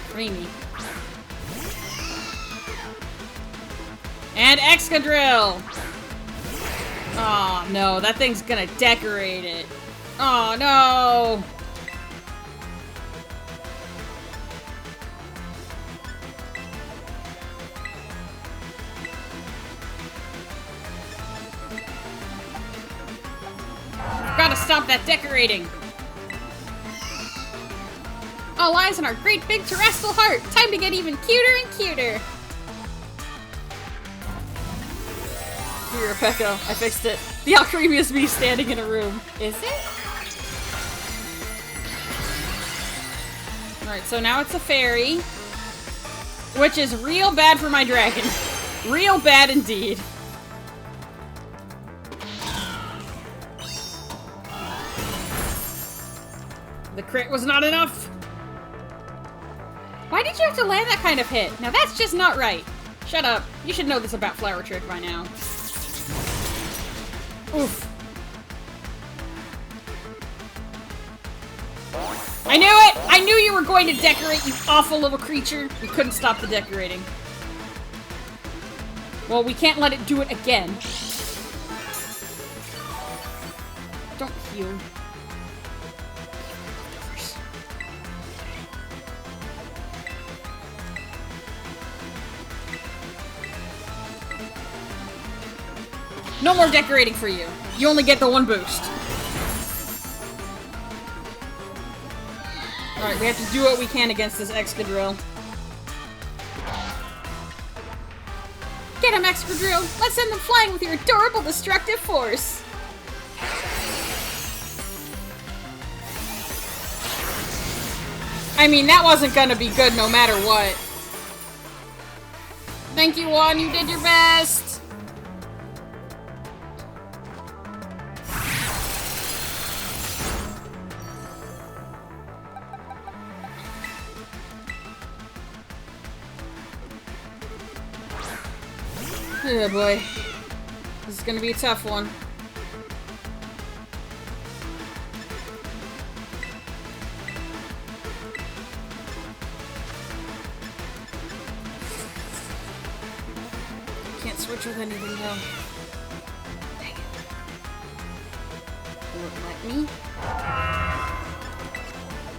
Creamy. And Excadrill! Oh no, that thing's gonna decorate it. Oh no! I've gotta stop that decorating! All eyes on our great big terrestrial heart! Time to get even cuter and cuter! You're a Peko. I fixed it. The Alcremia is me standing in a room. Is it? Alright, so now it's a fairy. Which is real bad for my dragon. Real bad indeed. The crit was not enough. Why did you have to land that kind of hit? Now that's just not right. Shut up. You should know this about Flower Trick by now. Oof. I knew it! I knew you were going to decorate, you awful little creature. We couldn't stop the decorating. Well, we can't let it do it again. Don't heal. No more decorating for you. You only get the one boost. Alright, we have to do what we can against this Excadrill. Get him, Excadrill! Let's send them flying with your adorable destructive force! I mean, that wasn't gonna be good no matter what. Thank you, Juan. You did your best! Oh boy. This is gonna be a tough one. Can't switch with anything though. Dang it. Won't let me.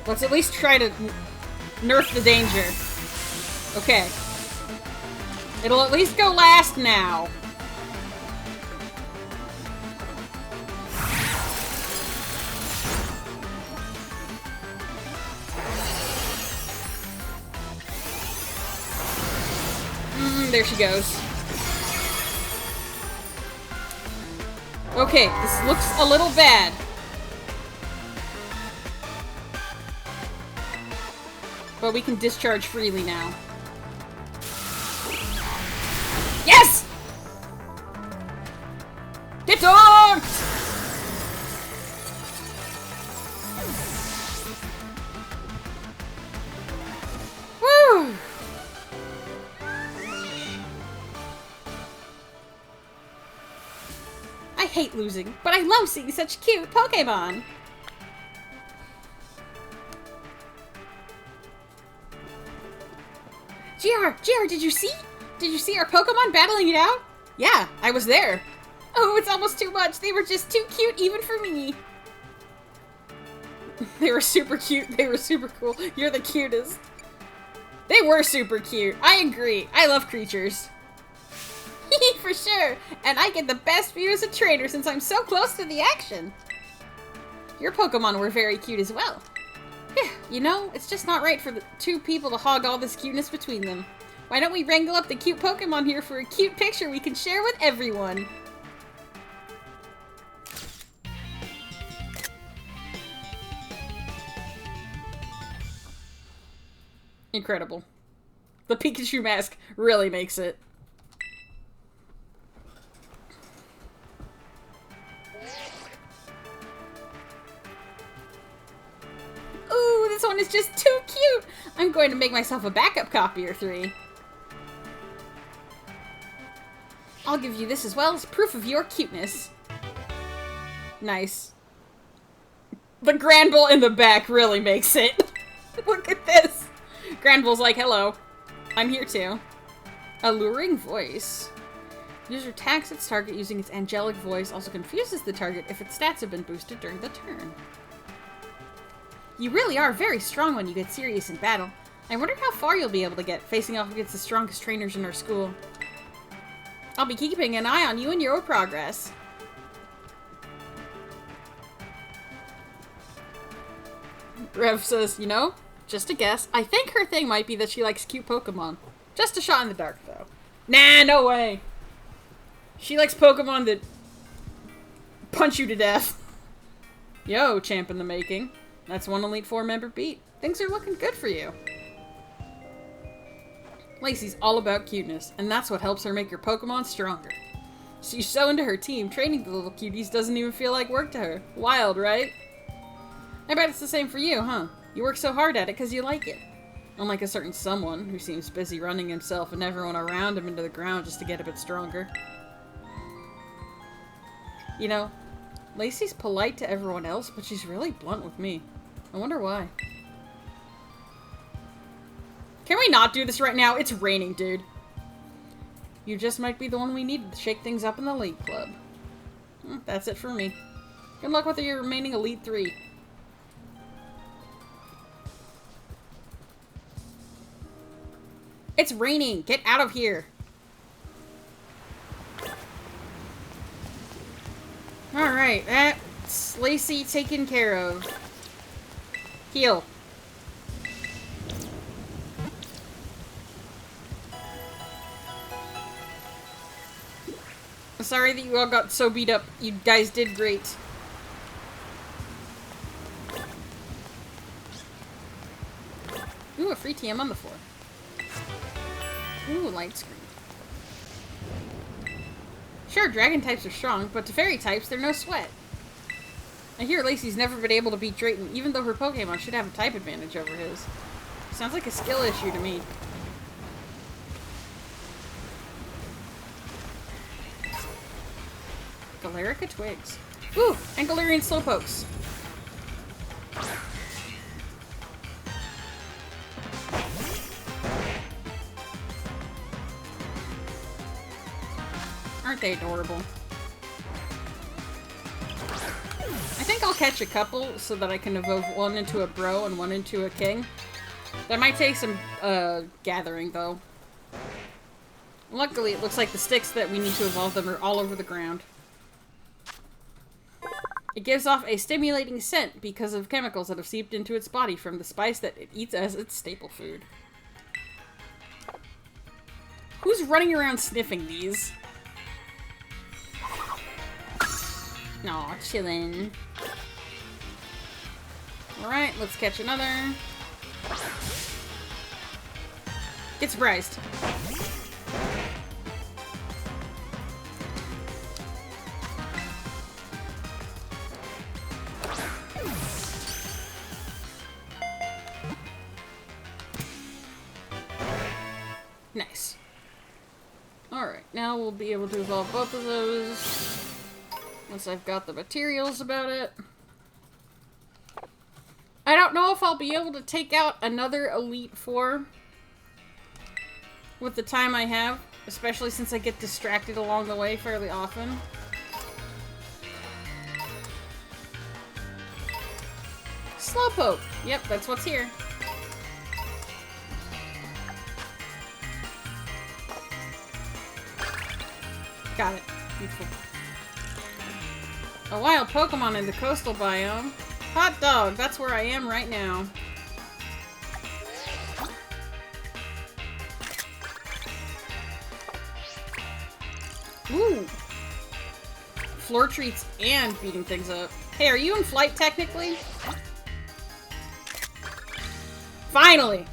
Let's at least try to nerf the danger. Okay. It'll at least go last now. There she goes. Okay, this looks a little bad. But we can discharge freely now. Yes! Get dorked! Woo! I hate losing, but I love seeing such cute Pokemon! GR, did you see? Did you see our Pokemon battling it out? Yeah, I was there. Oh, it's almost too much. They were just too cute even for me. They were super cute. They were super cool. You're the cutest. They were super cute. I agree. I love creatures. For sure. And I get the best view as a trainer since I'm so close to the action. Your Pokemon were very cute as well. Yeah, you know, it's just not right for the two people to hog all this cuteness between them. Why don't we wrangle up the cute Pokemon here for a cute picture we can share with everyone? Incredible. The Pikachu mask really makes it. Ooh, this one is just too cute! I'm going to make myself a backup copy or 3. I'll give you this as well as proof of your cuteness. Nice. The Granbull in the back really makes it. Look at this! Granbull's like, hello. I'm here too. Alluring voice. User attacks its target using its angelic voice, also confuses the target if its stats have been boosted during the turn. You really are very strong when you get serious in battle. I wonder how far you'll be able to get, facing off against the strongest trainers in our school. I'll be keeping an eye on you and your progress. Rev says, you know, just a guess. I think her thing might be that she likes cute Pokemon. Just a shot in the dark, though. Nah, no way. She likes Pokemon that punch you to death. Yo, champ in the making. That's one Elite Four member beat. Things are looking good for you. Lacey's all about cuteness, and that's what helps her make your Pokemon stronger. She's so into her team, training the little cuties doesn't even feel like work to her. Wild, right? I bet it's the same for you, huh? You work so hard at it because you like it. Unlike a certain someone who seems busy running himself and everyone around him into the ground just to get a bit stronger. You know, Lacey's polite to everyone else, but she's really blunt with me. I wonder why. Can we not do this right now? It's raining, dude. You just might be the one we need to shake things up in the Elite Club. That's it for me. Good luck with your remaining Elite 3. It's raining! Get out of here! Alright, that's Lacey taken care of. Heal. Sorry that you all got so beat up. You guys did great. Ooh, a free TM on the floor. Ooh, light screen. Sure, dragon types are strong, but to fairy types, they're no sweat. I hear Lacey's never been able to beat Drayton, even though her Pokemon should have a type advantage over his. Sounds like a skill issue to me. Galarica Twigs. Ooh, and Galarian Slowpokes. Aren't they adorable? I think I'll catch a couple so that I can evolve one into a bro and one into a king. That might take some gathering though. Luckily, it looks like the sticks that we need to evolve them are all over the ground. It gives off a stimulating scent because of chemicals that have seeped into its body from the spice that it eats as its staple food. Who's running around sniffing these? Aw, chillin'. Alright, let's catch another. Get surprised. Nice. Alright, now we'll be able to evolve both of those. Once I've got the materials about it. I don't know if I'll be able to take out another Elite Four with the time I have, especially since I get distracted along the way fairly often. Slowpoke! Yep, that's what's here. Got it. Beautiful. A wild Pokemon in the coastal biome. Hot dog, that's where I am right now. Ooh. Floor treats and beating things up. Hey, are you in flight technically? Finally!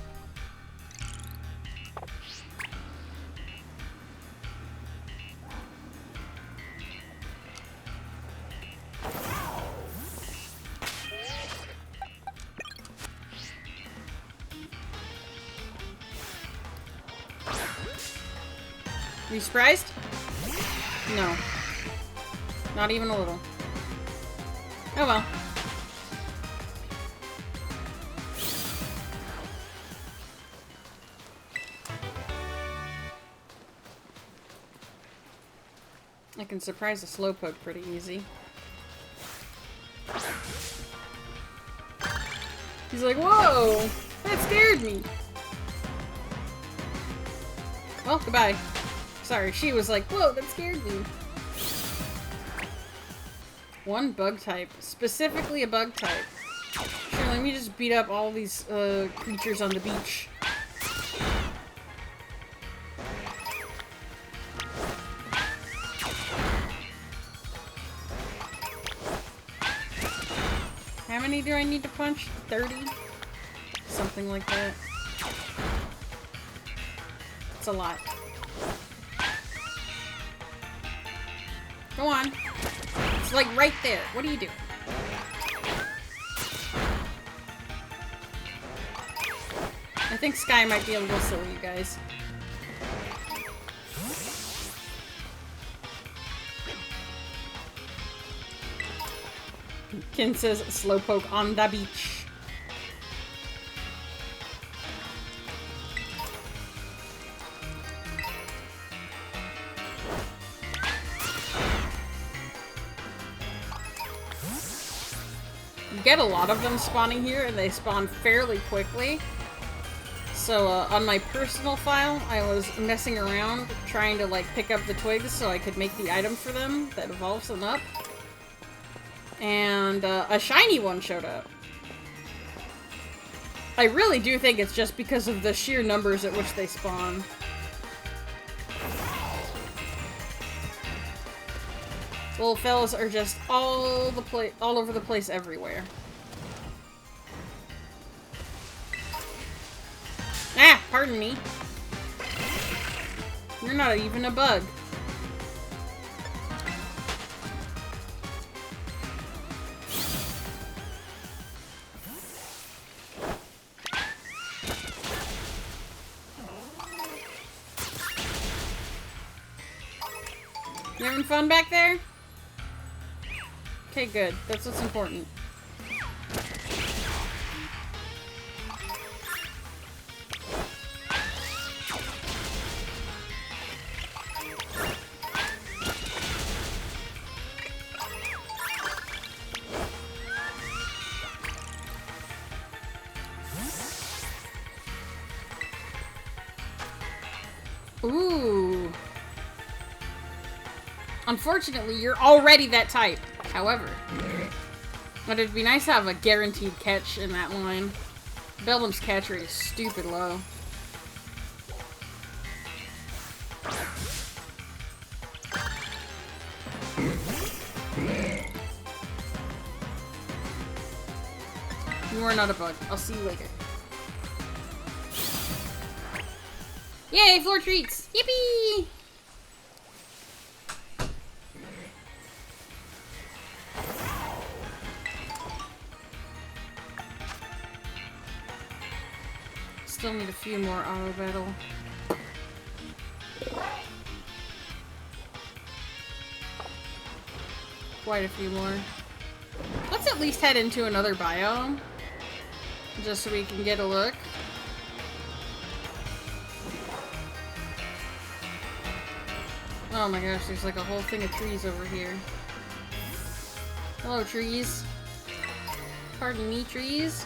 Are you surprised? No. Not even a little. Oh well. I can surprise a Slowpoke pretty easy. He's like, whoa! That scared me! Well, goodbye. Sorry, she was like, whoa, that scared me. One bug type. Specifically a bug type. Sure, let me just beat up all these creatures on the beach. How many do I need to punch? 30? Something like that. It's a lot. Go on. It's like right there. What are you doing? I think Sky might be a little silly, you guys. Kin says slowpoke on the beach. You get a lot of them spawning here, and they spawn fairly quickly. So, on my personal file, I was messing around trying to, like, pick up the twigs so I could make the item for them that evolves them up. And, a shiny one showed up. I really do think it's just because of the sheer numbers at which they spawn. Little fellas are just all over the place everywhere. Ah, pardon me. You're not even a bug. You having fun back there? Okay, good. That's what's important. Ooh. Unfortunately, you're already that type. However, but it'd be nice to have a guaranteed catch in that line. Beldum's catch rate is stupid low. You are not a bug. I'll see you later. Yay, floor treats! Yippee! Still need a few more auto battle. Quite a few more. Let's at least head into another biome. Just so we can get a look. Oh my gosh, there's like a whole thing of trees over here. Hello, trees. Pardon me, trees.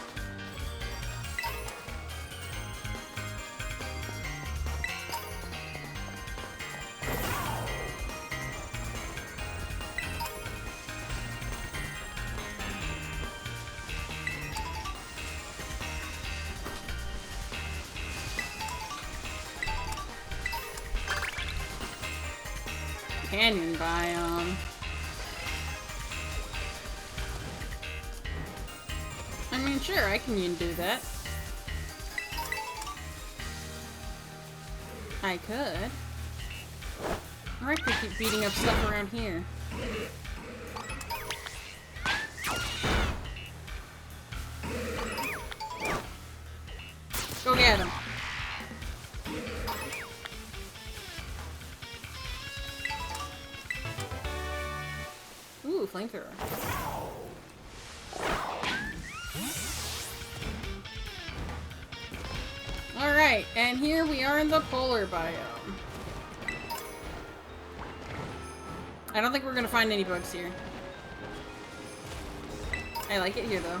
Canyon biome. I mean, sure, I can do that. I could. Or I could keep beating up stuff around here. Go get him. Ooh, flamethrower. Alright, and here we are in the polar biome. I don't think we're gonna find any bugs here. I like it here, though.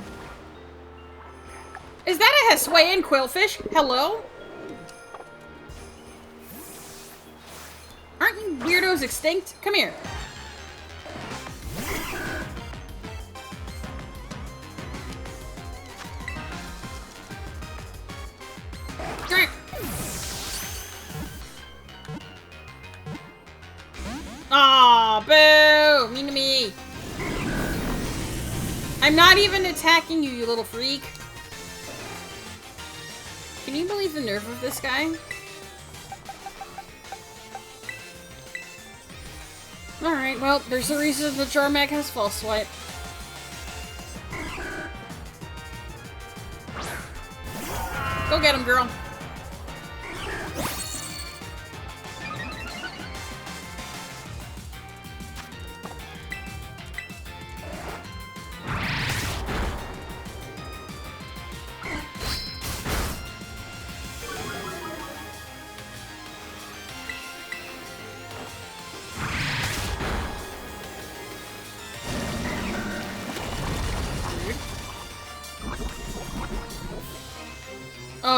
Is that a Hisuian quillfish? Hello? Aren't you weirdos extinct? Come here. Aw, boo! Mean to me. I'm not even attacking you, you little freak. Can you believe the nerve of this guy? Alright, well, there's a reason the Jarmag has false swipe. Go get him, girl.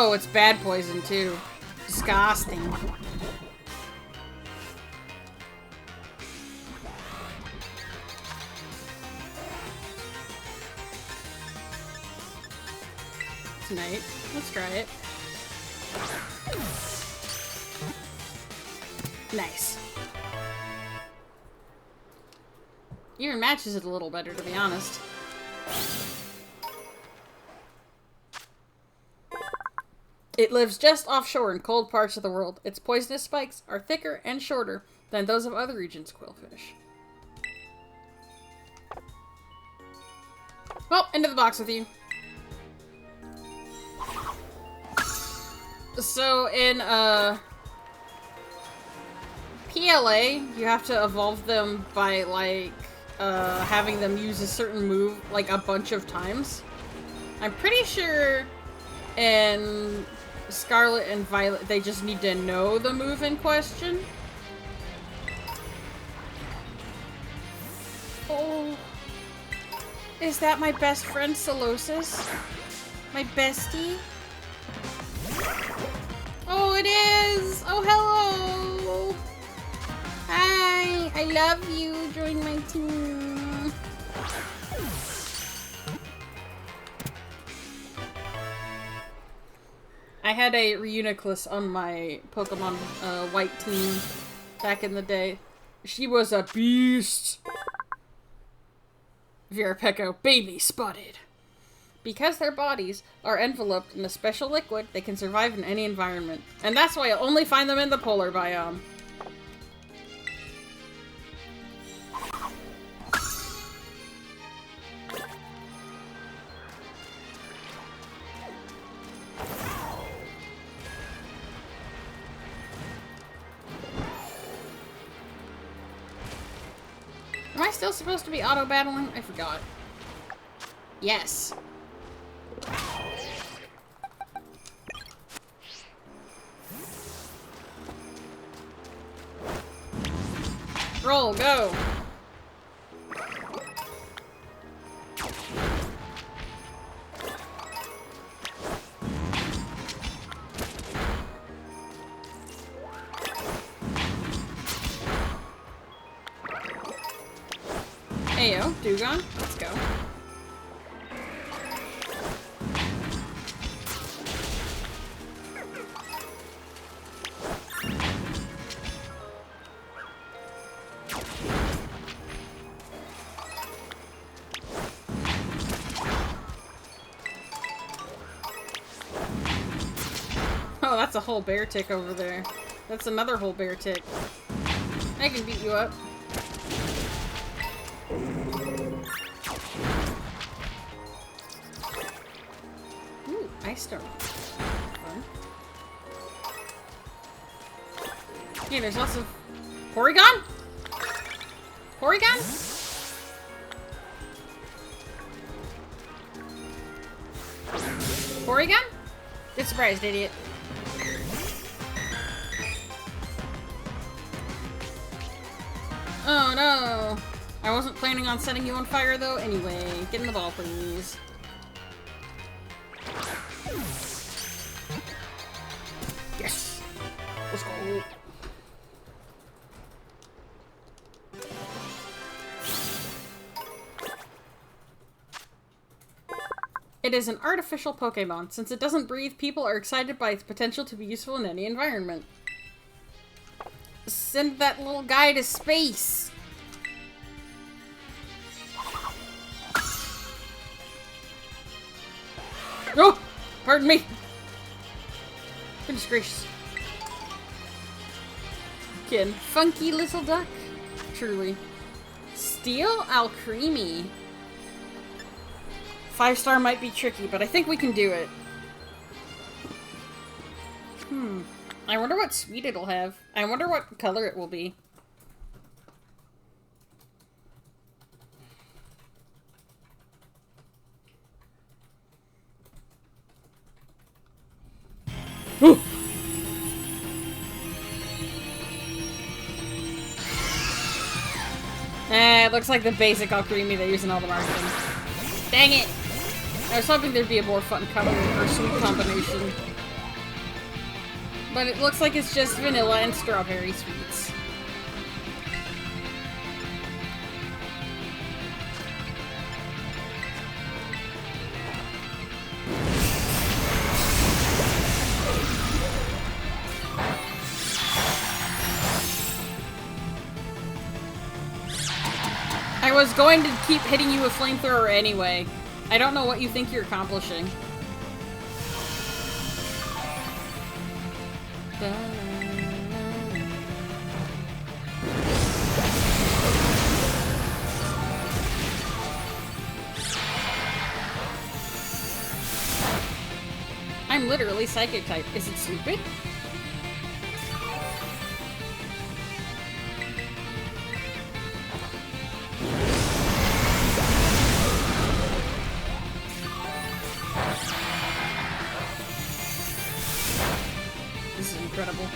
Oh, it's bad poison, too. Disgusting. Tonight. Let's try it. Nice. Even matches it a little better, to be honest. It lives just offshore in cold parts of the world. Its poisonous spikes are thicker and shorter than those of other regions' quillfish. Well, into the box with you. So in PLA, you have to evolve them by like having them use a certain move like a bunch of times. I'm pretty sure in Scarlet and Violet they just need to know the move in question. Oh, is that my best friend Solosis? My bestie? Oh, it is! Oh, hello! Hi! I love you! Join my team! I had a Reuniclus on my Pokemon White team back in the day. She was a beast! Virapecco, baby spotted! Because their bodies are enveloped in a special liquid, they can survive in any environment. And that's why you'll only find them in the polar biome. Am I still supposed to be auto-battling? I forgot. Yes. Roll, go! Ayo, Dugong, let's go. Oh, that's a whole bear tick over there. That's another whole bear tick. I can beat you up. Ooh, ice storm. Fun. Hey, there's lots of Porygon? Porygon? Porygon? Get surprised, idiot. Oh no! I wasn't planning on setting you on fire though. Anyway, get in the ball, please. Yes! Let's go! It is an artificial Pokemon. Since it doesn't breathe, people are excited by its potential to be useful in any environment. Send that little guy to space! Oh! Pardon me! Goodness gracious. Kin. Funky little duck. Truly. Steel Alcremie. 5-star might be tricky, but I think we can do it. I wonder what suite it'll have. I wonder what color it will be. Ooh. It looks like the basic Alcremie they use in all the marketing. Dang it! I was hoping there'd be a more fun color or sweet combination. But it looks like it's just vanilla and strawberry sweets. I was going to keep hitting you with flamethrower anyway. I don't know what you think you're accomplishing. I'm literally psychic type. Is it stupid? This is incredible.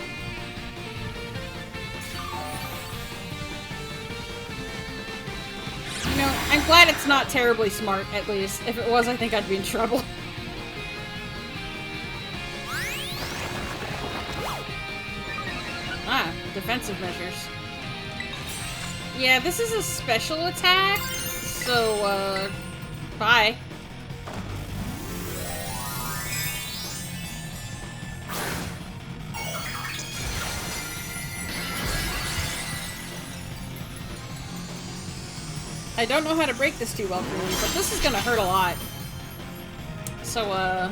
You know, I'm glad it's not terribly smart, at least. If it was, I think I'd be in trouble. Ah, defensive measures. Yeah, this is a special attack, so, bye. I don't know how to break this too well for me, but this is gonna hurt a lot. So,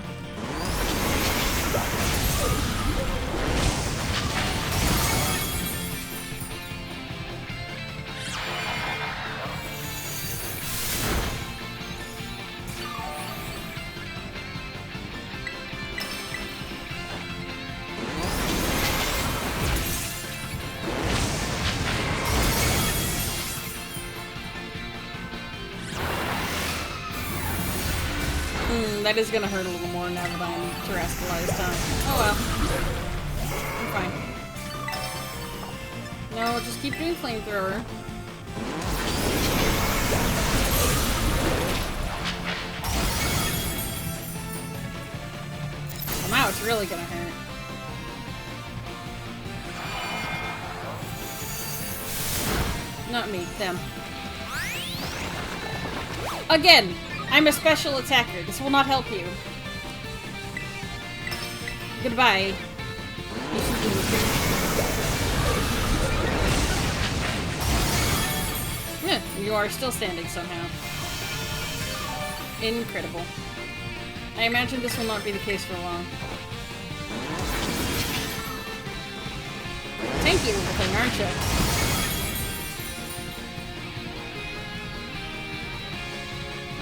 that is gonna hurt a little more now that I'm terrestrialized, huh? Oh well. I'm fine. No, just keep doing flamethrower. Well, now it's really gonna hurt. Not me, them. Again! I'm a special attacker. This will not help you. Goodbye. Yeah, you are still standing somehow. Incredible. I imagine this will not be the case for long. Thank you for playing, aren't you?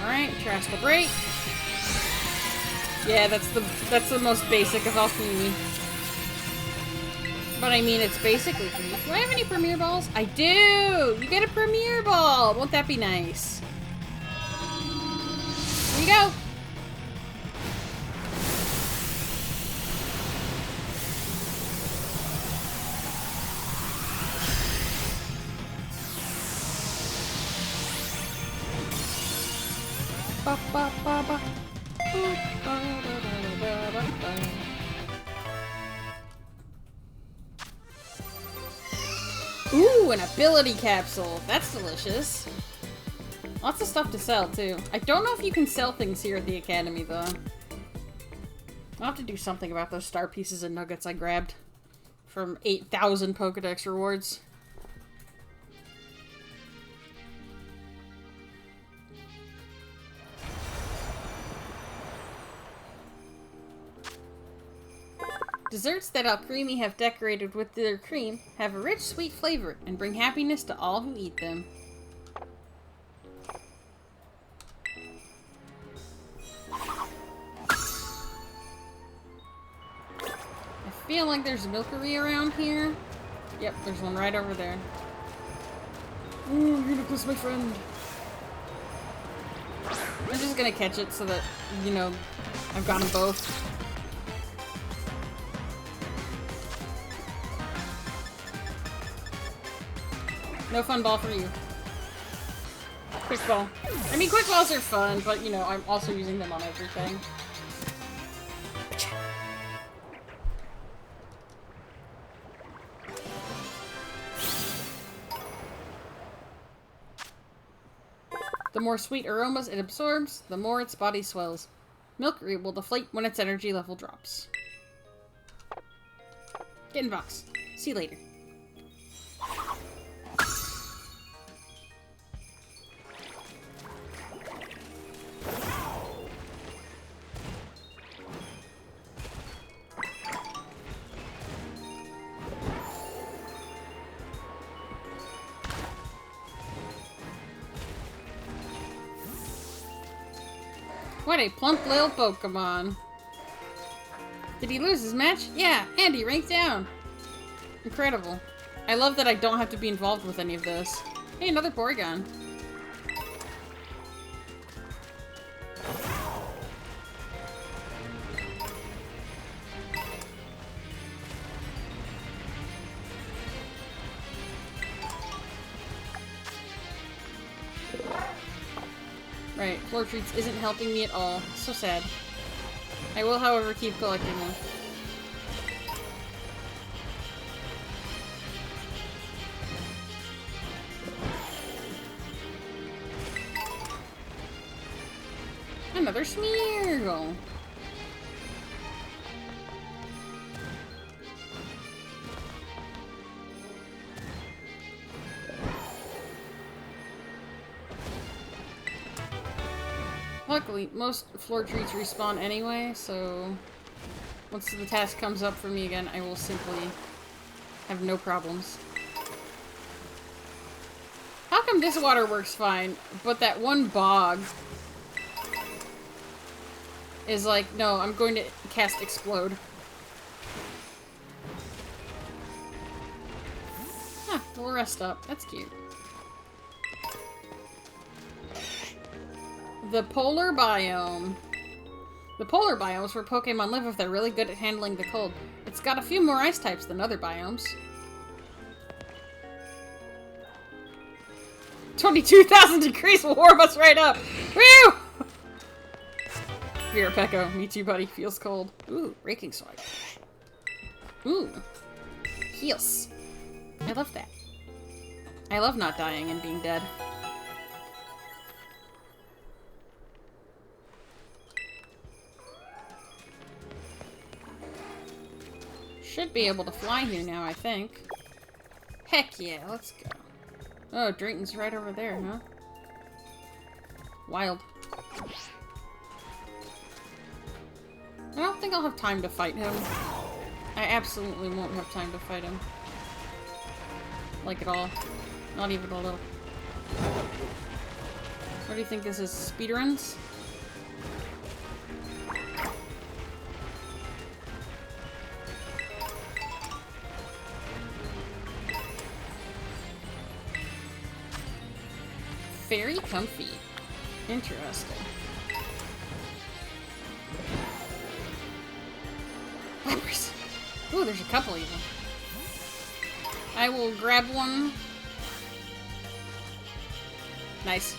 Alright, Terrestrial Break. Yeah, that's the most basic of alchemy. But I mean, it's basically free. Do I have any Premier Balls? I do! You get a Premier Ball! Won't that be nice? Here you go! Ooh, an ability capsule. That's delicious. Lots of stuff to sell, too. I don't know if you can sell things here at the Academy, though. I'll have to do something about those star pieces and nuggets I grabbed from 8,000 Pokedex rewards. Desserts that Alcremie have decorated with their cream have a rich, sweet flavor and bring happiness to all who eat them. I feel like there's a milkery around here. Yep, there's one right over there. Ooh, Unicus, my friend. I'm just gonna catch it so that, you know, I've got them both. No fun ball for you. Quick ball. I mean, quick balls are fun, but, you know, I'm also using them on everything. The more sweet aromas it absorbs, the more its body swells. Milkroot will deflate when its energy level drops. Get in box. See you later. What a plump little Pokemon. Did he lose his match? Yeah, and he ranked down. Incredible. I love that I don't have to be involved with any of this. Hey, another Porygon. Right, Floor Treats isn't helping me at all. So sad. I will, however, keep collecting them. Another Smeargle. Luckily, most floor treats respawn anyway, so once the task comes up for me again, I will simply have no problems. How come this water works fine, but that one bog is like, no, I'm going to cast Explode. Huh, we'll rest up. That's cute. The polar biome. The polar biome is where Pokemon live if they're really good at handling the cold. It's got a few more ice types than other biomes. 22,000 degrees will warm us right up! Woo! Virapecco, me too, buddy. Feels cold. Ooh, Raking Swag. Ooh. Heals. I love that. I love not dying and being dead. Should be able to fly here now, I think. Heck yeah, let's go. Oh, Drayton's right over there, huh? Wild. I don't think I'll have time to fight him. I absolutely won't have time to fight him. Like at all. Not even a little. What do you think this is? Speedruns? Very comfy. Interesting. Peppers. Ooh, there's a couple even. I will grab one. Nice.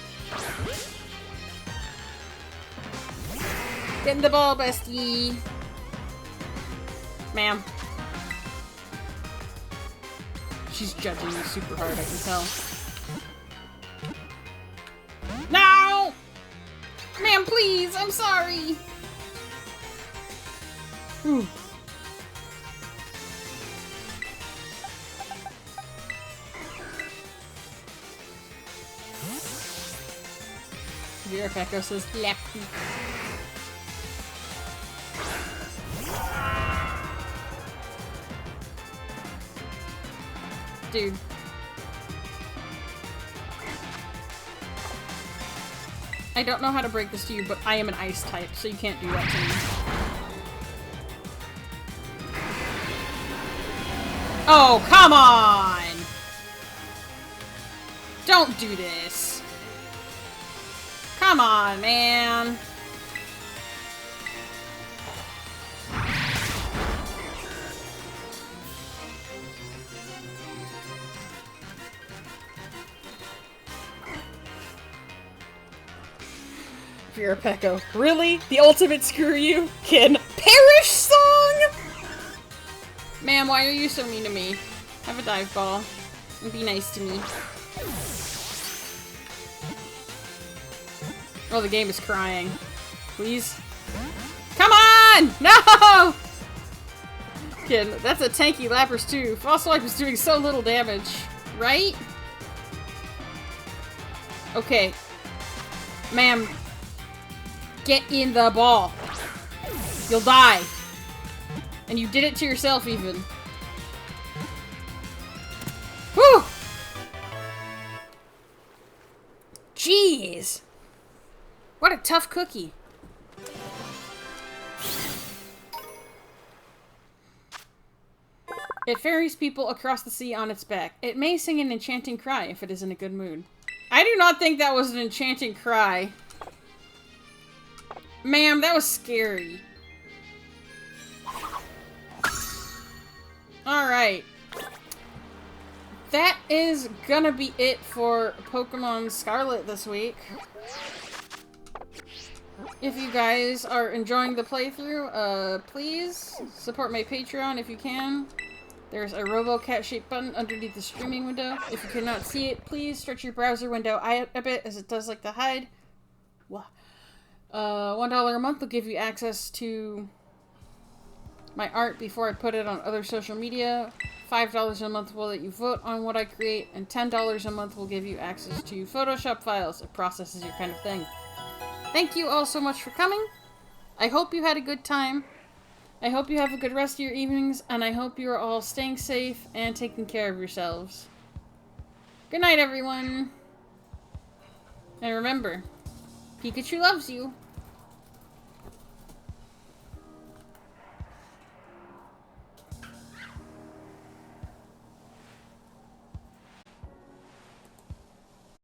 Get in the ball, bestie. Ma'am. She's judging me super hard, I can tell. No! Ma'am, please! I'm sorry! Ooh. Virapecco says lefty. Dude. I don't know how to break this to you, but I am an ice type, so you can't do that to me. Oh, come on! Don't do this. Come on, man. Virapecco. Really? The ultimate screw you? Can perish song? Ma'am, why are you so mean to me? Have a dive ball. And be nice to me. Oh, the game is crying. Please? Come on! No! Kid, that's a tanky Lapras too. Fossil Life is doing so little damage. Right? Okay. Ma'am. Get in the ball. You'll die. And you did it to yourself even. Whew! Jeez! What a tough cookie. It ferries people across the sea on its back. It may sing an enchanting cry if it is in a good mood. I do not think that was an enchanting cry. Ma'am, that was scary. Alright. That is gonna be it for Pokemon Scarlet this week. If you guys are enjoying the playthrough, please support my Patreon if you can. There's a RoboCat-shaped button underneath the streaming window. If you cannot see it, please stretch your browser window out a bit, as it does like to hide. $1 a month will give you access to my art before I put it on other social media. $5 a month will let you vote on what I create, and $10 a month will give you access to Photoshop files. It processes your kind of thing. Thank you all so much for coming. I hope you had a good time. I hope you have a good rest of your evenings, and I hope you are all staying safe and taking care of yourselves. Good night, everyone. And remember, Pikachu loves you.